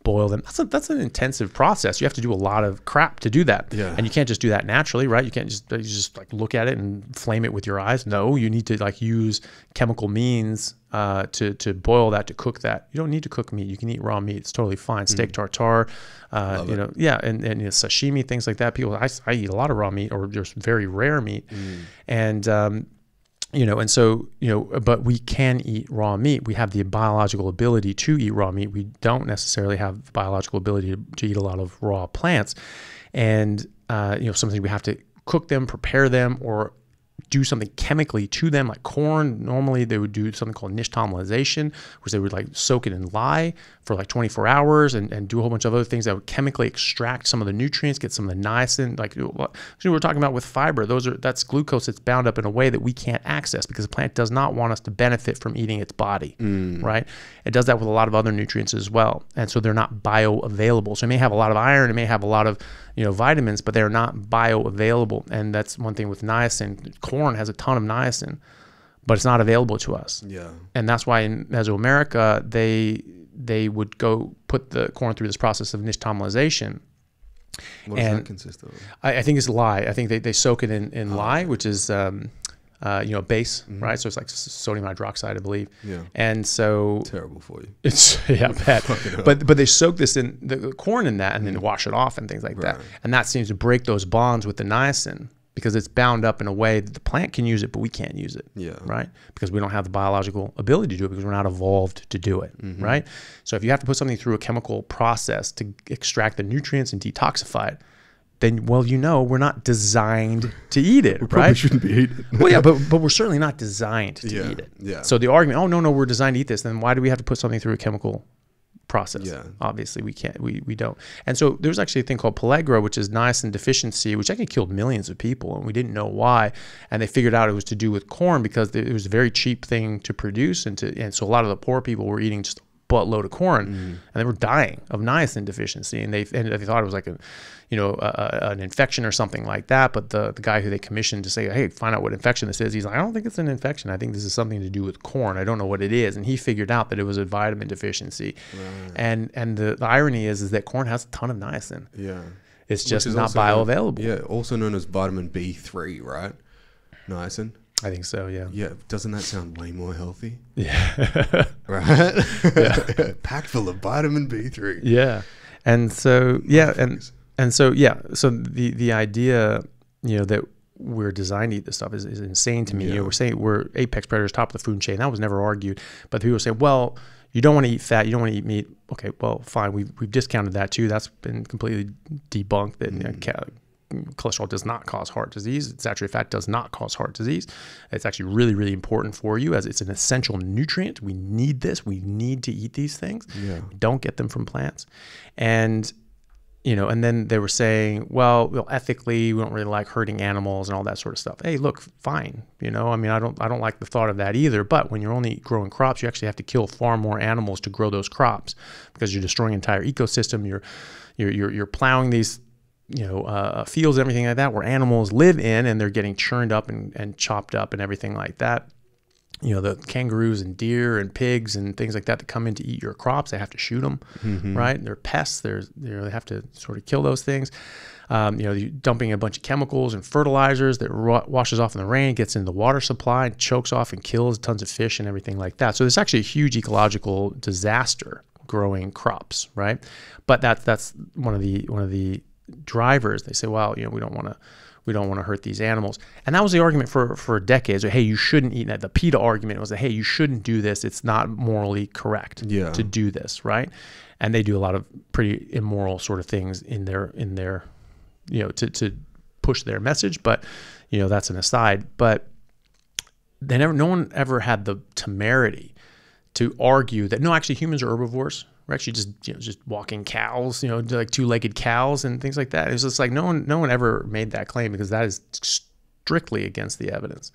boil them. That's an intensive process. You have to do a lot of crap to do that. Yeah. And you can't just do that naturally, right? You can't just like look at it and flame it with your eyes. No, you need to like use chemical means to boil that, to cook that. You don't need to cook meat. You can eat raw meat. It's totally fine. Steak tartare, and sashimi, things like that. I eat a lot of raw meat or just very rare meat. And but we can eat raw meat. We have the biological ability to eat raw meat. We don't necessarily have the biological ability to eat a lot of raw plants. And, something we have to cook them, prepare them, or do something chemically to them, like corn. Normally they would do something called nixtamalization, which they would like soak it in lye for like 24 hours and do a whole bunch of other things that would chemically extract some of the nutrients, get some of the niacin. Like we were talking about with fiber, that's glucose that's bound up in a way that we can't access because the plant does not want us to benefit from eating its body, right? It does that with a lot of other nutrients as well. And so they're not bioavailable. So it may have a lot of iron, it may have a lot of vitamins, but they're not bioavailable. And that's one thing with niacin. Corn has a ton of niacin, but it's not available to us. Yeah. And that's why in Mesoamerica, they would go put the corn through this process of nixtamalization. What does that consist of? I think it's lye. I think they soak it in lye, which is base, right? So it's like sodium hydroxide, I believe. Yeah. And so terrible for you. It's bad. But they soak this in the corn in that and then wash it off and things like that. And that seems to break those bonds with the niacin because it's bound up in a way that the plant can use it, but we can't use it. Yeah. Right? Because we don't have the biological ability to do it because we're not evolved to do it. Right? So if you have to put something through a chemical process to extract the nutrients and detoxify it, then, we're not designed to eat it, we probably shouldn't be eating it. Well, yeah, but we're certainly not designed to eat it. Yeah. So the argument, no, we're designed to eat this, then why do we have to put something through a chemical process? Yeah. Obviously, we can't. We don't. And so there's actually a thing called pellagra, which is niacin deficiency, which actually killed millions of people, and we didn't know why. And they figured out it was to do with corn because it was a very cheap thing to produce, and so a lot of the poor people were eating just buttload of corn, and they were dying of niacin deficiency, and they thought it was like an infection or something like that. But the guy who they commissioned to say, hey, find out what infection this is, he's like, I don't think it's an infection. I think this is something to do with corn. I don't know what it is. And he figured out that it was a vitamin deficiency. Right. And the irony is that corn has a ton of niacin. Yeah. It's just not bioavailable. Yeah, also known as vitamin B3, right? Niacin. I think so, yeah. Yeah, doesn't that sound way more healthy? Yeah. Right? Yeah. Packed full of vitamin B3. Yeah. And so, yeah, so the idea, that we're designed to eat this stuff is insane to me. Yeah. We're saying we're apex predators, top of the food chain. That was never argued. But people say, well, you don't want to eat fat, you don't want to eat meat. Okay, well, fine. We've discounted that too. That's been completely debunked that cholesterol does not cause heart disease. Saturated fat does not cause heart disease. It's actually really, really important for you, as it's an essential nutrient. We need this. We need to eat these things. Yeah. We don't get them from plants. And and then they were saying, well, ethically, we don't really like hurting animals and all that sort of stuff. Hey, look, fine. I don't like the thought of that either. But when you're only growing crops, you actually have to kill far more animals to grow those crops, because you're destroying an entire ecosystem. You're plowing these fields and everything like that where animals live in, and they're getting churned up and chopped up and everything like that. The kangaroos and deer and pigs and things like that come in to eat your crops, they have to shoot them, right? They're pests. They have to sort of kill those things. You're dumping a bunch of chemicals and fertilizers that washes off in the rain, gets into the water supply, and chokes off and kills tons of fish and everything like that. So there's actually a huge ecological disaster growing crops, right? But that's one of the drivers. They say, well, we don't want to hurt these animals. And that was the argument for decades. Hey, you shouldn't eat that. The PETA argument was that, hey, you shouldn't do this. It's not morally correct to do this, right? And they do a lot of pretty immoral sort of things in their to push their message. But, that's an aside. But no one ever had the temerity to argue that, no, actually humans are herbivores. We're actually just walking cows, like two-legged cows and things like that. It's just like no one ever made that claim, because that is strictly against the evidence.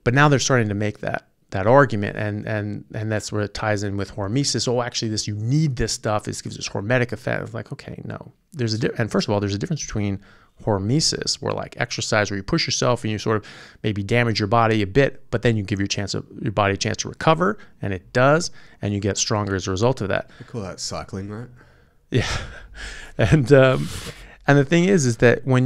But now they're starting to make that argument, and that's where it ties in with hormesis. Oh, actually, you need this stuff. This gives this hormetic effect. It's like, okay, no. And first of all, there's a difference between hormesis, where like exercise, where you push yourself and you sort of maybe damage your body a bit, but then you give your body a chance to recover, and it does, and you get stronger as a result of that. We call that cycling, right? Yeah. And the thing is that when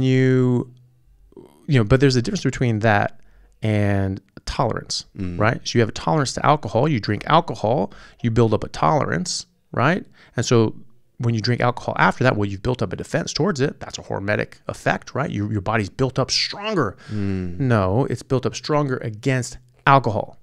but there's a difference between that and tolerance, right? So you have a tolerance to alcohol, you drink alcohol, you build up a tolerance, right? And so when you drink alcohol after that, well, you've built up a defense towards it. That's a hormetic effect, right? Your body's built up stronger. No, it's built up stronger against alcohol.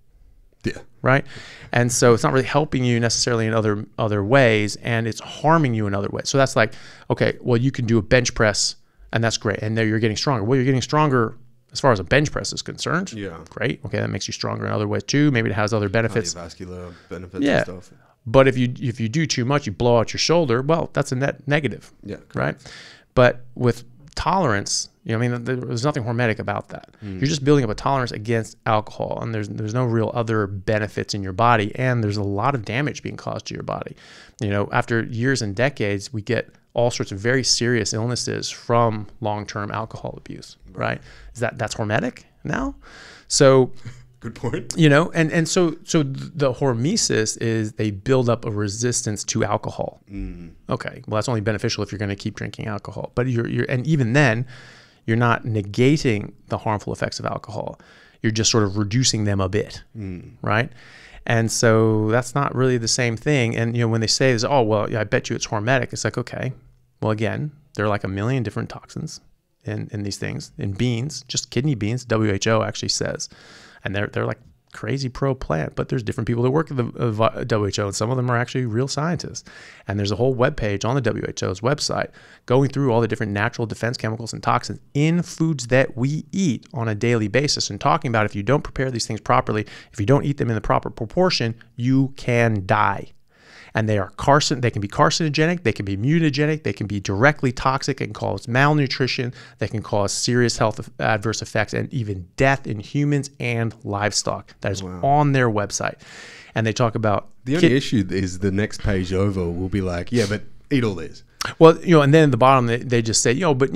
Yeah. Right? And so it's not really helping you necessarily in other ways, and it's harming you in other ways. So that's like, okay, well, you can do a bench press, and that's great. And there you're getting stronger. Well, you're getting stronger as far as a bench press is concerned. Yeah. Great. Okay, that makes you stronger in other ways too. Maybe it has other benefits. Cardiovascular benefits and stuff. But if you do too much, you blow out your shoulder, well, that's a net negative. Yeah. Correct. Right? But with tolerance, there's nothing hormetic about that. You're just building up a tolerance against alcohol, and there's no real other benefits in your body, and there's a lot of damage being caused to your body. After years and decades, we get all sorts of very serious illnesses from long-term alcohol abuse, right? That's hormetic now? So good point. And so the hormesis is they build up a resistance to alcohol. Okay, well, that's only beneficial if you're going to keep drinking alcohol. But and even then, you're not negating the harmful effects of alcohol. You're just sort of reducing them a bit, right? And so that's not really the same thing. And when they say this, oh, well, I bet you it's hormetic. It's like, okay, well, again, there are like 1 million different toxins in these things, in beans, just kidney beans. WHO actually says. And they're like crazy pro-plant, but there's different people that work at the WHO, and some of them are actually real scientists. And there's a whole webpage on the WHO's website going through all the different natural defense chemicals and toxins in foods that we eat on a daily basis, and talking about if you don't prepare these things properly, if you don't eat them in the proper proportion, you can die. and they can be carcinogenic, they can be mutagenic, they can be directly toxic and cause malnutrition, they can cause serious health adverse effects and even death in humans and livestock. That is on their website. And they talk about the only issue is the next page over will be like, yeah, but eat all this. Well, and then at the bottom they just say, but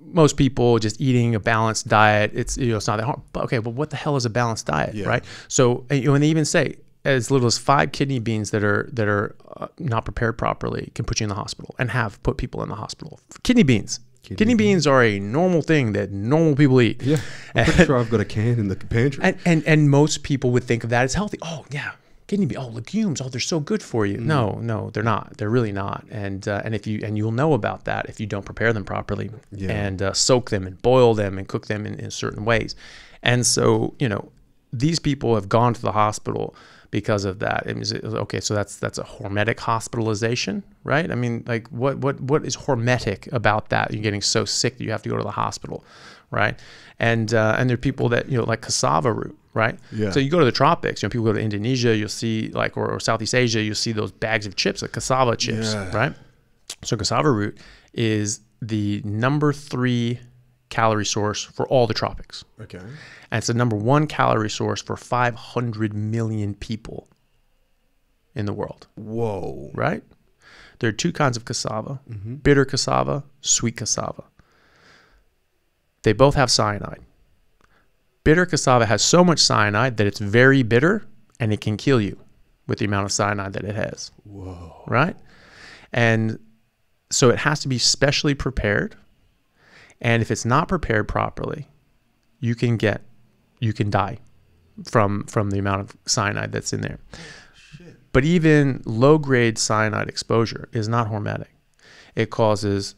most people just eating a balanced diet, it's it's not that hard. But okay, well, what the hell is a balanced diet, right? So and they even say as little as 5 kidney beans that are not prepared properly can put you in the hospital and have put people in the hospital. Kidney beans. Kidney beans are a normal thing that normal people eat. Yeah, I'm pretty sure I've got a can in the pantry. And most people would think of that as healthy. Oh yeah, kidney beans. Oh, legumes. Oh, they're so good for you. No, they're not. They're really not. And you'll know about that if you don't prepare them properly and soak them and boil them and cook them in certain ways. And so these people have gone to the hospital because of that. Okay, so that's a hormetic hospitalization, right? I mean, like what is hormetic about that? You're getting so sick that you have to go to the hospital, right? And there are people that like cassava root, right? Yeah. So you go to the tropics, people go to Indonesia, you'll see or Southeast Asia, you'll see those bags of chips, like cassava chips, right? So cassava root is the number 3 calorie source for all the tropics. Okay. And it's the number 1 calorie source for 500 million people in the world. Whoa. Right? There are 2 kinds of cassava, bitter cassava, sweet cassava. They both have cyanide. Bitter cassava has so much cyanide that it's very bitter and it can kill you with the amount of cyanide that it has. Whoa. Right? And so it has to be specially prepared. And if it's not prepared properly, you can die from the amount of cyanide that's in there. Shit. But even low-grade cyanide exposure is not hormetic. It causes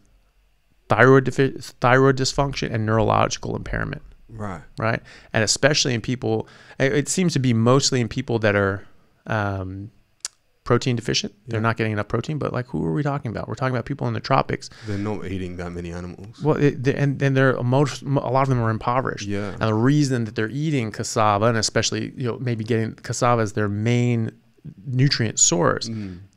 thyroid dysfunction and neurological impairment. Right. Right. And especially in people, it seems to be mostly in people that are protein deficient. They're not getting enough protein. But like, who are we talking about? We're talking about people in the tropics. They're not eating that many animals. Well, and a lot of them are impoverished. Yeah. And the reason that they're eating cassava, and especially maybe getting cassava as their main nutrient source,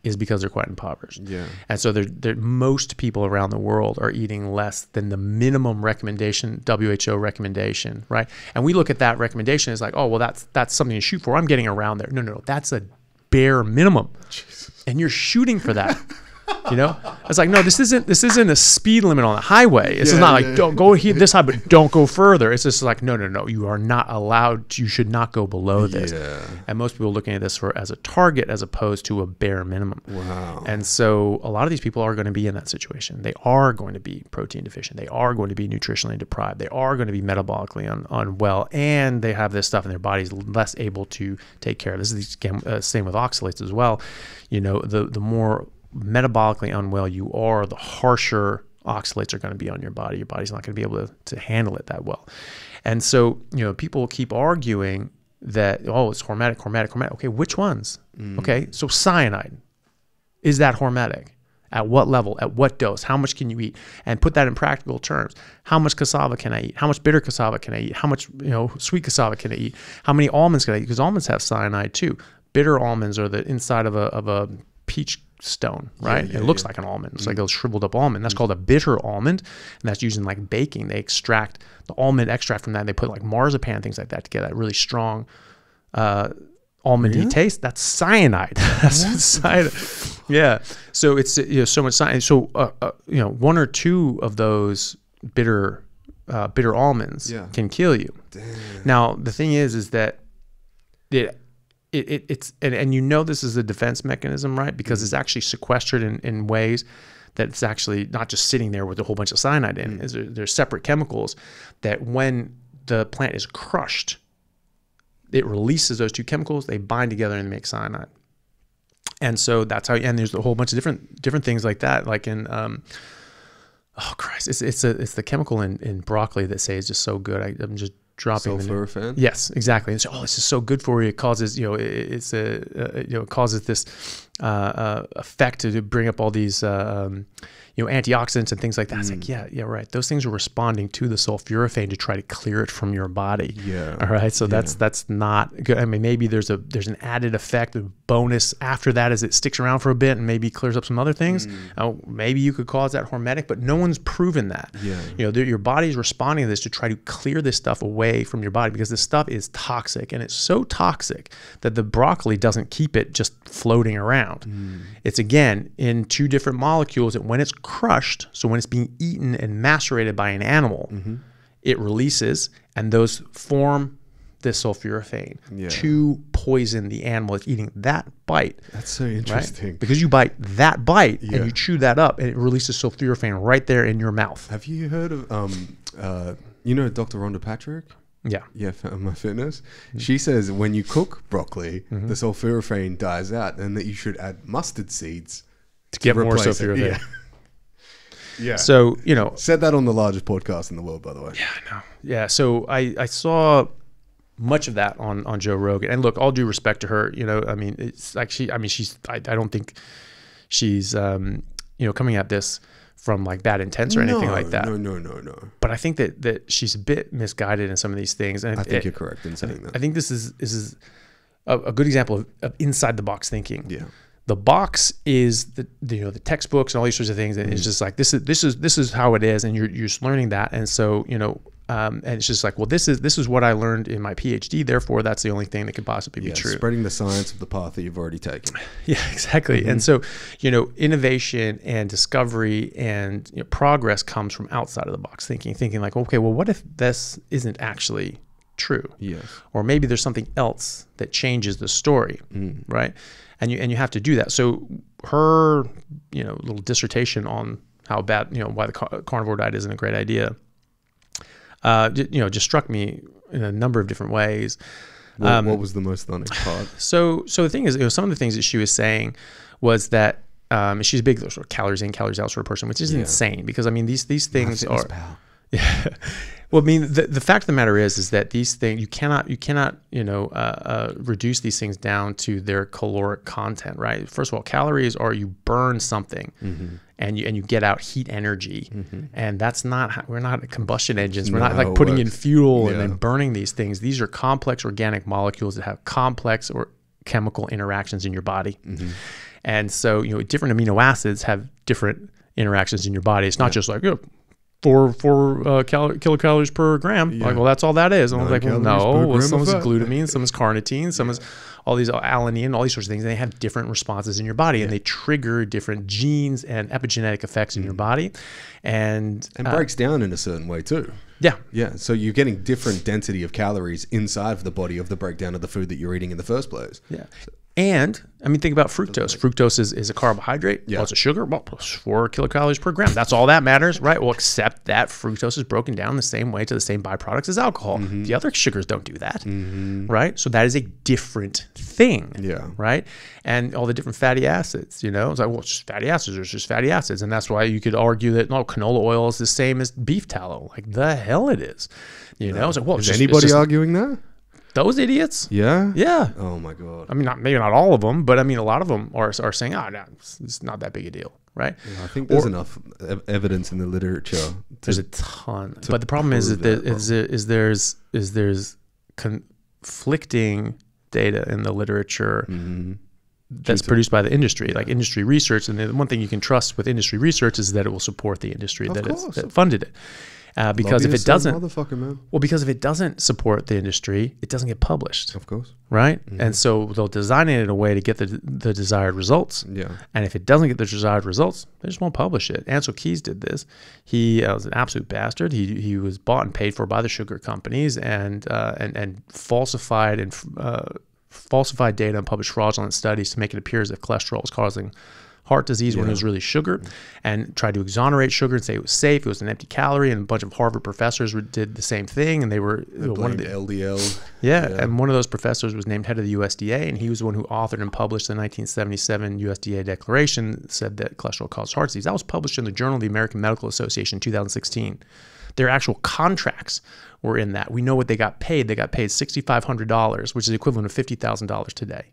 is because they're quite impoverished. Yeah. And so most people around the world are eating less than the minimum recommendation, WHO recommendation, right? And we look at that recommendation as like, oh, well, that's something to shoot for. I'm getting around there. No, that's a bare minimum. Jesus. And you're shooting for that. It's like, no, this isn't a speed limit on the highway. It's not like don't go here this high, but don't go further. It's just like, no, you are not allowed. You should not go below this. Yeah. And most people are looking at this as a target as opposed to a bare minimum. Wow. And so a lot of these people are going to be in that situation. They are going to be protein deficient. They are going to be nutritionally deprived. They are going to be metabolically unwell, and they have this stuff in their bodies less able to take care of. This is the same with oxalates as well. The more metabolically unwell you are, the harsher oxalates are going to be on your body. Your body's not going to be able to handle it that well. And so, people keep arguing that, oh, it's hormetic. Okay, which ones? Okay, so cyanide, is that hormetic? At what level? At what dose? How much can you eat? And put that in practical terms. How much cassava can I eat? How much bitter cassava can I eat? How much sweet cassava can I eat? How many almonds can I eat? Because almonds have cyanide too. Bitter almonds are the inside of a peach stone, right? It looks like an almond. It's like a shriveled up almond. That's called a bitter almond, and that's used in like baking. They extract the almond extract from that, and they put like marzipan and things like that to get that really strong almondy taste. That's cyanide. That's cyanide. Yeah. So it's so much cyanide. So 1 or 2 of those bitter almonds can kill you. Damn. Now the thing is that it's this is a defense mechanism, right? Because it's actually sequestered in ways that it's actually not just sitting there with a whole bunch of cyanide in. There's separate chemicals that when the plant is crushed, it releases those 2 chemicals. They bind together and make cyanide. And so that's how. And there's a whole bunch of different things like that. Like in it's the chemical in broccoli that say is just so good. I'm just dropping sulforaphane. Yes, exactly. And so, this is so good for you. It causes, it causes this effect to bring up all these, antioxidants and things like that. It's like, yeah, right. Those things are responding to the sulforaphane to try to clear it from your body. Yeah. All right. So that's not good. I mean, maybe there's an added effect, a bonus after that as it sticks around for a bit and maybe clears up some other things. Maybe you could cause that hormetic, but no one's proven that. Yeah. Your body's responding to this to try to clear this stuff away from your body because this stuff is toxic, and it's so toxic that the broccoli doesn't keep it just floating around. It's again in two different molecules, and when it's crushed, so when it's being eaten and macerated by an animal, it releases, and those form this sulforaphane to poison the animal that's eating that bite. That's so interesting. Right? Because you bite that bite and you chew that up, and it releases sulforaphane right there in your mouth. Have you heard of Dr. Rhonda Patrick? Yeah, My Fitness. She says when you cook broccoli, the sulforaphane dies out, and that you should add mustard seeds to get more sulforaphane. Yeah. So, said that on the largest podcast in the world, by the way. Yeah, I know. Yeah. So I saw much of that on Joe Rogan, and look, all due respect to her, I mean, it's like I don't think she's, coming at this from like bad intents or anything like that. No. But I think that she's a bit misguided in some of these things. And I think you're correct in saying that. I think this is a good example of inside the box thinking. Yeah. The box is the textbooks and all these sorts of things, and it's just like this is how it is, and you're just learning that, and so and it's just like, well, this is what I learned in my PhD, therefore that's the only thing that could possibly be true. Spreading the science of the path that you've already taken. Yeah, exactly. And so innovation and discovery and progress comes from outside of the box thinking like, okay, well, what if this isn't actually true? Yes. Or maybe there's something else that changes the story, right? And you have to do that. So her, little dissertation on how bad, why the carnivore diet isn't a great idea, just struck me in a number of different ways. What was the most stunning part? So the thing is, some of the things that she was saying was that she's a big sort of calories in, calories out sort of person, which is insane because I mean these things are. Yeah. Well, I mean, the fact of the matter is that these things you cannot reduce these things down to their caloric content, right? First of all, calories are you burn something, and you get out heat energy, and that's not we're not combustion engines. We're not like putting in fuel and then burning these things. These are complex organic molecules that have complex or chemical interactions in your body, and so different amino acids have different interactions in your body. It's not just like 4 kilocalories per gram. Like, well, that's all that is. And I was like, well, no. Some is glutamine, some is carnitine, some is all these alanine, all these sorts of things. And they have different responses in your body, and they trigger different genes and epigenetic effects in your body, and breaks down in a certain way too. Yeah. So you're getting different density of calories inside of the body of the breakdown of the food that you're eating in the first place. Yeah. And I mean, think about fructose. Fructose is a carbohydrate. Yeah. Well, it's a sugar. Well, 4 kilocalories per gram. That's all that matters, right? Well, except that fructose is broken down the same way to the same byproducts as alcohol. The other sugars don't do that, right? So that is a different thing, right? And all the different fatty acids, it's like, well, it's just fatty acids. There's just fatty acids. And that's why you could argue that, no, canola oil is the same as beef tallow. Like, the hell it is. It's like, well, is anybody arguing that? Those idiots? Yeah. Yeah. Oh my God. I mean, maybe not all of them, but I mean, a lot of them are saying, no, it's not that big a deal, right? Yeah, I think there's enough evidence in the literature. There's a ton, but the problem is that there's conflicting data in the literature that's produced by the industry, like industry research. And the one thing you can trust with industry research is that it will support the industry that funded it. Because if it doesn't, because if it doesn't support the industry, it doesn't get published. Of course. Right? And so they'll design it in a way to get the desired results. Yeah. And if it doesn't get the desired results, they just won't publish it. Ansel Keys did this. He was an absolute bastard. He was bought and paid for by the sugar companies and falsified data and published fraudulent studies to make it appear as if cholesterol was causing heart disease when it was really sugar, and tried to exonerate sugar and say it was safe. It was an empty calorie, and a bunch of Harvard professors did the same thing, and they were one of the LDL. Yeah, and one of those professors was named head of the USDA, and he was the one who authored and published the 1977 USDA declaration that said that cholesterol caused heart disease. That was published in the Journal of the American Medical Association in 2016. Their actual contracts were in that. We know what they got paid. They got paid $6,500, which is the equivalent of $50,000 today.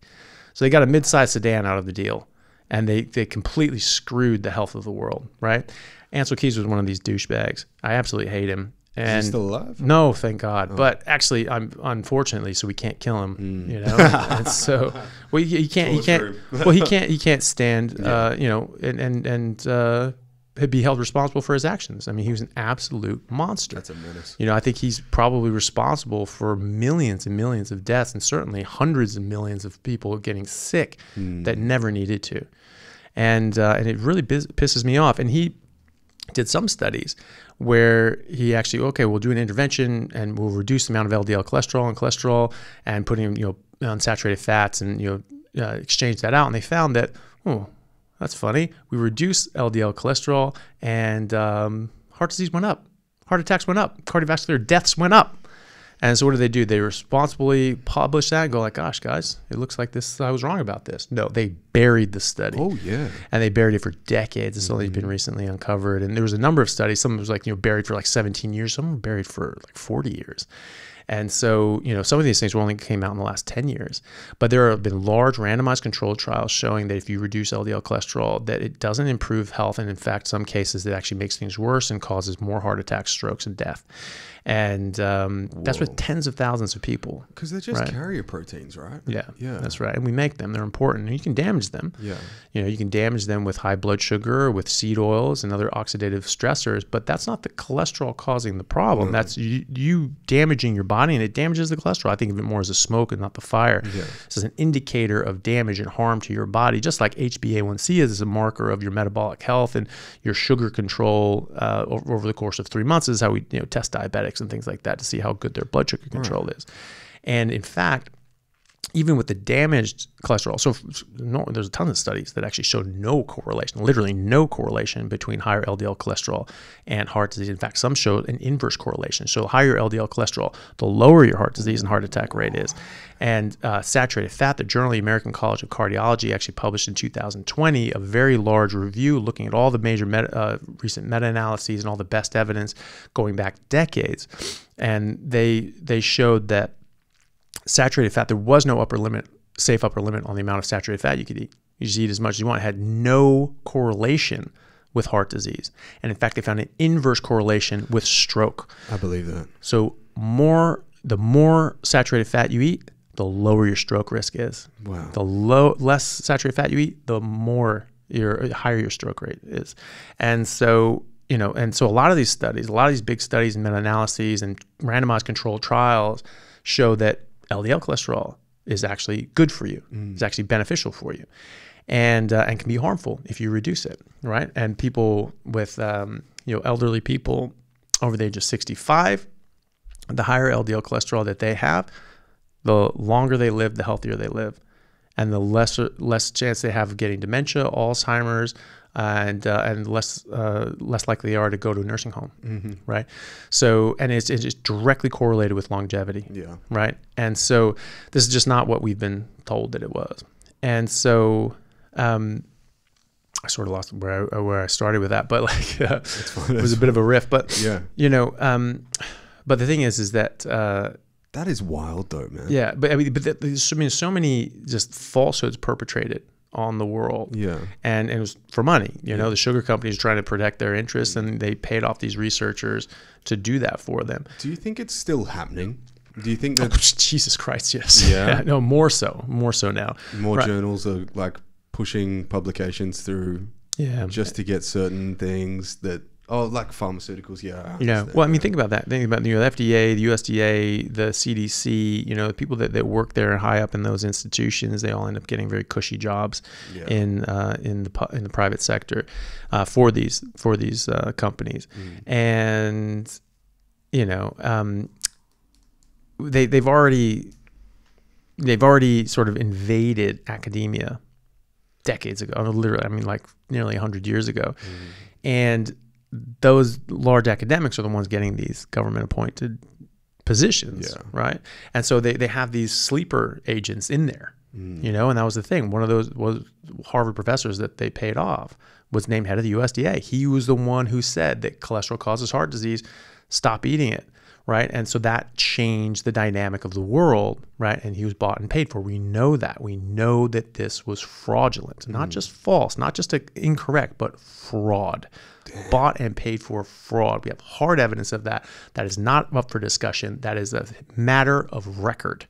So they got a mid-sized sedan out of the deal. and they completely screwed the health of the world, right? Ansel Keys was one of these douchebags. I absolutely hate him. And Is he still alive? No, thank God. Oh. But actually, unfortunately, so we can't kill him. You know, and so well, he can't. Well, he can't stand. You know, and be held responsible for his actions. I mean, he was an absolute monster. That's a menace. You know, I think he's probably responsible for millions and millions of deaths, and certainly hundreds of millions of people getting sick that never needed to. And it really pisses me off. And he did some studies where he actually, okay, we'll do an intervention and we'll reduce the amount of LDL cholesterol and putting, you know, unsaturated fats and, you know, exchange that out. And they found that, oh, that's funny. We reduced LDL cholesterol and heart disease went up. Heart attacks went up. Cardiovascular deaths went up. And so what do? They responsibly publish that and go like, gosh, guys, it looks like this. I was wrong about this. No, they buried the study. Oh, yeah. And they buried it for decades. It's only been recently uncovered. And there was a number of studies. Some was like, you know, buried for like 17 years. Some were buried for like 40 years. And so, you know, some of these things only came out in the last 10 years. But there have been large randomized controlled trials showing that if you reduce LDL cholesterol, that it doesn't improve health. And in fact, some cases it actually makes things worse and causes more heart attacks, strokes, and death. And that's with tens of thousands of people. Because they're just carrier proteins, right? Yeah, that's right. And we make them. They're important. And you can damage them. Yeah. You know, you can damage them with high blood sugar, with seed oils, and other oxidative stressors. But that's not the cholesterol causing the problem. That's you damaging your body, and it damages the cholesterol. I think of it more as a smoke and not the fire. Yeah. This is an indicator of damage and harm to your body, just like HbA1c is a marker of your metabolic health and your sugar control over the course of 3 months. This is how we test diabetics and things like that to see how good their blood sugar control is. And in fact, even with the damaged cholesterol, so there's a ton of studies that actually show no correlation, literally no correlation between higher LDL cholesterol and heart disease. In fact, some show an inverse correlation. So higher LDL cholesterol, the lower your heart disease and heart attack rate is. And saturated fat, the Journal of the American College of Cardiology actually published in 2020 a very large review looking at all the major recent meta-analyses and all the best evidence going back decades. And they showed that saturated fat, there was no safe upper limit on the amount of saturated fat you could eat. You just eat as much as you want. It had no correlation with heart disease. And in fact, they found an inverse correlation with stroke. I believe that. So the more saturated fat you eat, the lower your stroke risk is. Wow. The less saturated fat you eat, the higher your stroke rate is. And so, a lot of these studies, a lot of these big studies and meta-analyses and randomized controlled trials show that LDL cholesterol is actually good for you. It's actually beneficial for you, and can be harmful if you reduce it, right? And people with elderly people over the age of 65, the higher LDL cholesterol that they have, the longer they live, the healthier they live, and the less chance they have of getting dementia, Alzheimer's, and less likely they are to go to a nursing home, right? So, and it's just directly correlated with longevity, right? And so this is just not what we've been told that it was. And so I sort of lost where I started with that, but it was a bit of a riff. But but the thing is that. That is wild, though, man. Yeah, but there's so many just falsehoods perpetrated on the world. Yeah, and it was for money. The sugar companies trying to protect their interests, and they paid off these researchers to do that for them. Do you think it's still happening? Do you think that? Oh, Jesus Christ, yes. Yeah. No, more so now. More journals are like pushing publications through. Yeah, just to get certain things that. Oh, like pharmaceuticals, yeah. Well, I mean, think about that. Think about the FDA, the USDA, the CDC. The people that work there and high up in those institutions, they all end up getting very cushy jobs in the private sector for these companies, and they've already sort of invaded academia decades ago. Literally, I mean, like nearly 100 years ago, and those large academics are the ones getting these government appointed positions, right? And so they have these sleeper agents in there, and that was the thing. One of those was Harvard professors that they paid off was named head of the USDA. He was the one who said that cholesterol causes heart disease, stop eating it. right? And so that changed the dynamic of the world, right? And he was bought and paid for. We know that. We know that this was fraudulent, not just false, not just incorrect, but fraud. Damn. Bought and paid for fraud. We have hard evidence of that. That is not up for discussion. That is a matter of record.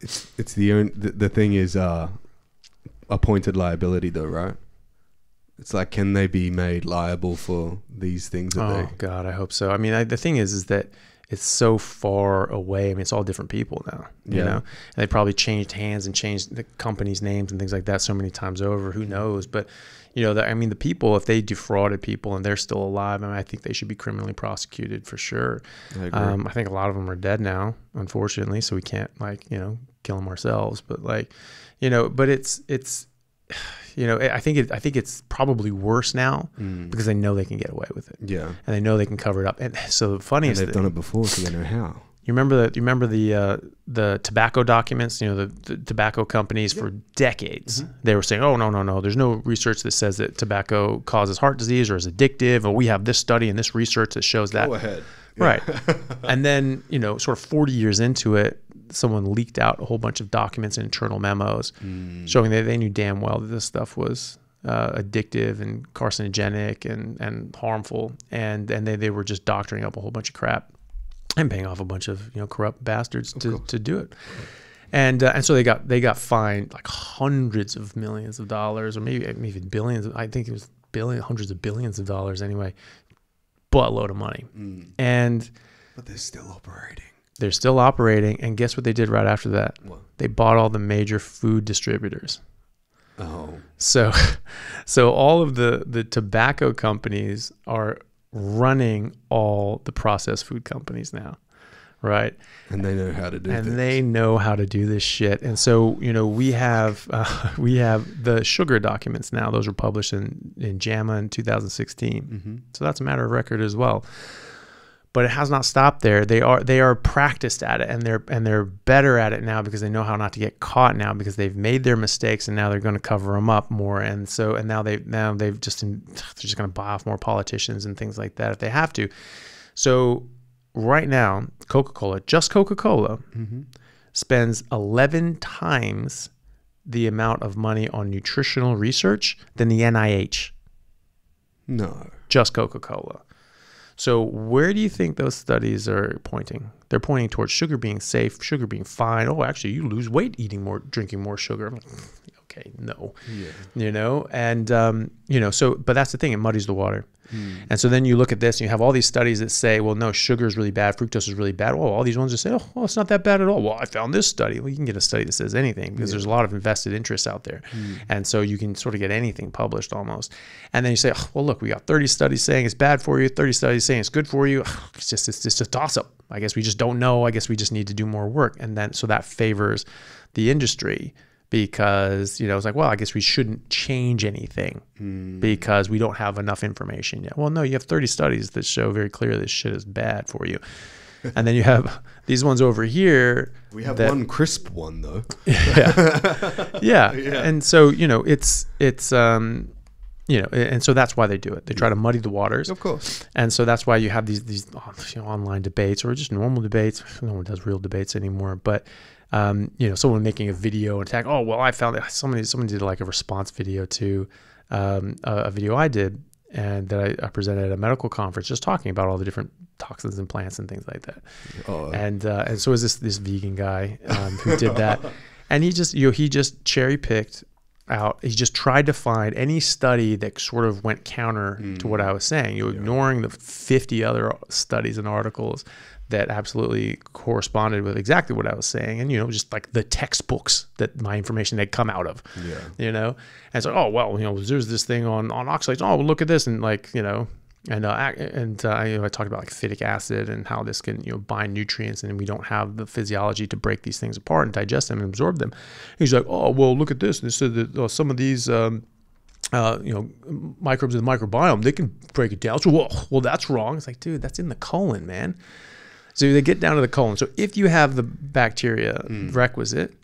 It's the thing is appointed liability though, right? It's like, can they be made liable for these things? God, I hope so. I mean, the thing is that it's so far away. I mean, it's all different people now, you know, and they probably changed hands and changed the company's names and things like that so many times over. Who knows? But you know, I mean, the people, if they defrauded people and they're still alive, I mean, I think they should be criminally prosecuted for sure. I agree. I think a lot of them are dead now, unfortunately, so we can't, like, you know, kill them ourselves. But like, you know, but it's you know, I think it's probably worse now because they know they can get away with it. Yeah, and they know they can cover it up. And so the funniest, they've done it before, so they know how. You remember the tobacco documents? You know, the tobacco companies for decades they were saying, "Oh no, there's no research that says that tobacco causes heart disease or is addictive, or we have this study and this research that shows that." Go ahead. Right. And then, you know, sort of 40 years into it, someone leaked out a whole bunch of documents and internal memos showing that they knew damn well that this stuff was addictive and carcinogenic and harmful, and they were just doctoring up a whole bunch of crap and paying off a bunch of, you know, corrupt bastards to do it. And so they got fined like hundreds of millions of dollars, or maybe even billions. I think it was hundreds of billions of dollars anyway. Buttload of money. But they're still operating. They're still operating, and guess what they did right after that? What? They bought all the major food distributors. Oh. So all of the tobacco companies are running all the processed food companies now, right? And they know how to do They know how to do this shit. And so, you know, we have the sugar documents now. Those were published in JAMA in 2016. So that's a matter of record as well. But it has not stopped there. They are practiced at it, and they're better at it now because they know how not to get caught now, because they've made their mistakes and now they're going to cover them up more. And now they're just going to buy off more politicians and things like that if they have to. So right now, Coca-Cola, just Coca-Cola, spends 11 times the amount of money on nutritional research than the NIH. No. Just Coca-Cola. So where do you think those studies are pointing? They're pointing towards sugar being safe, sugar being fine. Oh, actually, you lose weight drinking more sugar. I'm like, okay, no. Yeah. You know, and, you know, so, but that's the thing, it muddies the water. And so then you look at this and you have all these studies that say, well, no, sugar is really bad, fructose is really bad. Well, all these ones just say, oh, well, it's not that bad at all. Well, I found this study. Well, you can get a study that says anything because there's a lot of invested interests out there. And so you can sort of get anything published almost. And then you say, oh, well, look, we got 30 studies saying it's bad for you, 30 studies saying it's good for you. It's just a toss-up. I guess we just don't know. I guess we just need to do more work. And then so that favors the industry, because, you know, it's like, well, I guess we shouldn't change anything because we don't have enough information yet. Well, no, you have 30 studies that show very clearly this shit is bad for you. And then you have these ones over here. We have one crisp one though. Yeah. And so, you know, it's you know, and so that's why they do it. They try to muddy the waters. Of course. And so that's why you have these you know, online debates or just normal debates. No one does real debates anymore, but you know, someone making a video attack. Oh, well, I found that somebody did like a response video to a video I did and that I presented at a medical conference, just talking about all the different toxins in plants and things like that. And so is this vegan guy who did that, and he just cherry picked out. He just tried to find any study that sort of went counter to what I was saying. Ignoring the 50 other studies and articles that absolutely corresponded with exactly what I was saying. And, you know, just like the textbooks that my information had come out of, you know? And so, oh, well, you know, there's this thing on oxalates. Oh, well, look at this. And like, you know, and I talked about like phytic acid and how this can, you know, bind nutrients, and we don't have the physiology to break these things apart and digest them and absorb them. He's like, oh, well, look at this. And they said that some of these, you know, microbes in the microbiome, they can break it down. So, well, that's wrong. It's like, dude, that's in the colon, man. So they get down to the colon. So if you have the bacteria requisite,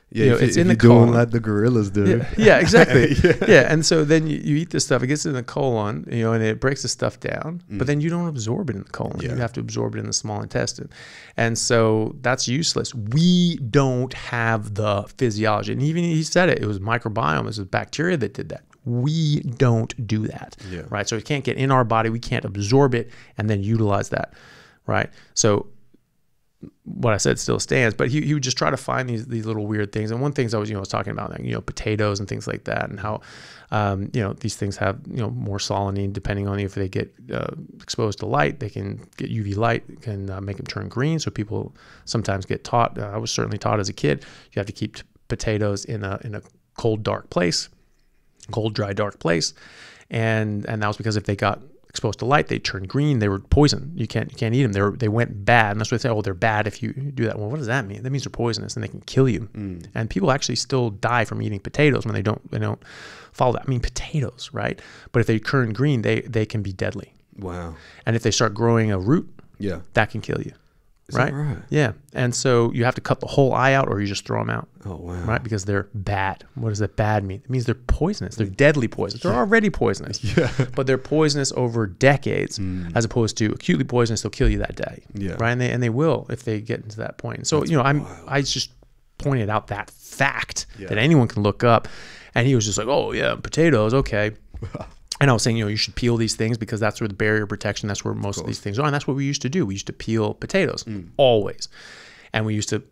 Yeah, you know, if, it's if in the you're doing colon. like the gorillas do. Yeah, exactly. Yeah. Yeah, and so then you eat this stuff, it gets in the colon, you know, and it breaks the stuff down, but then you don't absorb it in the colon. Yeah. You have to absorb it in the small intestine. And so that's useless. We don't have the physiology. And even he said it was microbiome, it was bacteria that did that. We don't do that, Yeah. right? So it can't get in our body, we can't absorb it and then utilize that, right? So what I said still stands, but he would just try to find these little weird things. And one thing I was talking about, like, you know, potatoes and things like that, and how, you know, these things have, you know, more solanine depending on if they get exposed to light. They can get UV light, it can make them turn green. So people sometimes get taught, I was certainly taught as a kid, you have to keep potatoes in a cold, dark place, cold, dry, dark place. And that was because if they got exposed to light, they turned green, they were poison. You can't eat them. They went bad. And that's what they say, oh, they're bad if you do that. Well, what does that mean? That means they're poisonous and they can kill you. And people actually still die from eating potatoes when they don't follow that. I mean, potatoes, right? But if they turn green, they can be deadly. Wow. And if they start growing a root, Yeah. that can kill you. Is Right? that right? Yeah. And so you have to cut the whole eye out or you just throw them out. Oh, wow. Right? Because they're bad. What does that bad mean? It means they're poisonous. They're deadly poisonous. They're already poisonous. Yeah. But they're poisonous over decades as opposed to acutely poisonous. They'll kill you that day. Yeah. Right? And they will if they get into that point. So, you know, I just pointed out that fact that anyone can look up. And he was just like, oh, yeah, potatoes. Okay. And I was saying, you know, you should peel these things because that's where the barrier protection, that's where most of these things are. And that's what we used to do. We used to peel potatoes always. And we used to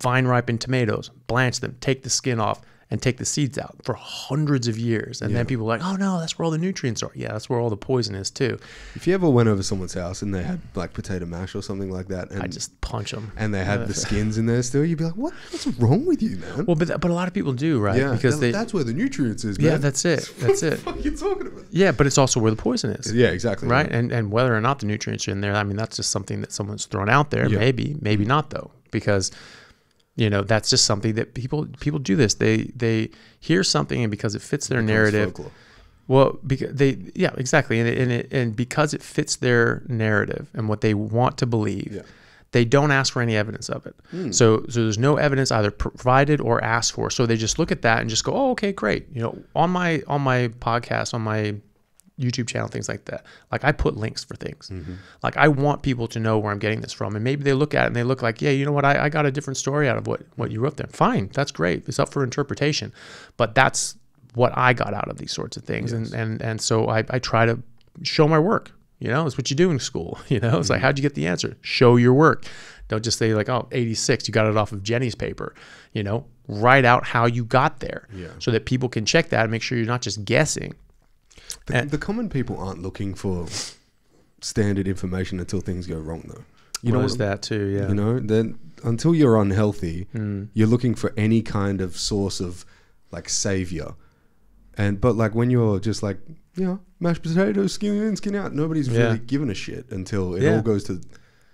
vine ripen tomatoes, blanch them, take the skin off, and take the seeds out for hundreds of years. And then people were like, oh, no, that's where all the nutrients are. Yeah, that's where all the poison is too. If you ever went over someone's house and they had like potato mash or something like that, and I just punch them. and they had the skins in there still, you'd be like, what's wrong with you, man? Well, but a lot of people do, right? Yeah, Because that's where the nutrients is, man. yeah, that's it. That's it. What are you talking about? Yeah, but it's also where the poison is. Yeah, exactly. Right? And whether or not the nutrients are in there, I mean, that's just something that someone's thrown out there. Yeah. Maybe not though, because, you know, that's just something that people do this. They hear something and because it fits their narrative. Folklore. Well, because yeah, exactly. And because it fits their narrative and what they want to believe, they don't ask for any evidence of it. So there's no evidence either provided or asked for. So they just look at that and just go, oh, okay, great. You know, on my podcast, on my YouTube channel, things like that. Like I put links for things. Like I want people to know where I'm getting this from. And maybe they look at it and they look like, yeah, you know what? I got a different story out of what you wrote there. Fine. That's great. It's up for interpretation. But that's what I got out of these sorts of things. Yes. And so I try to show my work. You know, it's what you do in school. You know, it's like, how'd you get the answer? Show your work. Don't just say like, oh, 86, you got it off of Jenny's paper. You know, write out how you got there so that people can check that and make sure you're not just guessing. The common people aren't looking for standard information until things go wrong, though. You know that too, yeah. You know, then until you're unhealthy, you're looking for any kind of source of like savior. But like when you're just like, you know, mashed potatoes, skin in, skin out, nobody's really giving a shit until it all goes to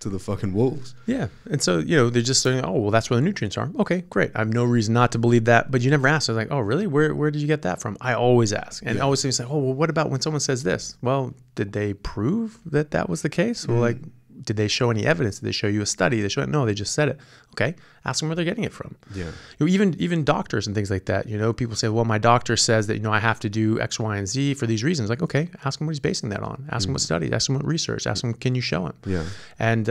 the fucking wolves. Yeah. And so, you know, they're just saying, oh, well, that's where the nutrients are. Okay, great. I have no reason not to believe that. But you never ask. They're like, oh, really? Where did you get that from? I always ask. And always say, oh, well, what about when someone says this? Well, did they prove that that was the case? Well, like, did they show any evidence? Did they show you a study? They show it? No, they just said it. Okay. Ask them where they're getting it from. Yeah. You know, even doctors and things like that, you know, people say, well, my doctor says that, you know, I have to do X, Y, and Z for these reasons. Like, okay, ask him what he's basing that on. Ask him what studies, ask him what research, ask him, can you show him? Yeah. And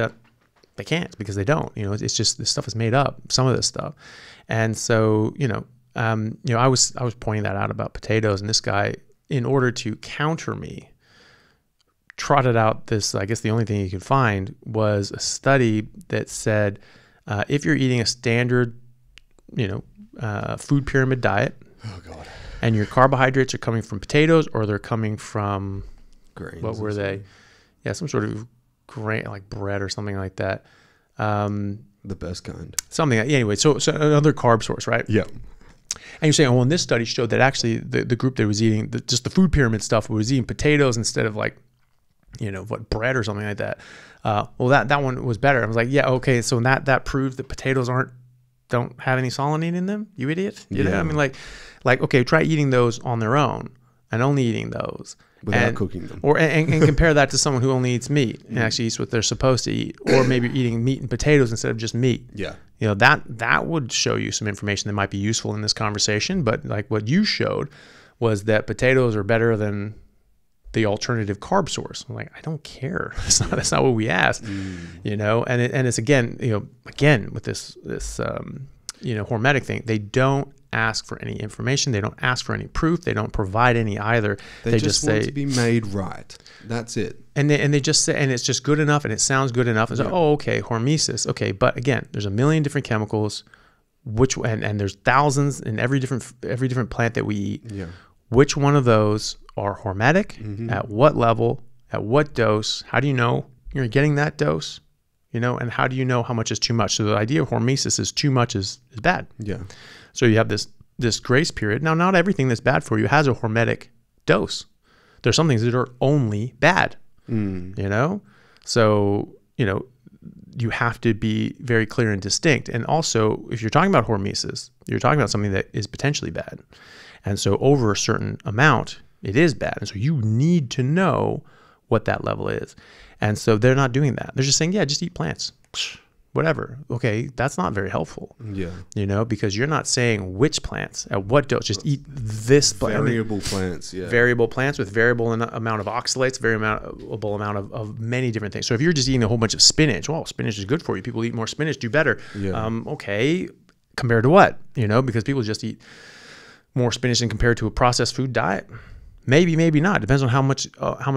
they can't because they don't, you know, it's just, this stuff is made up, some of this stuff. And so, I was pointing that out about potatoes, and this guy, in order to counter me, trotted out this, I guess the only thing you could find was a study that said, if you're eating a standard, food pyramid diet, oh God, and your carbohydrates are coming from potatoes or they're coming from grains. What were they? Yeah, some sort of grain, like bread or something like that. The best kind. Something. Anyway, so another carb source, right? Yeah. And you're saying, oh, well, this study showed that actually the group that was eating just the food pyramid stuff was eating potatoes instead of like, bread or something like that. Well, that one was better. I was like, yeah, okay. So that proves that potatoes don't have any solanine in them. You idiot. You know? I mean, like, okay, try eating those on their own and only eating those. without cooking them. And compare that to someone who only eats meat and actually eats what they're supposed to eat, or maybe eating meat and potatoes instead of just meat. Yeah. You know, that would show you some information that might be useful in this conversation. But like what you showed was that potatoes are better than the alternative carb source. I'm like, I don't care. That's not what we asked. You know, and it's again with this hormetic thing, they don't ask for any information. They don't ask for any proof. They don't provide any either. They just want to be made right. That's it. And they just say, and it's just good enough, and it sounds good enough. And so, oh, okay, hormesis. Okay, but again, there's a million different chemicals, and there's thousands in every different plant that we eat. Yeah. Which one of those are hormetic? At what level? At what dose? How do you know you're getting that dose? You know, and how do you know how much is too much? So the idea of hormesis is too much is bad. Yeah. So you have this grace period. Now, not everything that's bad for you has a hormetic dose. There's some things that are only bad. You know? So, you know, you have to be very clear and distinct. And also, if you're talking about hormesis, you're talking about something that is potentially bad. And so over a certain amount, it is bad. And so you need to know what that level is. And so they're not doing that. They're just saying, yeah, just eat plants. Whatever. Okay, that's not very helpful. Yeah. You know, because you're not saying which plants, at what dose. Just eat this plant. Variable plants, yeah. Variable plants with variable amount of oxalates, variable amount of many different things. So if you're just eating a whole bunch of spinach, well, spinach is good for you. People eat more spinach, do better. Yeah. Okay, compared to what? You know, because people just eat more spinach than compared to a processed food diet. Maybe, maybe not. Depends on how much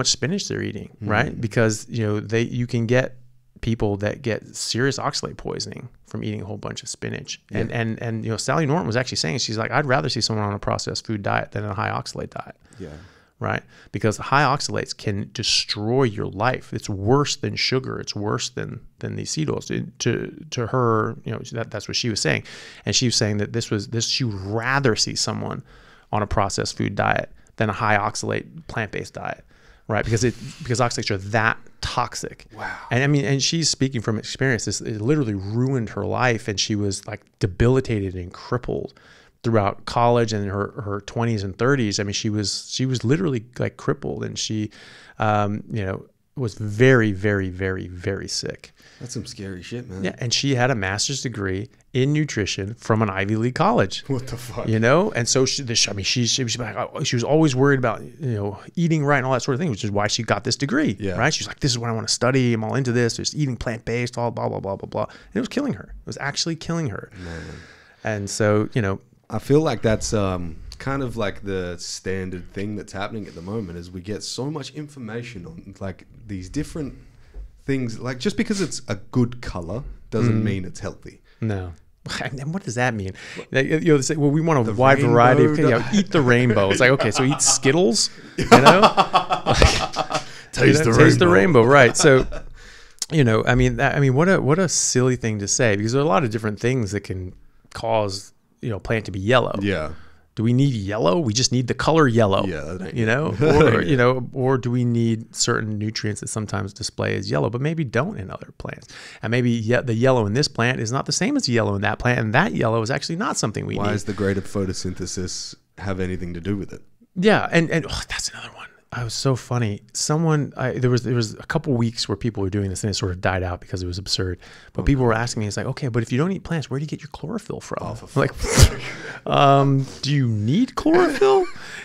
spinach they're eating, right? Because you can get people that get serious oxalate poisoning from eating a whole bunch of spinach. Yeah. And you know, Sally Norton was actually saying, she's like, I'd rather see someone on a processed food diet than a high oxalate diet. Yeah. Right? Because the high oxalates can destroy your life. It's worse than sugar. It's worse than these seed oils. To her, you know, that's what she was saying. And she was saying that she would rather see someone on a processed food diet than a high oxalate plant-based diet. Right, because oxalates are that toxic. Wow. And I mean, and she's speaking from experience. It literally ruined her life, and she was like debilitated and crippled throughout college and her 20s and 30s. I mean, she was literally like crippled, and she, was very, very, very, very sick. That's some scary shit, man. Yeah, and she had a master's degree in nutrition from an Ivy League college. What the fuck? You know, and so she was always worried about, you know, eating right and all that sort of thing, which is why she got this degree. Yeah. Right? She's like, this is what I want to study. I'm all into this. Just eating plant-based, all blah, blah, blah, blah, blah. And it was killing her. It was actually killing her. Man. And so, you know, I feel like that's kind of like the standard thing that's happening at the moment is we get so much information on like these different things. Like just because it's a good color doesn't mean it's healthy. No. And what does that mean? You know, say, well, we want a wide variety of, eat the rainbow. It's like, okay, so eat Skittles, you know? Taste the rainbow, right. So, you know, I mean, what a silly thing to say, because there are a lot of different things that can cause, you know, plant to be yellow. Yeah. Do we need yellow? We just need the color yellow. Yeah, you know, or you know, or do we need certain nutrients that sometimes display as yellow, but maybe don't in other plants? And maybe the yellow in this plant is not the same as the yellow in that plant, and that yellow is actually not something we need. Why does the grade of photosynthesis have anything to do with it? Yeah, and that's another one. I was so funny. There was a couple weeks where people were doing this, and it sort of died out because it was absurd. But people were asking me, it's like, okay, but if you don't eat plants, where do you get your chlorophyll from? Like, do you need chlorophyll?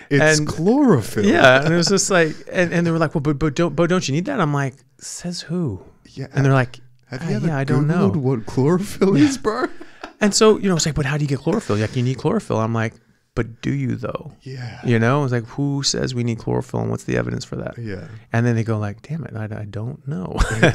It's chlorophyll. Yeah, and it was just like, and they were like, well, but don't you need that? I'm like, says who? Yeah, and they're like, have you ever I don't know what chlorophyll is, bro? And so, you know, it's like, but how do you get chlorophyll? Like, you need chlorophyll. I'm like, but do you though? Yeah. You know, it's like, who says we need chlorophyll and what's the evidence for that? Yeah. And then they go like, damn it, I don't know. And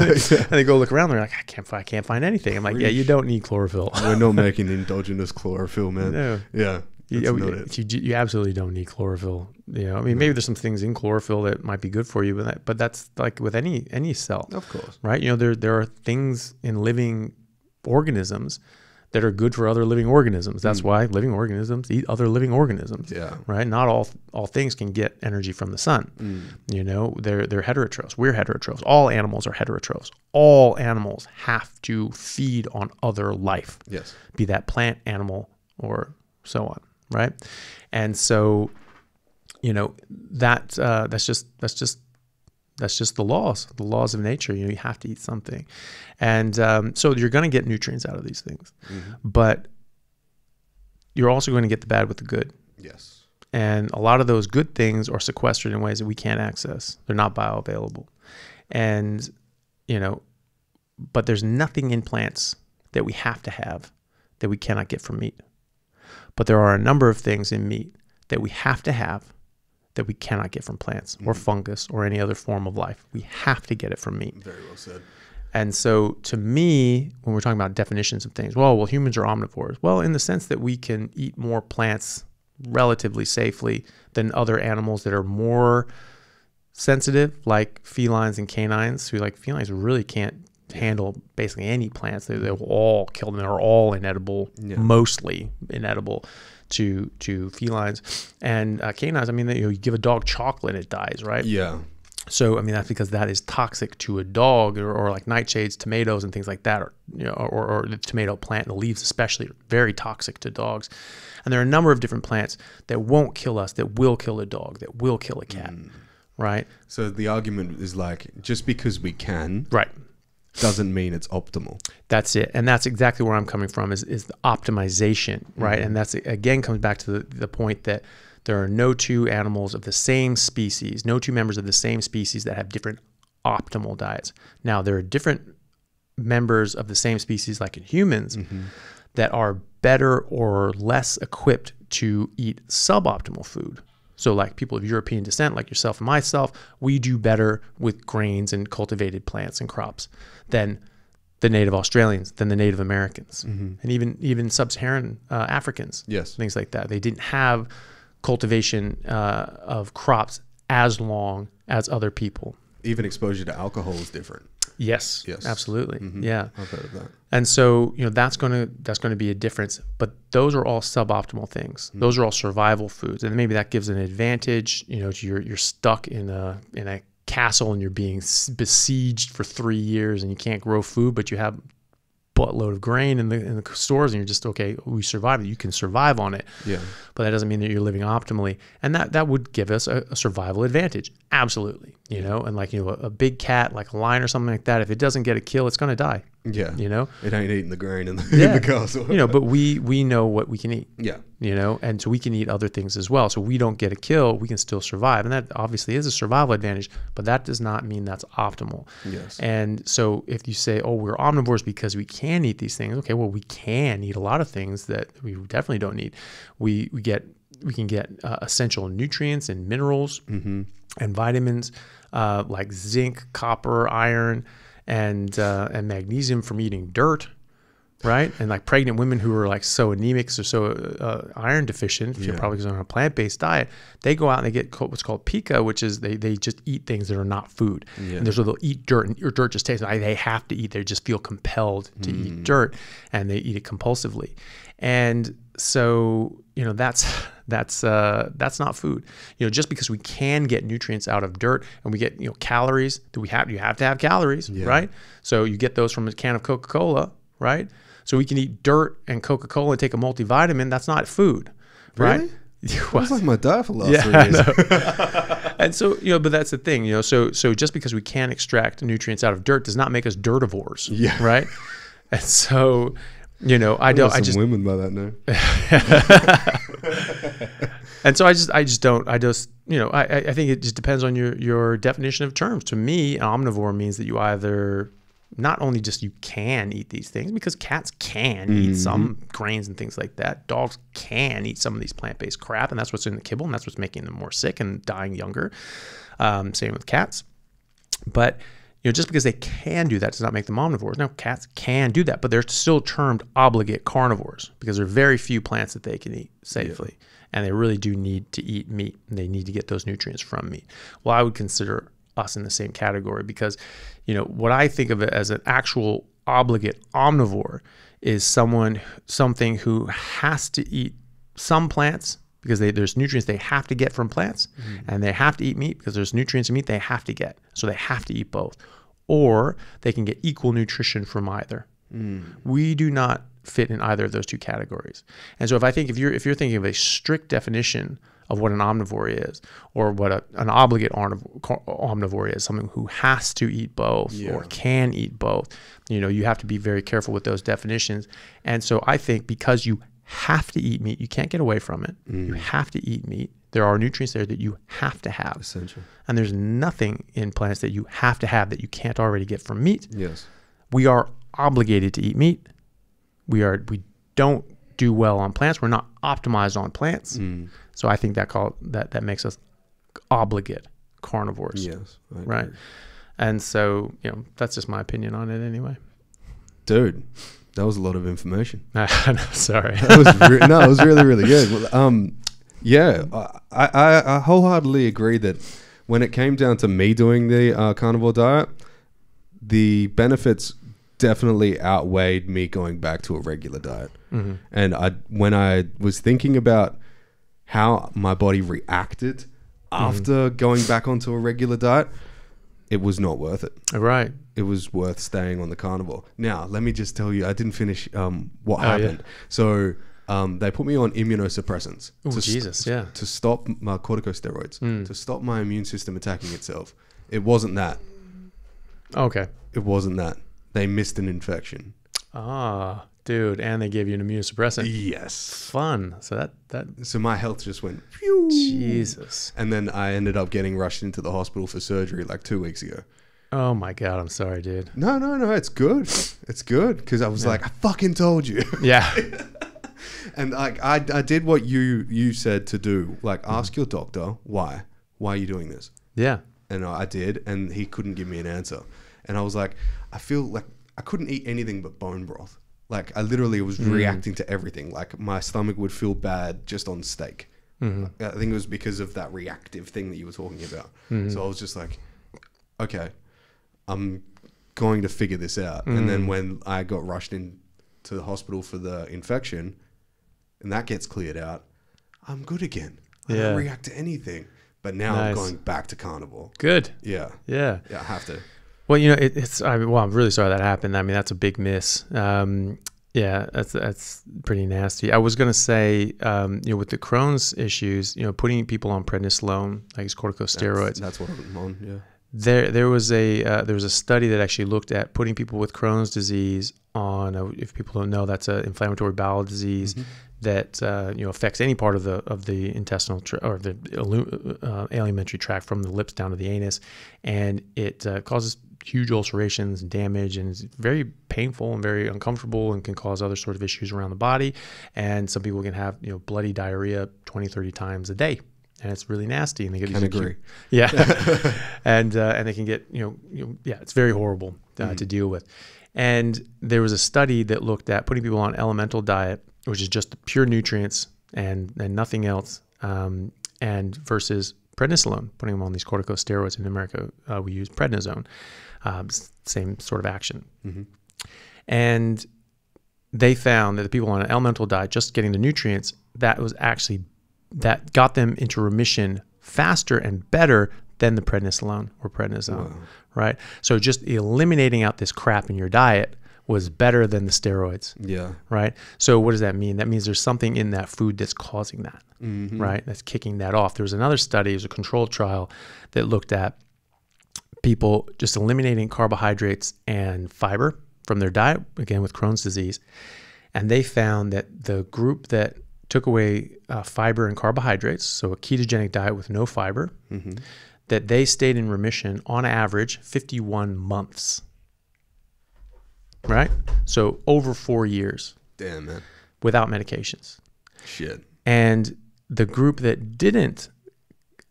they go look around, they're like, I can't find anything. I'm like, yeah, you don't need chlorophyll. We're not making endogenous chlorophyll, man. No. Yeah. You absolutely don't need chlorophyll. You know, I mean, maybe there's some things in chlorophyll that might be good for you, but that's like with any cell. Of course. Right? You know, there are things in living organisms that are good for other living organisms. That's why living organisms eat other living organisms. Yeah. Right? Not all things can get energy from the sun. You know, they're heterotrophs. We're heterotrophs. All animals are heterotrophs. All animals have to feed on other life. Yes. Be that plant, animal, or so on. Right? And so that's just the laws of nature. You have to eat something. And so you're going to get nutrients out of these things, but you're also going to get the bad with the good. Yes. And a lot of those good things are sequestered in ways that we can't access. They're not bioavailable. And, but there's nothing in plants that we have to have that we cannot get from meat. But there are a number of things in meat that we have to have that we cannot get from plants or fungus or any other form of life. We have to get it from meat. Very well said. And so to me, when we're talking about definitions of things, well, humans are omnivores. Well, in the sense that we can eat more plants relatively safely than other animals that are more sensitive, like felines and canines, who felines really can't handle basically any plants. They'll all kill them. They're all inedible, mostly inedible to felines. And canines, you give a dog chocolate, it dies, right? Yeah. So, that's because that is toxic to a dog, or like nightshades, tomatoes, and things like that, or the tomato plant, the leaves especially, are very toxic to dogs. And there are a number of different plants that won't kill us, that will kill a dog, that will kill a cat, right? So the argument is just because we can, right, doesn't mean it's optimal. That's it. And that's exactly where I'm coming from, is the optimization, right? And that's, again, comes back to the point that there are no two animals of the same species, no two members of the same species that have different optimal diets. Now, there are different members of the same species, like in humans, that are better or less equipped to eat suboptimal food. So like people of European descent, like yourself and myself, we do better with grains and cultivated plants and crops than the native Australians, than the Native Americans, and even sub-Saharan Africans, things like that. They didn't have cultivation of crops as long as other people. Even exposure to alcohol is different. Yes, absolutely. Yeah, I've heard of that. And so that's going to be a difference. But those are all suboptimal things. Those are all survival foods, and maybe that gives an advantage. You're stuck in a castle and you're being besieged for 3 years and you can't grow food, but you have buttload of grain in the stores, and you're just, okay, we survived. You can survive on it. Yeah. But that doesn't mean that you're living optimally. And that would give us a survival advantage. Absolutely. And a big cat, like a lion or something like that, if it doesn't get a kill, it's going to die. Yeah. It ain't eating the grain in the castle. But we know what we can eat. Yeah. And so we can eat other things as well. So we don't get a kill, we can still survive. And that obviously is a survival advantage, but that does not mean that's optimal. Yes. And so if you say, oh, we're omnivores because we can eat these things, okay, well, we can eat a lot of things that we definitely don't need. We can get essential nutrients and minerals and vitamins like zinc, copper, iron, and magnesium from eating dirt, right? And like pregnant women who are so anemic or so iron deficient, probably because they're on a plant-based diet, they go out and they get what's called pica, which is they just eat things that are not food. And they'll eat dirt, and your dirt just tastes like they have to eat. They just feel compelled to eat dirt, and they eat it compulsively. And so that's not food. Just because we can get nutrients out of dirt and we get calories, you have to have calories, right? So you get those from a can of Coca-Cola, right? So we can eat dirt and Coca-Cola and take a multivitamin. That's not food, right? Really? That was like my diet for the last 3 years. And so, but that's the thing, so just because we can extract nutrients out of dirt does not make us dirtivores, right? And so, I just women by that now. And so I think it just depends on your definition of terms. To me, omnivore means that you either not only just you can eat these things, because cats can eat some grains and things like that. Dogs can eat some of these plant-based crap, and that's what's in the kibble, and that's what's making them more sick and dying younger. Same with cats. But just because they can do that does not make them omnivores. Now, cats can do that, but they're still termed obligate carnivores because there are very few plants that they can eat safely. Yeah. And they really do need to eat meat, and they need to get those nutrients from meat. Well, I would consider us in the same category because, what I think of it as an actual obligate omnivore is something who has to eat some plants because there's nutrients they have to get from plants, and they have to eat meat because there's nutrients in meat they have to get. So they have to eat both. Or they can get equal nutrition from either. We do not fit in either of those two categories. And so if you're thinking of a strict definition of what an omnivore is, or what an obligate omnivore is, someone who has to eat both or can eat both. You know, you have to be very careful with those definitions. And so I think because you have to eat meat, you can't get away from it. You have to eat meat. There are nutrients there that you have to have. Essential. And there's nothing in plants that you have to have that you can't already get from meat. Yes. We are obligated to eat meat. We don't do well on plants. We're not optimized on plants. So I think that makes us obligate carnivores. Yes. Right. And so, you know, that's just my opinion on it anyway. Dude, that was a lot of information. Sorry. It was really, really good. I wholeheartedly agree that when it came down to me doing the carnivore diet, the benefits definitely outweighed me going back to a regular diet. And when I was thinking about how my body reacted after going back onto a regular diet, it was not worth it. Right. It was worth staying on the carnivore. Now, let me just tell you, I didn't finish what happened. Yeah. So they put me on immunosuppressants. To stop my corticosteroids, to stop my immune system attacking itself. It wasn't that. Okay. It wasn't that. They missed an infection. Ah, dude. And they gave you an immunosuppressant. Yes. Fun. So So my health just went, phew. Jesus. And then I ended up getting rushed into the hospital for surgery like 2 weeks ago. Oh my God. I'm sorry, dude. No. It's good. It's good. Because I was like, I fucking told you. Yeah. And like, I did what you said to do. Like, ask your doctor, why are you doing this? Yeah. And I did. And he couldn't give me an answer. And I was like, I feel like I couldn't eat anything but bone broth. Like, I literally was reacting to everything. Like, my stomach would feel bad just on steak. I think it was because of that reactive thing that you were talking about. So I was just like, okay, I'm going to figure this out. And then when I got rushed into the hospital for the infection, and that gets cleared out, I'm good again. I don't react to anything. But now I'm going back to carnivore. Good. Yeah. Yeah. Yeah, I have to. Well, you know, I'm really sorry that happened. I mean, that's a big miss. Yeah, that's pretty nasty. I was going to say, you know, with the Crohn's issues, you know, putting people on prednisolone, like corticosteroids. That's what I'm on, yeah. There was a study that actually looked at putting people with Crohn's disease on, if people don't know, that's an inflammatory bowel disease that you know, affects any part of the intestinal or the alimentary tract from the lips down to the anus, and it causes huge ulcerations and damage, and it's very painful and very uncomfortable, and can cause other sort of issues around the body. And some people can have, you know, bloody diarrhea 20-30 times a day, and it's really nasty. And they get and they can get, you know, it's very horrible to deal with. And there was a study that looked at putting people on elemental diet, which is just pure nutrients and nothing else, and versus prednisolone, putting them on these corticosteroids. In America, we use prednisone, same sort of action. And they found that the people on an elemental diet, just getting the nutrients, that got them into remission faster and better than the prednisolone or prednisone, right? So just eliminating out this crap in your diet was better than the steroids. Yeah. Right. So what does that mean? That means there's something in that food that's causing that, right? That's kicking that off. There was another study, it was a controlled trial that looked at people just eliminating carbohydrates and fiber from their diet, again with Crohn's disease. And they found that the group that took away fiber and carbohydrates, so a ketogenic diet with no fiber, that they stayed in remission on average 51 months. Right? So over 4 years. Damn, man. Without medications. Shit. And the group that didn't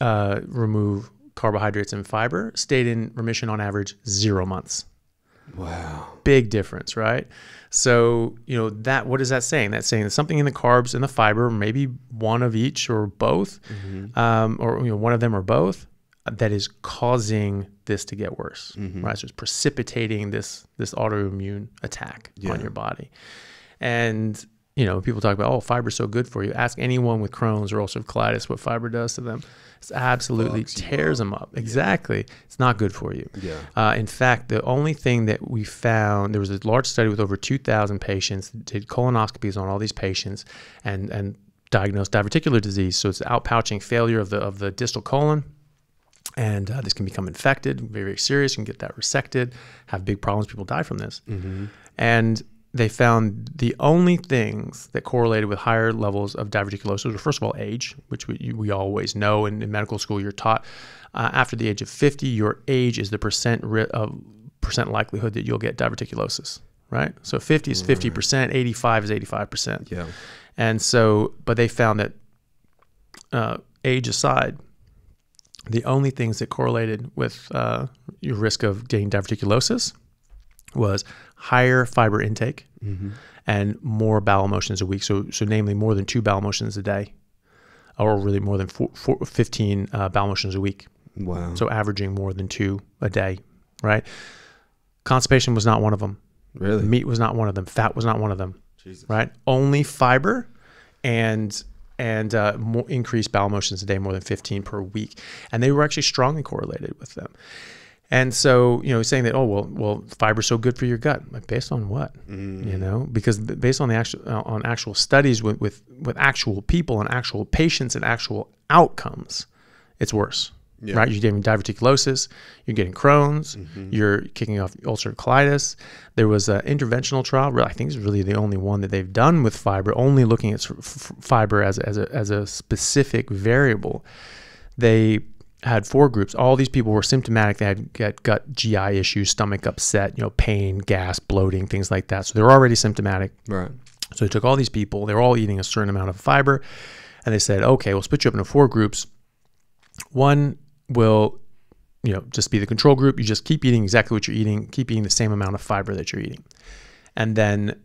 remove carbohydrates and fiber stayed in remission on average 0 months. Wow. Big difference, right? So, you know, what is that saying? That's saying that something in the carbs and the fiber, maybe one of each or both, or, you know, one of them or both, that is causing this to get worse, right? So it's precipitating this autoimmune attack on your body. And, you know, people talk about, oh, fiber's so good for you. Ask anyone with Crohn's or ulcerative colitis what fiber does to them. It absolutely tears them up. Exactly. It's not good for you. In fact, the only thing that we found, there was a large study with over 2,000 patients, did colonoscopies on all these patients, and diagnosed diverticular disease. So it's outpouching failure of the distal colon. And this can become infected, very, very serious. You can get that resected, have big problems. People die from this. And they found the only things that correlated with higher levels of diverticulosis were, first of all, age, which we always know. And in medical school, you're taught after the age of 50, your age is the percent likelihood that you'll get diverticulosis, right? So 50 is 50%, 85 is 85%. Yeah. And so, but they found that age aside, the only things that correlated with your risk of getting diverticulosis was higher fiber intake and more bowel motions a week. So namely more than 2 bowel motions a day, or really more than 15 bowel motions a week. Wow. So averaging more than 2 a day, right? Constipation was not one of them. Really? Meat was not one of them. Fat was not one of them. Jesus. Right? Only fiber and more increased bowel motions a day, more than 15 per week. And they were actually strongly correlated with them. And so, saying that, well, fiber's so good for your gut. Like, based on what? Because based on the actual studies with actual people and actual patients and actual outcomes, it's worse. Yeah. Right? You're getting diverticulosis, you're getting Crohn's, you're kicking off ulcerative colitis. There was an interventional trial, I think it's really the only one that they've done with fiber, only looking at fiber as a specific variable. They had 4 groups. All these people were symptomatic. They had gut GI issues, stomach upset, pain, gas, bloating, things like that. So they're already symptomatic. Right. So they took all these people. They were all eating a certain amount of fiber, and they said, okay, we'll split you up into 4 groups. One will, just be the control group. You just keep eating exactly what you're eating, keep eating the same amount of fiber that you're eating. And then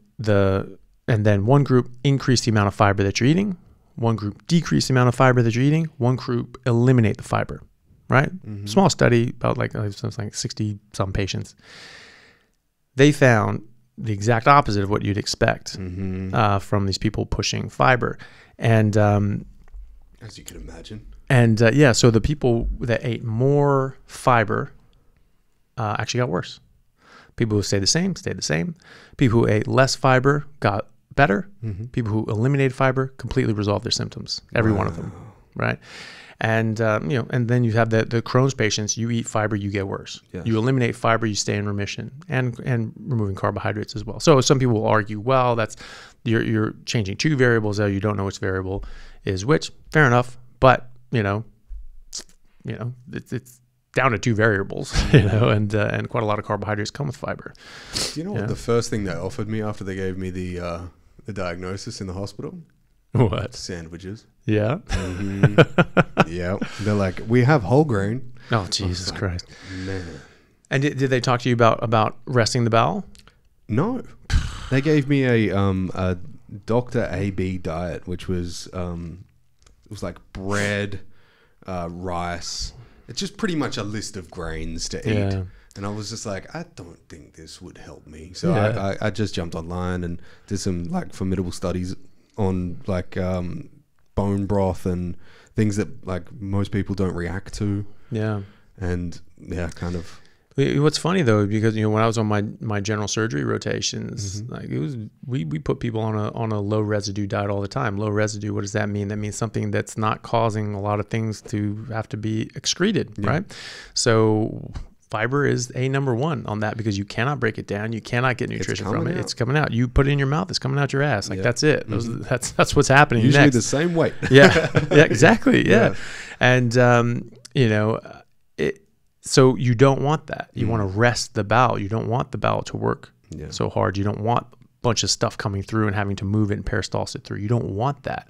one group increase the amount of fiber that you're eating, one group decrease the amount of fiber that you're eating, one group eliminate the fiber, right? Small study, about like 60 some patients. They found the exact opposite of what you'd expect from these people pushing fiber. And as you can imagine. And so the people that ate more fiber actually got worse. People who stayed the same. People who ate less fiber got better. People who eliminated fiber completely resolved their symptoms. Every one of them, right? And and then you have the Crohn's patients. You eat fiber, you get worse. Yes. You eliminate fiber, you stay in remission, and removing carbohydrates as well. So some people will argue, well, that's you're changing 2 variables there. You don't know which variable is which. Fair enough, but it's down to 2 variables, and quite a lot of carbohydrates come with fiber. Do you know what the first thing they offered me after they gave me the diagnosis in the hospital? What? Sandwiches. Yeah. Yeah. They're like, we have whole grain. Oh, Jesus Christ. Man. And did they talk to you about resting the bowel? No. They gave me a Dr. AB diet, which was it was like bread, rice. It's just pretty much a list of grains to eat. And I was just like, I don't think this would help me. So I just jumped online and did some like formidable studies on like bone broth and things that like most people don't react to. Yeah. And kind of. What's funny though, because when I was on my general surgery rotations, like it was we put people on a low residue diet all the time. Low residue, what does that mean? That means something that's not causing a lot of things to have to be excreted, right? So fiber is number 1 on that, because you cannot break it down. You cannot get nutrition from it. It's coming out. You put it in your mouth, it's coming out your ass. Like that's it. That's what's happening. Usually next. The same weight. Yeah, exactly. Yeah. And so you don't want that. You want to rest the bowel. You don't want the bowel to work so hard. You don't want a bunch of stuff coming through and having to move it and peristalsis it through. You don't want that.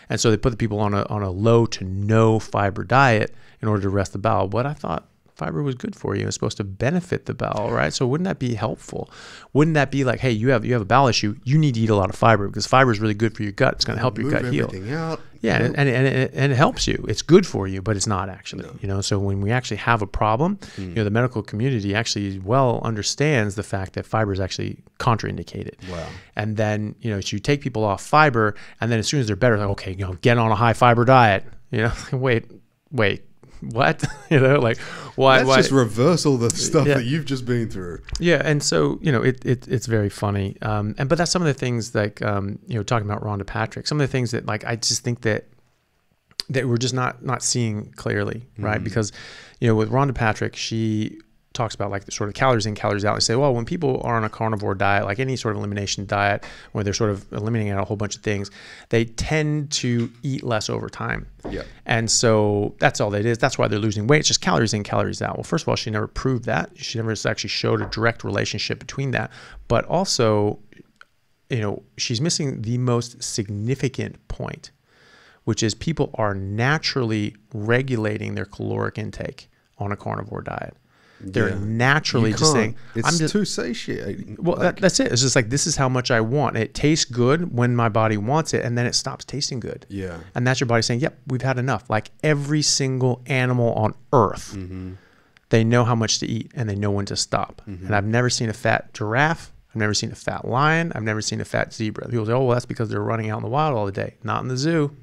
And so they put the people on a low to no fiber diet in order to rest the bowel. But I thought fiber was good for you. It's supposed to benefit the bowel, right? So wouldn't that be helpful? Wouldn't that be like, hey, you have a bowel issue. You need to eat a lot of fiber, because fiber is really good for your gut. It's going to help your gut heal. Out. Yeah, and it helps you. It's good for you, but it's not actually. No. So when we actually have a problem, the medical community actually well understands the fact that fiber is actually contraindicated. Wow. And then so you take people off fiber, and then as soon as they're better, like, okay, get on a high fiber diet. Wait. what? You know, like why? Let's just reverse all the stuff Yeah. that you've just been through. Yeah, and so you know, it's very funny. But that's some of the things like you know, talking about Rhonda Patrick. Some of the things that like I just think that we're just not seeing clearly, right? Because you know, with Rhonda Patrick, she talks about like the sort of calories in, calories out. And say, well, when people are on a carnivore diet, like any sort of elimination diet, where they're sort of eliminating a whole bunch of things, they tend to eat less over time. Yeah. And so that's all it is. That's why they're losing weight. It's just calories in, calories out. Well, first of all, she never proved that. She never actually showed a direct relationship between that. But also, you know, she's missing the most significant point, which is people are naturally regulating their caloric intake on a carnivore diet. They're naturally You just saying, can't. I'm It's just too satiating. well, that's it. It's just like, this is how much I want. It tastes good when my body wants it, and then it stops tasting good. Yeah. And that's your body saying, yep, we've had enough. Like every single animal on earth, they know how much to eat and they know when to stop. And I've never seen a fat giraffe. I've never seen a fat lion. I've never seen a fat zebra. People say, oh, well, that's because they're running out in the wild all the day. Not in the zoo.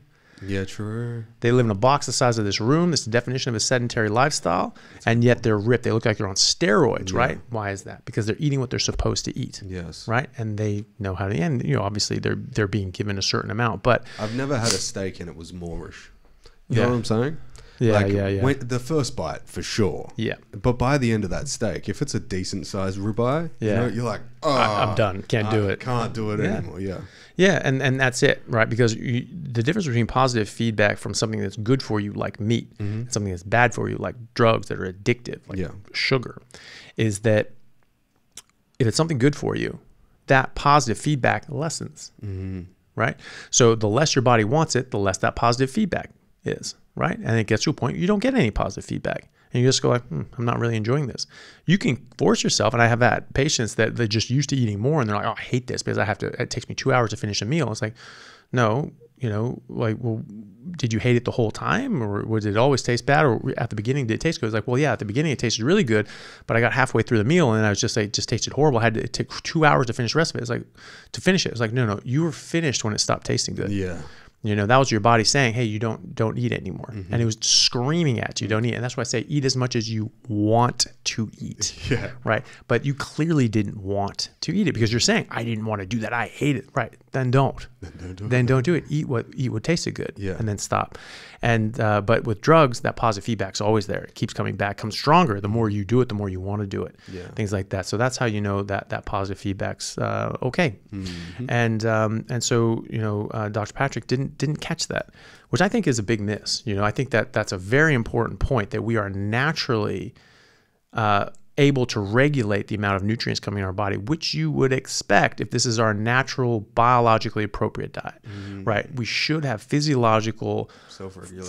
Yeah, true. They live in a box the size of this room. That's the definition of a sedentary lifestyle. And yet they're ripped. They look like they're on steroids, right? Why is that? Because they're eating what they're supposed to eat. Yes. Right? And they know how to end. You know, obviously they're being given a certain amount. But I've never had a steak and it was moreish. You know what I'm saying? Yeah, like, yeah. When, the first bite, for sure. Yeah. But by the end of that steak, if it's a decent sized ribeye, you know, you're like, oh, I'm done. Can't do it. Can't do it anymore. Yeah. Yeah, and that's it, right? Because the difference between positive feedback from something that's good for you, like meat, and something that's bad for you, like drugs that are addictive, like sugar, is that if it's something good for you, that positive feedback lessens, right? So the less your body wants it, the less that positive feedback is, right? And it gets to a point you don't get any positive feedback. And you just go like, I'm not really enjoying this. You can force yourself, and I have had patients that they're just used to eating more, and they're like, oh, I hate this because it takes me 2 hours to finish a meal. It's like, no, you know, like, well, did you hate it the whole time, or did it always taste bad, or at the beginning did it taste good? It's like, well, yeah, at the beginning it tasted really good, but I got halfway through the meal and I was just like, it just tasted horrible. It took 2 hours to finish the rest of it. It's like, to finish it. It's like, no, you were finished when it stopped tasting good. Yeah. You know, that was your body saying, hey, you don't eat anymore. And it was screaming at you, don't eat. And that's why I say eat as much as you want to eat. Yeah. Right. But you clearly didn't want to eat it because you're saying, I didn't want to do that. I hate it. Right. Then don't. Then don't do it. Eat what tasted good. Yeah. And then stop. And but with drugs, that positive feedback's always there. It keeps coming back, comes stronger. The more you do it, the more you want to do it. Yeah. Things like that. So that's how you know that positive feedback's okay. And so, you know, Dr. Patrick didn't catch that, which I think is a big miss. You know, I think that's a very important point, that we are naturally able to regulate the amount of nutrients coming in our body, which you would expect if this is our natural, biologically appropriate diet, right? We should have physiological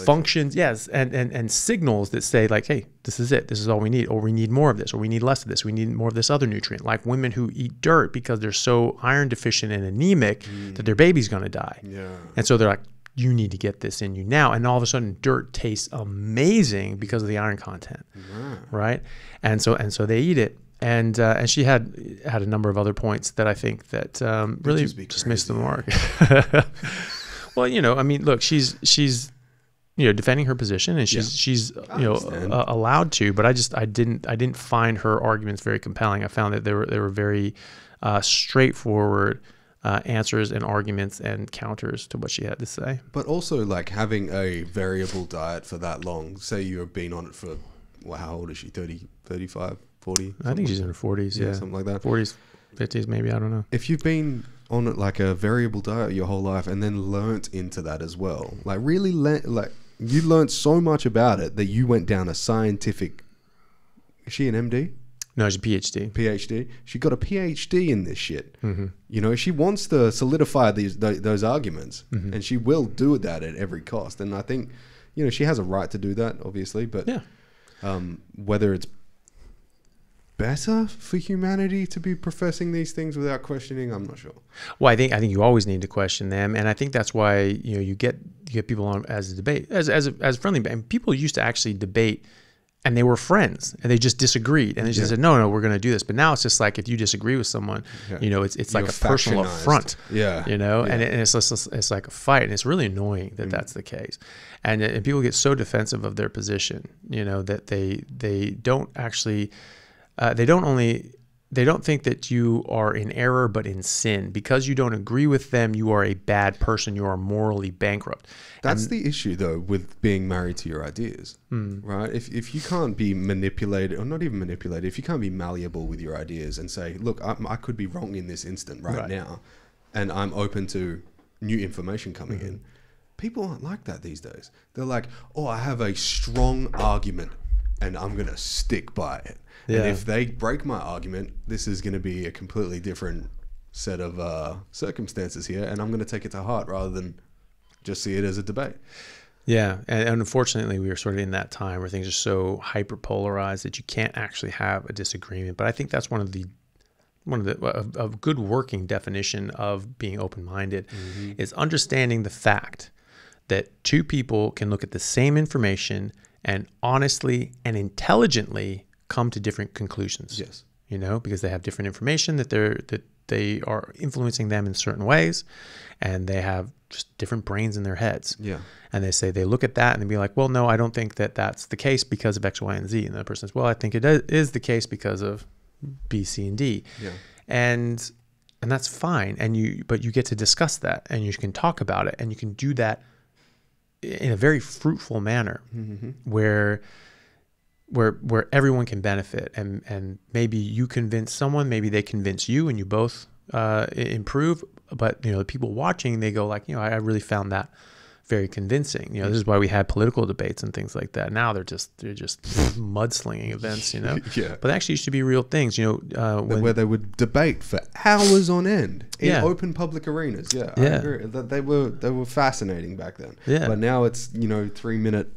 functions, yes, and signals that say like, hey, this is it. This is all we need, or we need more of this, or we need less of this. We need more of this other nutrient. Like women who eat dirt because they're so iron deficient and anemic that their baby's going to die. Yeah. And so they're like, you need to get this in you now. And all of a sudden dirt tastes amazing because of the iron content, right? And so they eat it. And she had a number of other points that I think that really just missed the mark. Well, you know, I mean, look, she's you know, defending her position, and she's you know, allowed to, but I didn't find her arguments very compelling. I found that they were very straightforward answers and arguments and counters to what she had to say. But also, like, having a variable diet for that long, say you have been on it for, well, how old is she? 30, 35, 40? I think she's in her 40s, yeah. Something like that. 40s, 50s maybe, I don't know. If you've been on it like a variable diet your whole life and then learnt into that as well, like really, you learnt so much about it that you went down a scientific... Is she an MD? No, she's a PhD. PhD. She got a PhD in this shit. You know, she wants to solidify those arguments, and she will do that at every cost. And I think, you know, she has a right to do that, obviously. But whether it's better for humanity to be professing these things without questioning, I'm not sure. Well, I think you always need to question them, and I think that's why, you know, you get people on as a debate, as friendly. And people used to actually debate and they were friends, and they just disagreed, and they just said, no, we're going to do this. But now it's just like, if you disagree with someone, it's like a personal affront, and it's like a fight, and it's really annoying that that's the case. And people get so defensive of their position, that they don't actually, they don't think that you are in error, but in sin. Because you don't agree with them, you are a bad person. You are morally bankrupt. That's the issue, though, with being married to your ideas, right? If you can't be manipulated, or not even manipulated, if you can't be malleable with your ideas and say, look, I could be wrong in this instant right now, and I'm open to new information coming in. People aren't like that these days. They're like, oh, I have a strong argument, and I'm going to stick by it. Yeah. And if they break my argument, this is going to be a completely different set of circumstances here, and I'm going to take it to heart rather than just see it as a debate. Yeah, and unfortunately, we are sort of in that time where things are so hyper polarized that you can't actually have a disagreement. But I think that's one of the a good working definition of being open-minded is understanding the fact that two people can look at the same information and honestly and intelligently come to different conclusions. Yes. Because they have different information that they are influencing them in certain ways, and they have just different brains in their heads. Yeah. And they look at that and they be like, well, no, I don't think that that's the case because of X, Y, and Z. And the person says, well, I think it is the case because of B, C, and D. Yeah. And that's fine. But you get to discuss that, and you can talk about it, and you can do that in a very fruitful manner where everyone can benefit, and maybe you convince someone, maybe they convince you, and you both improve. But the people watching, they go like, I really found that very convincing. This is why we had political debates and things like that. Now they're just mudslinging events, Yeah. But they actually used to be real things, where they would debate for hours on end in open public arenas. Yeah, I agree. They were fascinating back then. Yeah. But now it's 3-minute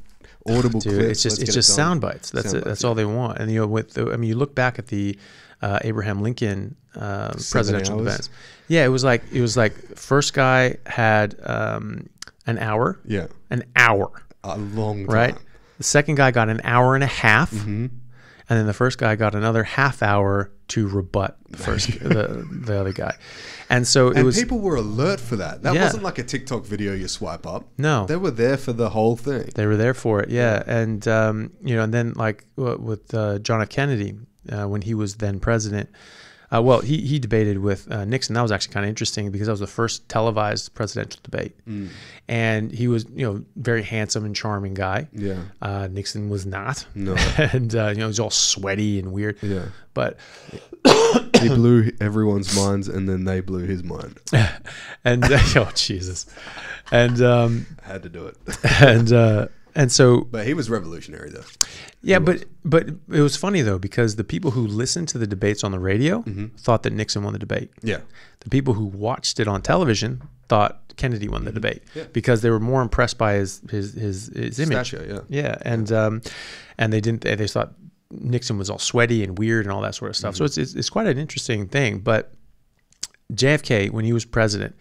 audible clips. It's just sound bites. That's all they want. And you look back at the Abraham Lincoln presidential debates. Yeah, it was like first guy had an hour. Yeah. An hour. A long time. Right? The second guy got an hour and a half. And then the first guy got another half hour to rebut the other guy. And so people were alert for that. That wasn't like a TikTok video you swipe up. No. They were there for the whole thing. They were there for it, yeah. And and then like with John F. Kennedy, when he was then president, he debated with Nixon. That was actually kind of interesting because that was the first televised presidential debate. And he was, very handsome and charming guy. Yeah. Nixon was not. No. And, he was all sweaty and weird. Yeah. But he blew everyone's minds, and then they blew his mind. And, oh, Jesus. And had to do it. And so, but he was revolutionary, though. Yeah, but it was funny though, because the people who listened to the debates on the radio thought that Nixon won the debate. Yeah. The people who watched it on television thought Kennedy won the debate because they were more impressed by his image. Stature, yeah. And they thought Nixon was all sweaty and weird and all that sort of stuff. So it's quite an interesting thing. But JFK, when he was president,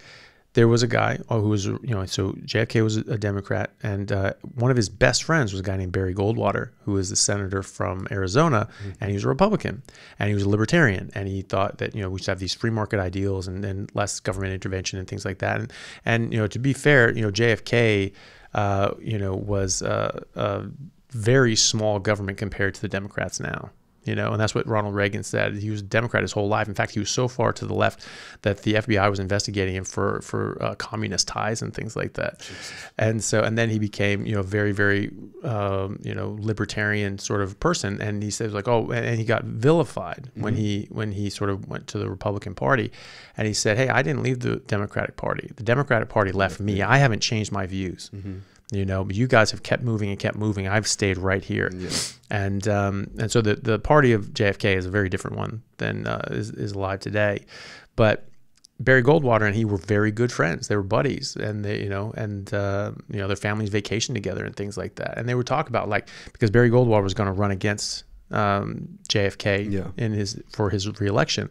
there was a guy who was, so JFK was a Democrat, and one of his best friends was a guy named Barry Goldwater, who was the senator from Arizona, and he was a Republican, and he was a libertarian, and he thought that, we should have these free market ideals and less government intervention and things like that. And to be fair, JFK, was a very small government compared to the Democrats now. And that's what Ronald Reagan said. He was a Democrat his whole life. In fact, he was so far to the left that the FBI was investigating him for communist ties and things like that. Jesus. And then he became, very, very, libertarian sort of person. And he says like, and he got vilified when he sort of went to the Republican Party. And he said, hey, I didn't leave the Democratic Party. The Democratic Party left me. I haven't changed my views. But you guys have kept moving and kept moving. I've stayed right here. Yeah. And so the party of JFK is a very different one than is alive today. But Barry Goldwater and he were very good friends. They were buddies, and they, their families vacationed together and things like that. And they would talk about because Barry Goldwater was going to run against JFK for his reelection.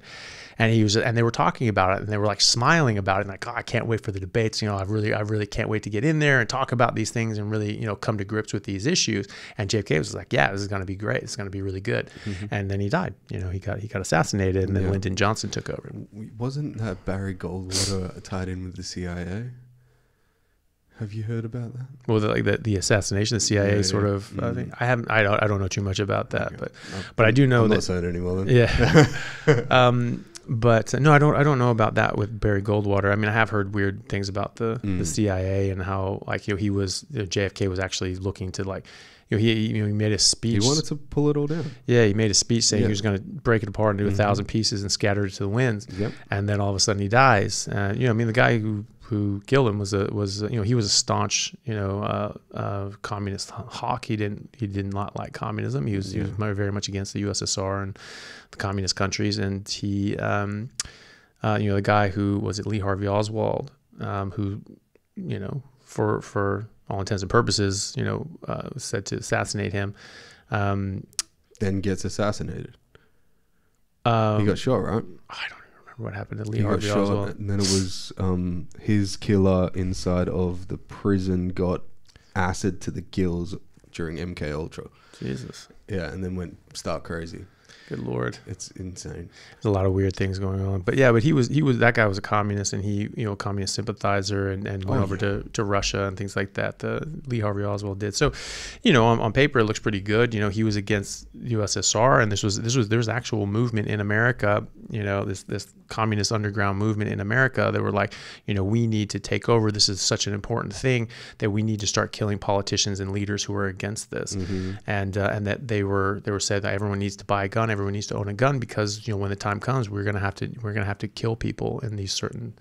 And they were talking about it, and they were like smiling about it, and like, oh, I can't wait for the debates. You know, I really can't wait to get in there and talk about these things and really, you know, come to grips with these issues. And JFK was like, yeah, this is going to be great. It's going to be really good. And then he died. You know, he got assassinated, and then Lyndon Johnson took over. Wasn't that Barry Goldwater tied in with the CIA? Have you heard about that? Well, the assassination, the CIA sort of. I think I don't know too much about that, but I do know that. I'm not saying anymore then. Yeah. But no, I don't know about that with Barry Goldwater. I mean, I have heard weird things about the CIA and how, like, you know, JFK was actually looking to, like, you know, he made a speech. He wanted to pull it all down. Yeah, he made a speech saying he was going to break it apart into 1,000 pieces and scatter it to the winds. Yep. And then all of a sudden he dies. You know, I mean, the guy who killed him was you know, he was a staunch, you know, communist hawk. He did not like communism. He was very much against the USSR and the communist countries. And he, you know, the guy who was it, Lee Harvey Oswald, who, you know, for all intents and purposes, you know, said to assassinate him. Then gets assassinated. He got shot, right? I don't remember what happened to Lee Harvey Oswald. And then it was his killer inside of the prison got acid to the gills during MK Ultra. Jesus. Yeah, and then went stark crazy. Good Lord. It's insane. There's a lot of weird things going on. But yeah, but he was that guy was a communist, and he, you know, communist sympathizer, and went over to Russia and things like that. Lee Harvey Oswald did. So, you know, on paper it looks pretty good. You know, he was against USSR, and there's actual movement in America, you know, this communist underground movement in America. They were like, you know, we need to take over. This is such an important thing that we need to start killing politicians and leaders who are against this. And that they were said that everyone needs to buy a gun, everyone needs to own a gun, because, you know, when the time comes, we're gonna have to kill people in these certain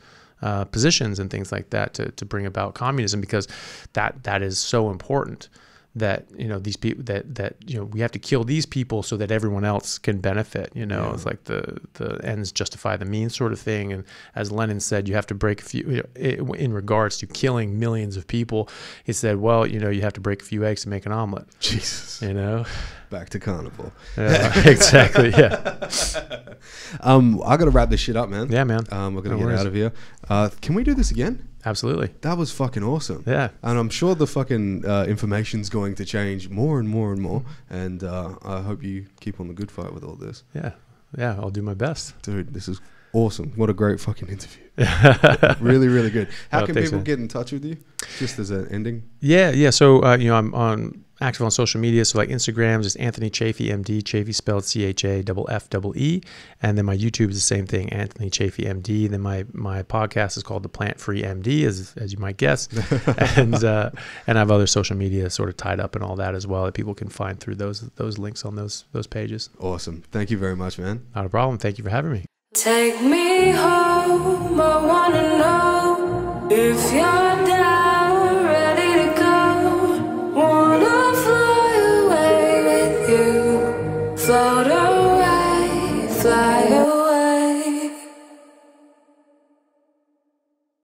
positions and things like that to bring about communism, because that is so important. That, you know, these people that you know, we have to kill these people so that everyone else can benefit. You know, it's like the ends justify the means sort of thing. And as Lenin said, you have to break a few, you know, in regards to killing millions of people. He said, well, you know, you have to break a few eggs to make an omelet. Jesus. You know, back to carnivore. Exactly. Yeah. I got to wrap this shit up, man. Yeah, man. We're gonna get out of here. Can we do this again? Absolutely. That was fucking awesome. Yeah. And I'm sure the fucking information's going to change more and more and more. And I hope you keep on the good fight with all this. Yeah. Yeah, I'll do my best. Dude, this is awesome. What a great fucking interview. Really, really good. How can people get in touch with you? Just as an ending? Yeah. So, you know, I'm active on social media. So like Instagram, just Anthony Chaffee MD, Chaffee spelled CHAFFE. And then my YouTube is the same thing, Anthony Chaffee MD. Then my podcast is called The Plant Free MD, as you might guess. And I have other social media sort of tied up and all that as well that people can find through those links on those pages. Awesome. Thank you very much, man. Not a problem. Thank you for having me. Take me home, I wanna know if you're down.